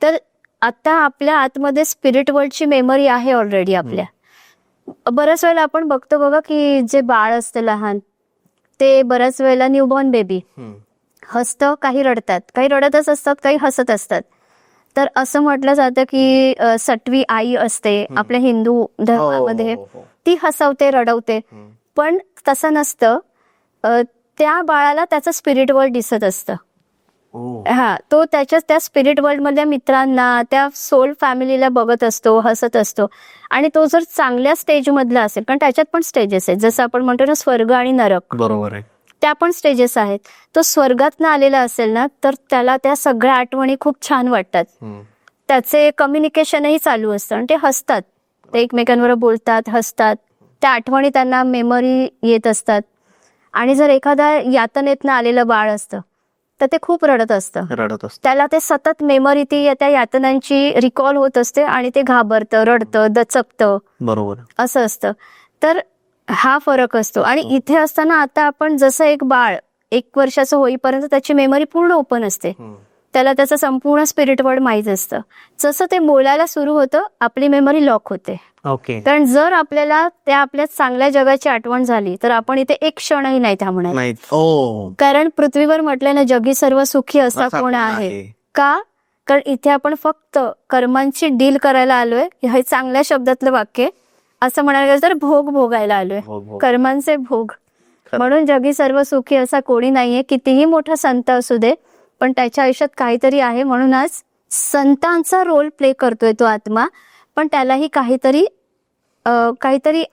तर आता आपल्या आतमध्ये स्पिरिट वर्ल्डची मेमरी आहे ऑलरेडी आपल्या. बऱ्याच वेळेला आपण बघतो बघा की जे बाळ असतं लहान, ते बऱ्याच वेळेला न्यूबॉर्न बेबी हसतं, काही रडतात, काही रडतच असतात, काही हसत असतात. तर असं म्हटलं जातं की सटवी आई असते आपल्या हिंदू धर्मामध्ये, ती हसवते, रडवते. पण तसं नसतं. त्या बाळाला त्याचं स्पिरिट वर्ल्ड दिसत असतं. हा, तो त्या स्पिरिट वर्ल्ड मधल्या मित्रांना, त्या सोल फॅमिलीला बघत असतो, हसत असतो. आणि तो जर चांगल्या स्टेज मधला असेल, कारण त्याच्यात पण स्टेजेस आहेत, जसं आपण म्हणतो ना स्वर्ग आणि नरक, बरोबर आहे, त्या पण स्टेजेस आहेत. तो स्वर्गातनं आलेला असेल ना, तर त्याला त्या सगळ्या आठवणी खूप छान वाटतात. त्याचे कम्युनिकेशनही चालू असतं आणि ते हसतात, ते एकमेकांवर बोलतात, हसतात, त्या आठवणी त्यांना मेमरी येत असतात. आणि जर एखादा यातनेतनं आलेलं बाळ असतं तर ते खूप रडत असतं, त्याला ते सतत मेमरी ती त्या यातनांची रिकॉल होत असते आणि ते घाबरतं, रडतं, दचकतं. बरोबर, असं असतं. तर हा फरक असतो. आणि इथे असताना आता आपण जसं एक बाळ 1 वर्षाचं होईपर्यंत त्याची मेमरी पूर्ण ओपन असते, त्याला त्याचं संपूर्ण स्पिरिट वर्ल्ड माहीत असतं. जसं ते बोलायला सुरू होतं आपली मेमरी लॉक होते. कारण जर आपल्याला त्या आपल्या चांगल्या जगाची आठवण झाली तर आपण इथे एक क्षणही नाही थांबणार. कारण पृथ्वीवर म्हटलं ना, जगी सर्व सुखी असा कोण आहे. का? कारण इथे आपण फक्त कर्मांची डील करायला आलोय. हे चांगल्या शब्दातलं वाक्य. असं म्हणायला गेलं तर भोग भोगायला आलोय, कर्मांचे भोग. म्हणून जगी सर्व सुखी असा कोणी नाहीये. कितीही मोठा संत असू दे, पण त्याच्या आयुष्यात काहीतरी आहे. म्हणून आज संतांचा रोल प्ले करतोय तो आत्मा, पण त्यालाही काहीतरी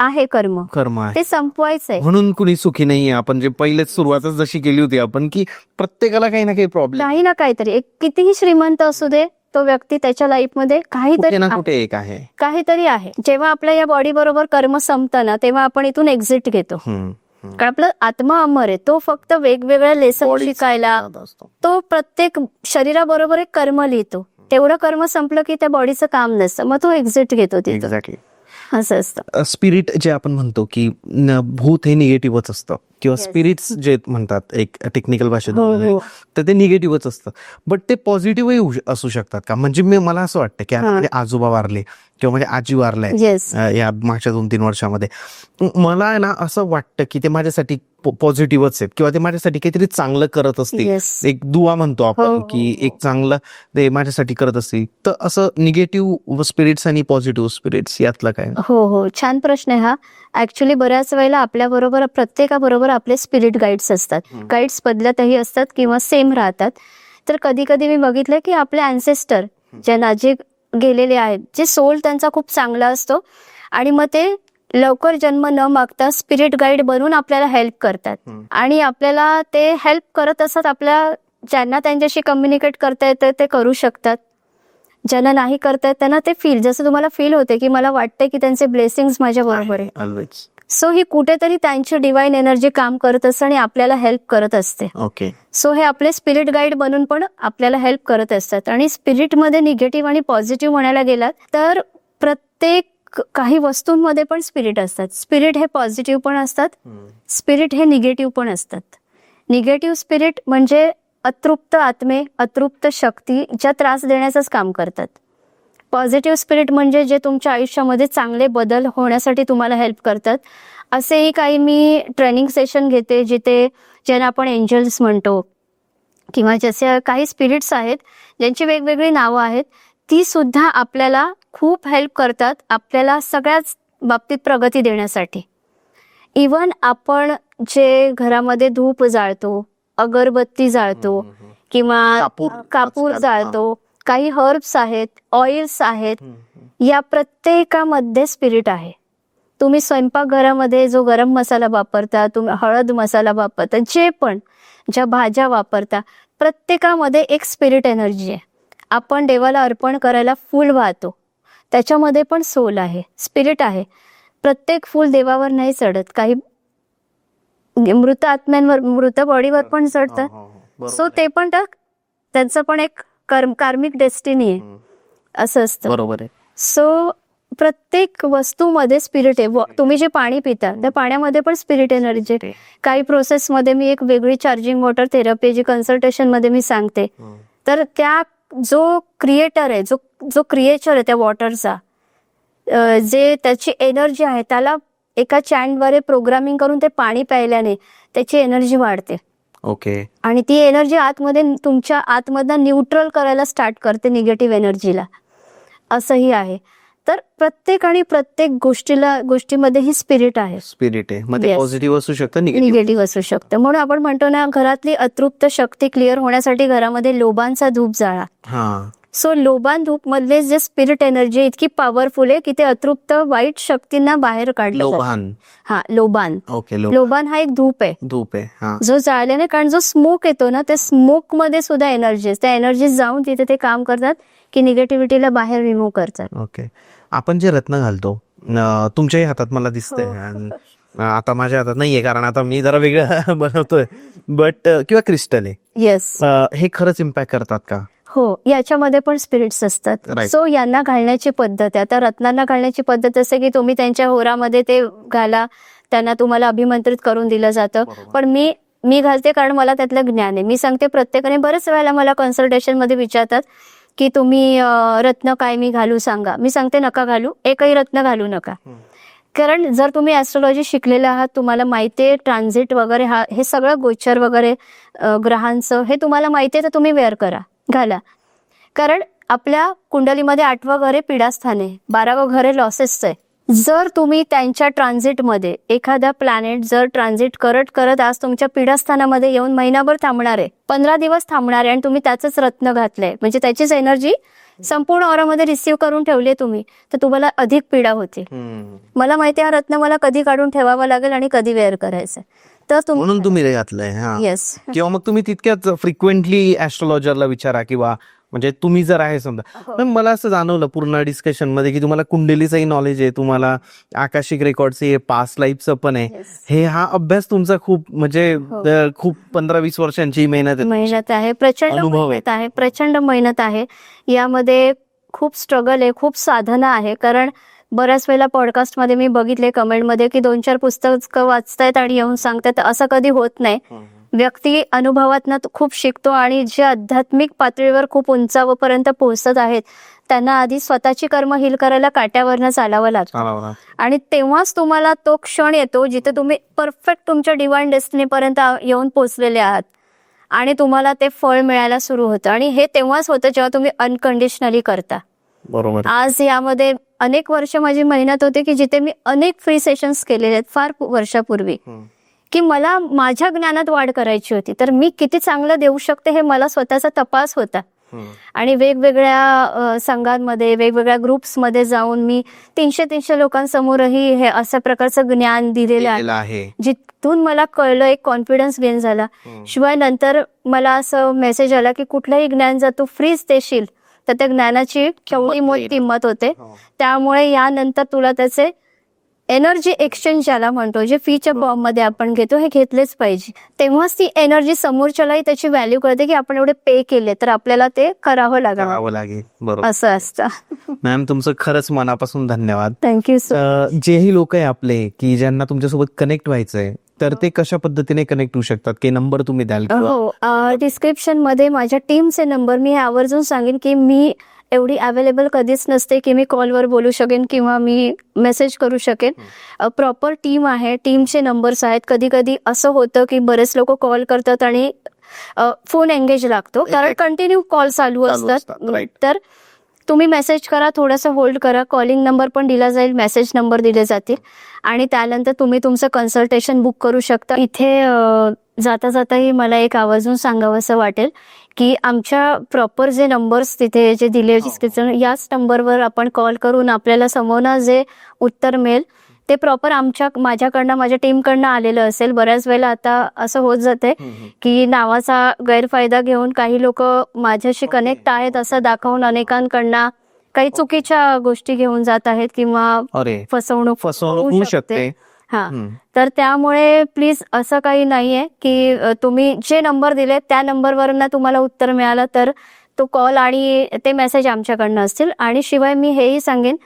आहे कर्म आहे. ते संपवायचंय. म्हणून कुणी सुखी नाहीये. आपण जे पहिलेच सुरुवातच जशी केली होती आपण, की प्रत्येकाला काही ना काही प्रॉब्लेम, काही ना काहीतरी. एक कितीही श्रीमंत असू दे, तो व्यक्ती त्याच्या लाईफमध्ये कुठे ना कुठे एक आहे. काहीतरी आहे. जेव्हा आपल्या या बॉडी बरोबर कर्म संपतं ना, तेव्हा आपण इथून एक्झिट घेतो. कारण आपला आत्मा अमर आहे. तो फक्त वेगवेगळ्या लेसन शिकायला, तो प्रत्येक शरीराबरोबर एक कर्म लिहितो. तेवढं कर्म संपलं की त्या बॉडीचं काम नसतं, मग तो एक्झिट घेतो तिथं. एक्झॅक्टली. असं असतं. स्पिरिट जे आपण म्हणतो की भूत हे निगेटिव्हच असतं, किंवा स्पिरिट्स जे म्हणतात एक टेक्निकल भाषेत, तर ते निगेटिव्हच असतं. बट ते पॉझिटिव्हही असू शकतात का? म्हणजे मला असं वाटतं की माझे आजोबा वारले किंवा माझी आजी वारलाय या मागच्या 2-3 वर्षामध्ये, मला ना असं वाटतं की ते माझ्यासाठी पॉझिटिव्हच आहेत, किंवा ते माझ्यासाठी काहीतरी चांगलं करत असतील. एक दुआ म्हणतो आपण की एक चांगलं ते माझ्यासाठी करत असतील. तर असं निगेटिव्ह स्पिरिट्स आणि पॉझिटिव्ह स्पिरिट्स यातलं काय? हो, छान प्रश्न आहे हा. ऍक्च्युली बऱ्याच वेळेला आपल्या बरोबर, प्रत्येकाबरोबर आपले स्पिरिट गाईड्स असतात. गाईड्स बदलतही असतात किंवा सेम राहतात. तर कधी कधी मी बघितलं की आपले अँसेस्टर ज्यांना जे गेलेले आहेत, जे सोल त्यांचा खूप चांगला असतो, आणि मग ते लवकर जन्म न मागता स्पिरिट गाईड बनून आपल्याला हेल्प करतात. आणि आपल्याला ते हेल्प करत असतात. आपल्या ज्यांना त्यांच्याशी कम्युनिकेट करता येतं ते करू शकतात, ज्यांना नाही करता येत त्यांना ते फील, जसं तुम्हाला फील होते की मला वाटतंय की त्यांचे ब्लेसिंग्स माझ्या बरोबर आहे. सो ही कुठेतरी त्यांची डिवाइन एनर्जी काम करत असते आणि आपल्याला हेल्प करत असते. ओके. सो हे आपले स्पिरिट गाईड बनून पण आपल्याला हेल्प करत असतात. आणि स्पिरिटमध्ये निगेटिव्ह आणि पॉझिटिव्ह म्हणायला गेलात तर प्रत्येक काही वस्तूंमध्ये पण स्पिरिट असतात. स्पिरिट हे पॉझिटिव्ह पण असतात, स्पिरिट हे निगेटिव्ह पण असतात. निगेटिव्ह स्पिरिट म्हणजे अतृप्त आत्मे, अतृप्त शक्ती ज्या त्रास देण्याचंच काम करतात. पॉझिटिव्ह स्पिरिट म्हणजे जे तुमच्या आयुष्यामध्ये चांगले बदल होण्यासाठी तुम्हाला हेल्प करतात. असेही काही मी ट्रेनिंग सेशन घेते जिथे, ज्यांना आपण एंजल्स म्हणतो, किंवा जसे काही स्पिरिट्स आहेत ज्यांची वेगवेगळी नावं आहेत, ती सुद्धा आपल्याला खूप हेल्प करतात आपल्याला सगळ्याच बाबतीत प्रगती देण्यासाठी. इवन आपण जे घरामध्ये धूप जाळतो, अगरबत्ती जाळतो, किंवा कापूर जाळतो, काही हर्ब्स आहेत, ऑइल्स आहेत, या प्रत्येकामध्ये स्पिरिट आहे. तुम्ही स्वयंपाकघरामध्ये जो गरम मसाला वापरता, तुम्ही हळद मसाला वापरता, जे पण ज्या भाज्या वापरता, प्रत्येकामध्ये एक स्पिरिट एनर्जी आहे. आपण देवाला अर्पण करायला फूल वाहतो, त्याच्यामध्ये पण सोल आहे, स्पिरिट आहे. प्रत्येक फूल देवावर नाही चढत, काही मृत आत्म्यांवर, मृत बॉडीवर पण चढतात. सो ते पण त्यांचं पण एक कार्मिक डेस्टिनी आहे, असं असतं. बरोबर आहे. सो प्रत्येक वस्तूमध्ये स्पिरिट आहे. तुम्ही जे पाणी पिता त्या पाण्यामध्ये पण स्पिरिट एनर्जी आहे. काही प्रोसेसमध्ये मी एक वेगळी चार्जिंग वॉटर थेरपी जी कन्सल्टेशन मध्ये मी सांगते, तर त्या जो क्रिएटर आहे, जो क्रिएचर आहे त्या वॉटरचा, जे त्याची एनर्जी आहे, त्याला एका चॅनद्वारे प्रोग्रामिंग करून ते पाणी प्यायल्याने त्याची एनर्जी वाढते. ओके. आणि ती एनर्जी आतमध्ये तुमच्या आतमधनं न्यूट्रल करायला स्टार्ट करते निगेटिव्ह एनर्जीला, असंही आहे. तर प्रत्येक गोष्टीमध्ये ही स्पिरिट आहे. स्पिरिट आहे, मग ते पॉझिटिव्ह असू शकतं, निगेटिव्ह असू शकतं. म्हणून आपण म्हणतो ना, घरातली अतृप्त शक्ती क्लिअर होण्यासाठी घरामध्ये लोबांचा धूप जाळा. सो लोबान धूप मधले जे स्पिरिट एनर्जी इतकी पॉवरफुल आहे की ते अतृप्त वाईट शक्तींना बाहेर काढलं. लोबान. ओके. लोबान हा एक धूप आहे, जो जाळल्याने, कारण जो स्मोक येतो ना, त्या स्मोक मध्ये सुद्धा एनर्जी, त्या एनर्जी जाऊन तिथे ते काम करतात की निगेटिव्हिटीला बाहेर रिमूव्ह करतात. ओके. आपण जे रत्न घालतो, तुमच्याही हातात मला दिसतंय, आता माझ्या हातात नाहीये कारण आता मी जरा वेगळं बनवतोय, बट किंवा क्रिस्टल आहे, येस, हे खरंच इम्पॅक्ट करतात का? हो, याच्यामध्ये पण स्पिरिट्स असतात. सो यांना घालण्याची पद्धत आहे. आता रत्नांना घालण्याची पद्धत असते की तुम्ही त्यांच्या होरामध्ये ते घाला, त्यांना तुम्हाला अभिमंत्रित करून दिलं जातं. पण मी घालते कारण मला त्यातलं ज्ञान आहे. मी सांगते प्रत्येकाने, बरेच वेळेला मला कन्सल्टेशन मध्ये विचारतात की तुम्ही रत्न काय मी घालू सांगा. मी सांगते नका घालू, एकही रत्न घालू नका. कारण जर तुम्ही ऍस्ट्रोलॉजी शिकलेले आहात, तुम्हाला माहिती आहे ट्रान्झिट वगैरे, हे सगळं गोचर वगैरे ग्रहांचं हे तुम्हाला माहिती आहे, तर तुम्ही वेअर करा, घाला. कारण आपल्या कुंडलीमध्ये 8वं घर आहे पीडास्थान आहे, 12वं घर आहे लॉसेसचं आहे, जर तुम्ही त्यांच्या ट्रान्झिटमध्ये एखादा प्लॅनेट जर ट्रान्झिट करत करत आज तुमच्या पीडास्थानामध्ये येऊन महिनाभर थांबणार आहे, 15 दिवस थांबणार आहे आणि तुम्ही त्याचंच रत्न घातलंय, म्हणजे त्याचीच एनर्जी संपूर्ण ऑरामध्ये रिसीव्ह करून ठेवली तुम्ही, तर तुम्हाला अधिक पीडा होते. मला माहिती आहे हा रत्न मला कधी काढून ठेवावा लागेल आणि कधी वेअर करायचं, तर म्हणून तुम्ही ते घातलंय. हा, येस. किंवा मग तुम्ही तितक्याच फ्रिक्वेंटली ऍस्ट्रोलॉजरला विचारा, किंवा म्हणजे तुम्ही जर आहे समजा. पण मला असं जाणवलं पूर्ण डिस्कशन मध्ये की तुम्हाला कुंडलीचंही नॉलेज आहे, तुम्हाला आकाशिक रेकॉर्डचे पास्ट लाईफचं पण आहे. हे हा अभ्यास तुमचा खूप म्हणजे खूप 15-20 वर्षांची मेहनत आहे, प्रचंड अनुभव मेहनत आहे, प्रचंड मेहनत आहे. यामध्ये खूप स्ट्रगल आहे, खूप साधना आहे. कारण बऱ्याच वेळेला पॉडकास्टमध्ये मी बघितले कमेंटमध्ये की 2-4 पुस्तकं वाचतायत आणि येऊन सांगतात, असं कधी होत नाही. व्यक्ती अनुभवातनं खूप शिकतो आणि जे आध्यात्मिक पातळीवर खूप उंचावपर्यंत पोहोचत आहेत त्यांना आधी स्वतःची कर्म हील करायला काट्यावरनं चालावं लागतं, आणि तेव्हाच तुम्हाला तो क्षण येतो जिथे तुम्ही परफेक्ट तुमच्या डिवाइन डेस्टिनीपर्यंत येऊन पोहोचलेले आहात आणि तुम्हाला ते फळ मिळायला सुरू होतं. आणि हे तेव्हाच होतं जेव्हा तुम्ही अनकंडिशनली करता. बरोबर. आज यामध्ये अनेक वर्ष माझी मेहनत होते की जिथे मी अनेक फ्री सेशन्स केलेले आहेत फार वर्षापूर्वी, की मला माझ्या ज्ञानात वाढ करायची होती, तर मी किती चांगलं देऊ शकते हे मला स्वतःचा तपास होता. आणि वेगवेगळ्या संघांमध्ये वेगवेगळ्या ग्रुप्समध्ये जाऊन मी 300 लोकांसमोरही हे अशा प्रकारचं ज्ञान दिलेलं आहे, जिथून मला कळलं, एक कॉन्फिडन्स गेन झाला. शिवाय नंतर मला असं मेसेज आला की कुठलंही ज्ञान जर तू फ्रीच देशील तर त्या ज्ञानाची केवढी किंमत होते, त्यामुळे यानंतर तुला त्याचे एनर्जी एक्सचेंज ज्याला म्हणतो, जे फीच्या फॉर्म मध्ये आपण घेतो, हे घेतलेच पाहिजे. तेव्हाच ती एनर्जी समोरच्यालाही त्याची व्हॅल्यू कळते की आपण एवढे पे केले तर आपल्याला ते करावं लागेल. बरोबर, असं असतं. मॅम तुमचं खरंच मनापासून धन्यवाद. थँक्यू. जेही लोक आहे आपले की ज्यांना तुमच्यासोबत कनेक्ट व्हायचंय, तर ते कशा पद्धतीने कनेक्ट होऊ शकतात, की नंबर तुम्ही द्याल? हो, डिस्क्रिप्शन मध्ये माझ्या टीमचे नंबर मी आवर्जून सांगेन की मी एवढी अवेलेबल कधीच नसते की मी कॉलवर बोलू शकेन किंवा मी मेसेज करू शकेन. प्रॉपर टीम आहे, टीमचे नंबर्स आहेत. कधी कधी असं होतं की बरेच लोक कॉल करतात आणि फोन एंगेज लागतो, कारण कंटिन्यू कॉल चालू असतात. तर तुम्ही मेसेज करा, थोडंसं होल्ड करा, कॉलिंग नंबर पण दिला जाईल, मेसेज नंबर दिले जातील आणि त्यानंतर तुम्ही तुमचं कन्सल्टेशन बुक करू शकता. इथे जाता जाताही मला एक आवर्जून सांगावं असं वाटेल की आमच्या प्रॉपर जे नंबर्स तिथे जे दिले डिस्क्रिप्शन, याच नंबरवर आपण कॉल करून आपल्याला समोरनं जे उत्तर मिळेल ते प्रॉपर माझ्याकडनं माझ्या टीमकडनं आलेलं असेल. बऱ्याच वेळेला आता असं होत जाते की नावाचा गैरफायदा घेऊन काही लोक माझ्याशी कनेक्ट आहेत असं दाखवून अनेकांकडनं काही चुकीच्या गोष्टी घेऊन जात आहेत किंवा फसवणूक होऊ शकते. हा, तर त्यामुळे प्लीज असं काही नाहीये की तुम्ही जे नंबर दिले त्या नंबरवरून तुम्हाला उत्तर मिळालं तर तो कॉल आणि ते मेसेज आमच्याकडनं असतील. आणि शिवाय मी हेही सांगेन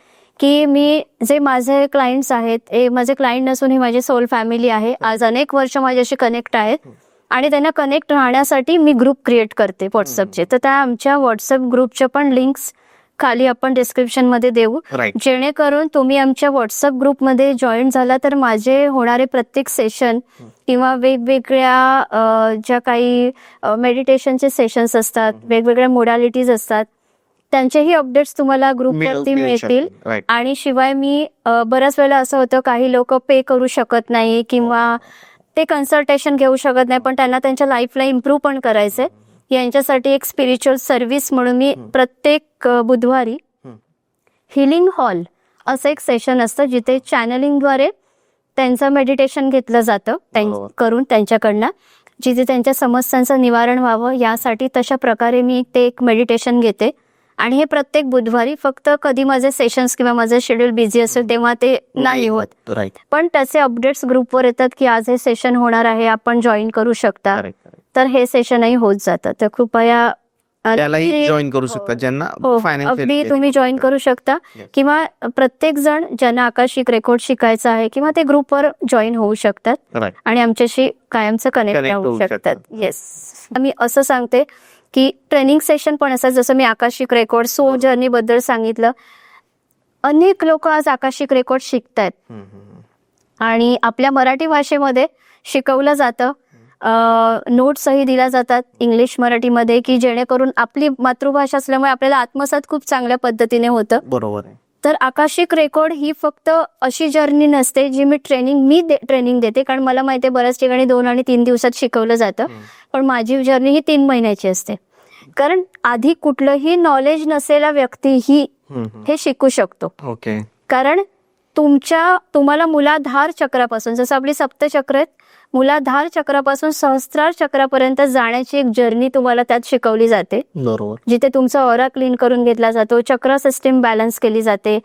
की मी जे माझे क्लायंट्स आहेत, हे माझे क्लायंट नसून ही माझी सोल फॅमिली आहे. आज अनेक वर्ष माझ्याशी कनेक्ट आहेत आणि त्यांना कनेक्ट राहण्यासाठी मी ग्रुप क्रिएट करते व्हॉट्सअपचे. तर त्या आमच्या व्हॉट्सअप ग्रुपच्या पण लिंक्स खाली आपण डिस्क्रिप्शन मध्ये देऊ, जेणेकरून तुम्ही आमच्या व्हॉट्सअप ग्रुपमध्ये जॉईन झाला तर माझे होणारे प्रत्येक सेशन किंवा वेगवेगळ्या ज्या काही मेडिटेशनचे सेशन्स असतात, वेगवेगळ्या मोडॅलिटीज असतात, त्यांचेही अपडेट्स तुम्हाला ग्रुपवरती मिळतील. आणि शिवाय मी बऱ्याच वेळेला असं होतं काही लोक पे करू शकत नाही किंवा ते कन्सल्टेशन घेऊ शकत नाही, पण त्यांना त्यांच्या लाईफला इम्प्रूव्ह पण करायचंय. यांच्यासाठी एक स्पिरिच्युअल सर्व्हिस म्हणून मी प्रत्येक बुधवारी हिलिंग हॉल असं एक सेशन असतं जिथे चॅनलिंगद्वारे त्यांचं मेडिटेशन घेतलं जातं करून त्यांच्याकडनं, जिथे त्यांच्या समस्यांचं निवारण व्हावं यासाठी. तशा प्रकारे मी ते एक मेडिटेशन घेते आणि हे प्रत्येक बुधवारी. फक्त कधी माझे सेशन्स किंवा माझं शेड्यूल बिझी असेल तेव्हा ते नाही होत, पण त्याचे अपडेट्स ग्रुपवर येतात की आज हे सेशन होणार आहे, आपण जॉईन करू शकता. तर हे सेशनही होत जातं. तर कृपया जॉईन करू शकता ज्यांना अगदी तुम्ही जॉईन करू शकता, किंवा प्रत्येक जण ज्यांना आकाशिक रेकॉर्ड शिकायचं आहे किंवा ते ग्रुपवर जॉईन होऊ शकतात आणि आमच्याशी कायमचं कनेक्ट राहू शकतात. येस, मी असं सांगते की ट्रेनिंग सेशन पण असतात, जसं मी आकाशिक रेकॉर्ड सोल जर्नी बद्दल सांगितलं. अनेक लोक आज आकाशिक रेकॉर्ड शिकतायत आणि आपल्या मराठी भाषेमध्ये शिकवलं जातं, नोट्सही दिल्या जातात इंग्लिश मराठीमध्ये, की जेणेकरून आपली मातृभाषा असल्यामुळे आपल्याला आत्मसात खूप चांगल्या पद्धतीने होतं. बरोबर आहे. तर आकाशिक रेकॉर्ड ही फक्त अशी जर्नी नसते जी मी ट्रेनिंग देते, कारण मला माहिती आहे बऱ्याच ठिकाणी 2 आणि 3 दिवसात शिकवलं जातं, पण माझी जर्नी ही 3 महिन्याची असते. कारण आधी कुठलंही नॉलेज नसलेला व्यक्तीही हे शिकू शकतो. ओके. कारण तुम्हाला मूलाधार चक्रापासून, जसं आपली सप्तचक्र आहेत, मूलाधार चक्रापासून सहस्त्रार चक्रापर्यंत जाण्याची एक जर्नी तुम्हाला त्यात शिकवली जाते, बरोबर. जिथे तुमचा ऑरा क्लीन करून घेतला जातो, चक्र सिस्टीम बॅलन्स केली जाते,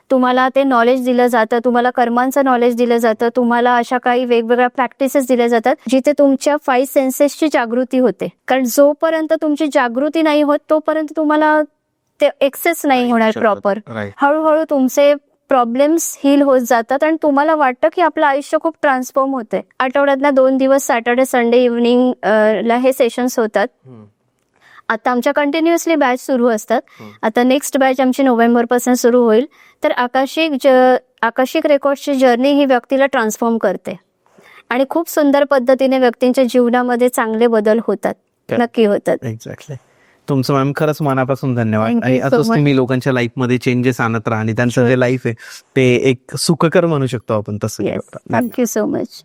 तुम्हाला ते नॉलेज दिलं जातं, तुम्हाला कर्मांचं नॉलेज दिलं जातं, तुम्हाला अशा काही वेगवेगळ्या प्रॅक्टिसेस दिल्या जातात जिथे तुमच्या 5 सेन्सेसची जागृती होते. कारण जोपर्यंत तुमची जागृती नाही होत तोपर्यंत तुम्हाला ते एक्सेस नाही होणार प्रॉपर. राईट. हळूहळू तुमचे प्रॉब्लेम्स हील होत जातात आणि तुम्हाला वाटतं की आपलं आयुष्य खूप ट्रान्सफॉर्म होतंय. आठवड्यातला 2 दिवस सॅटर्डे संडे इव्हनिंग ला हे सेशन्स होतात. आता आमच्या कंटिन्युअसली बॅच सुरू असतात. आता नेक्स्ट बॅच आमची नोव्हेंबरपासून सुरू होईल. तर आकाशिक रेकॉर्डची जर्नी ही व्यक्तीला ट्रान्सफॉर्म करते आणि खूप सुंदर पद्धतीने व्यक्तींच्या जीवनामध्ये चांगले बदल होतात, नक्की होतात. एक्झॅक्टली. तुमचं मॅम खरंच मनापासून धन्यवाद. Thank you आणि so असंच much. तुम्ही लोकांच्या लाईफमध्ये चेंजेस आणत राहा आणि त्यांचं जे लाईफ आहे ते एक सुखकर म्हणू शकतो आपण तसं. Yes, thank you so much.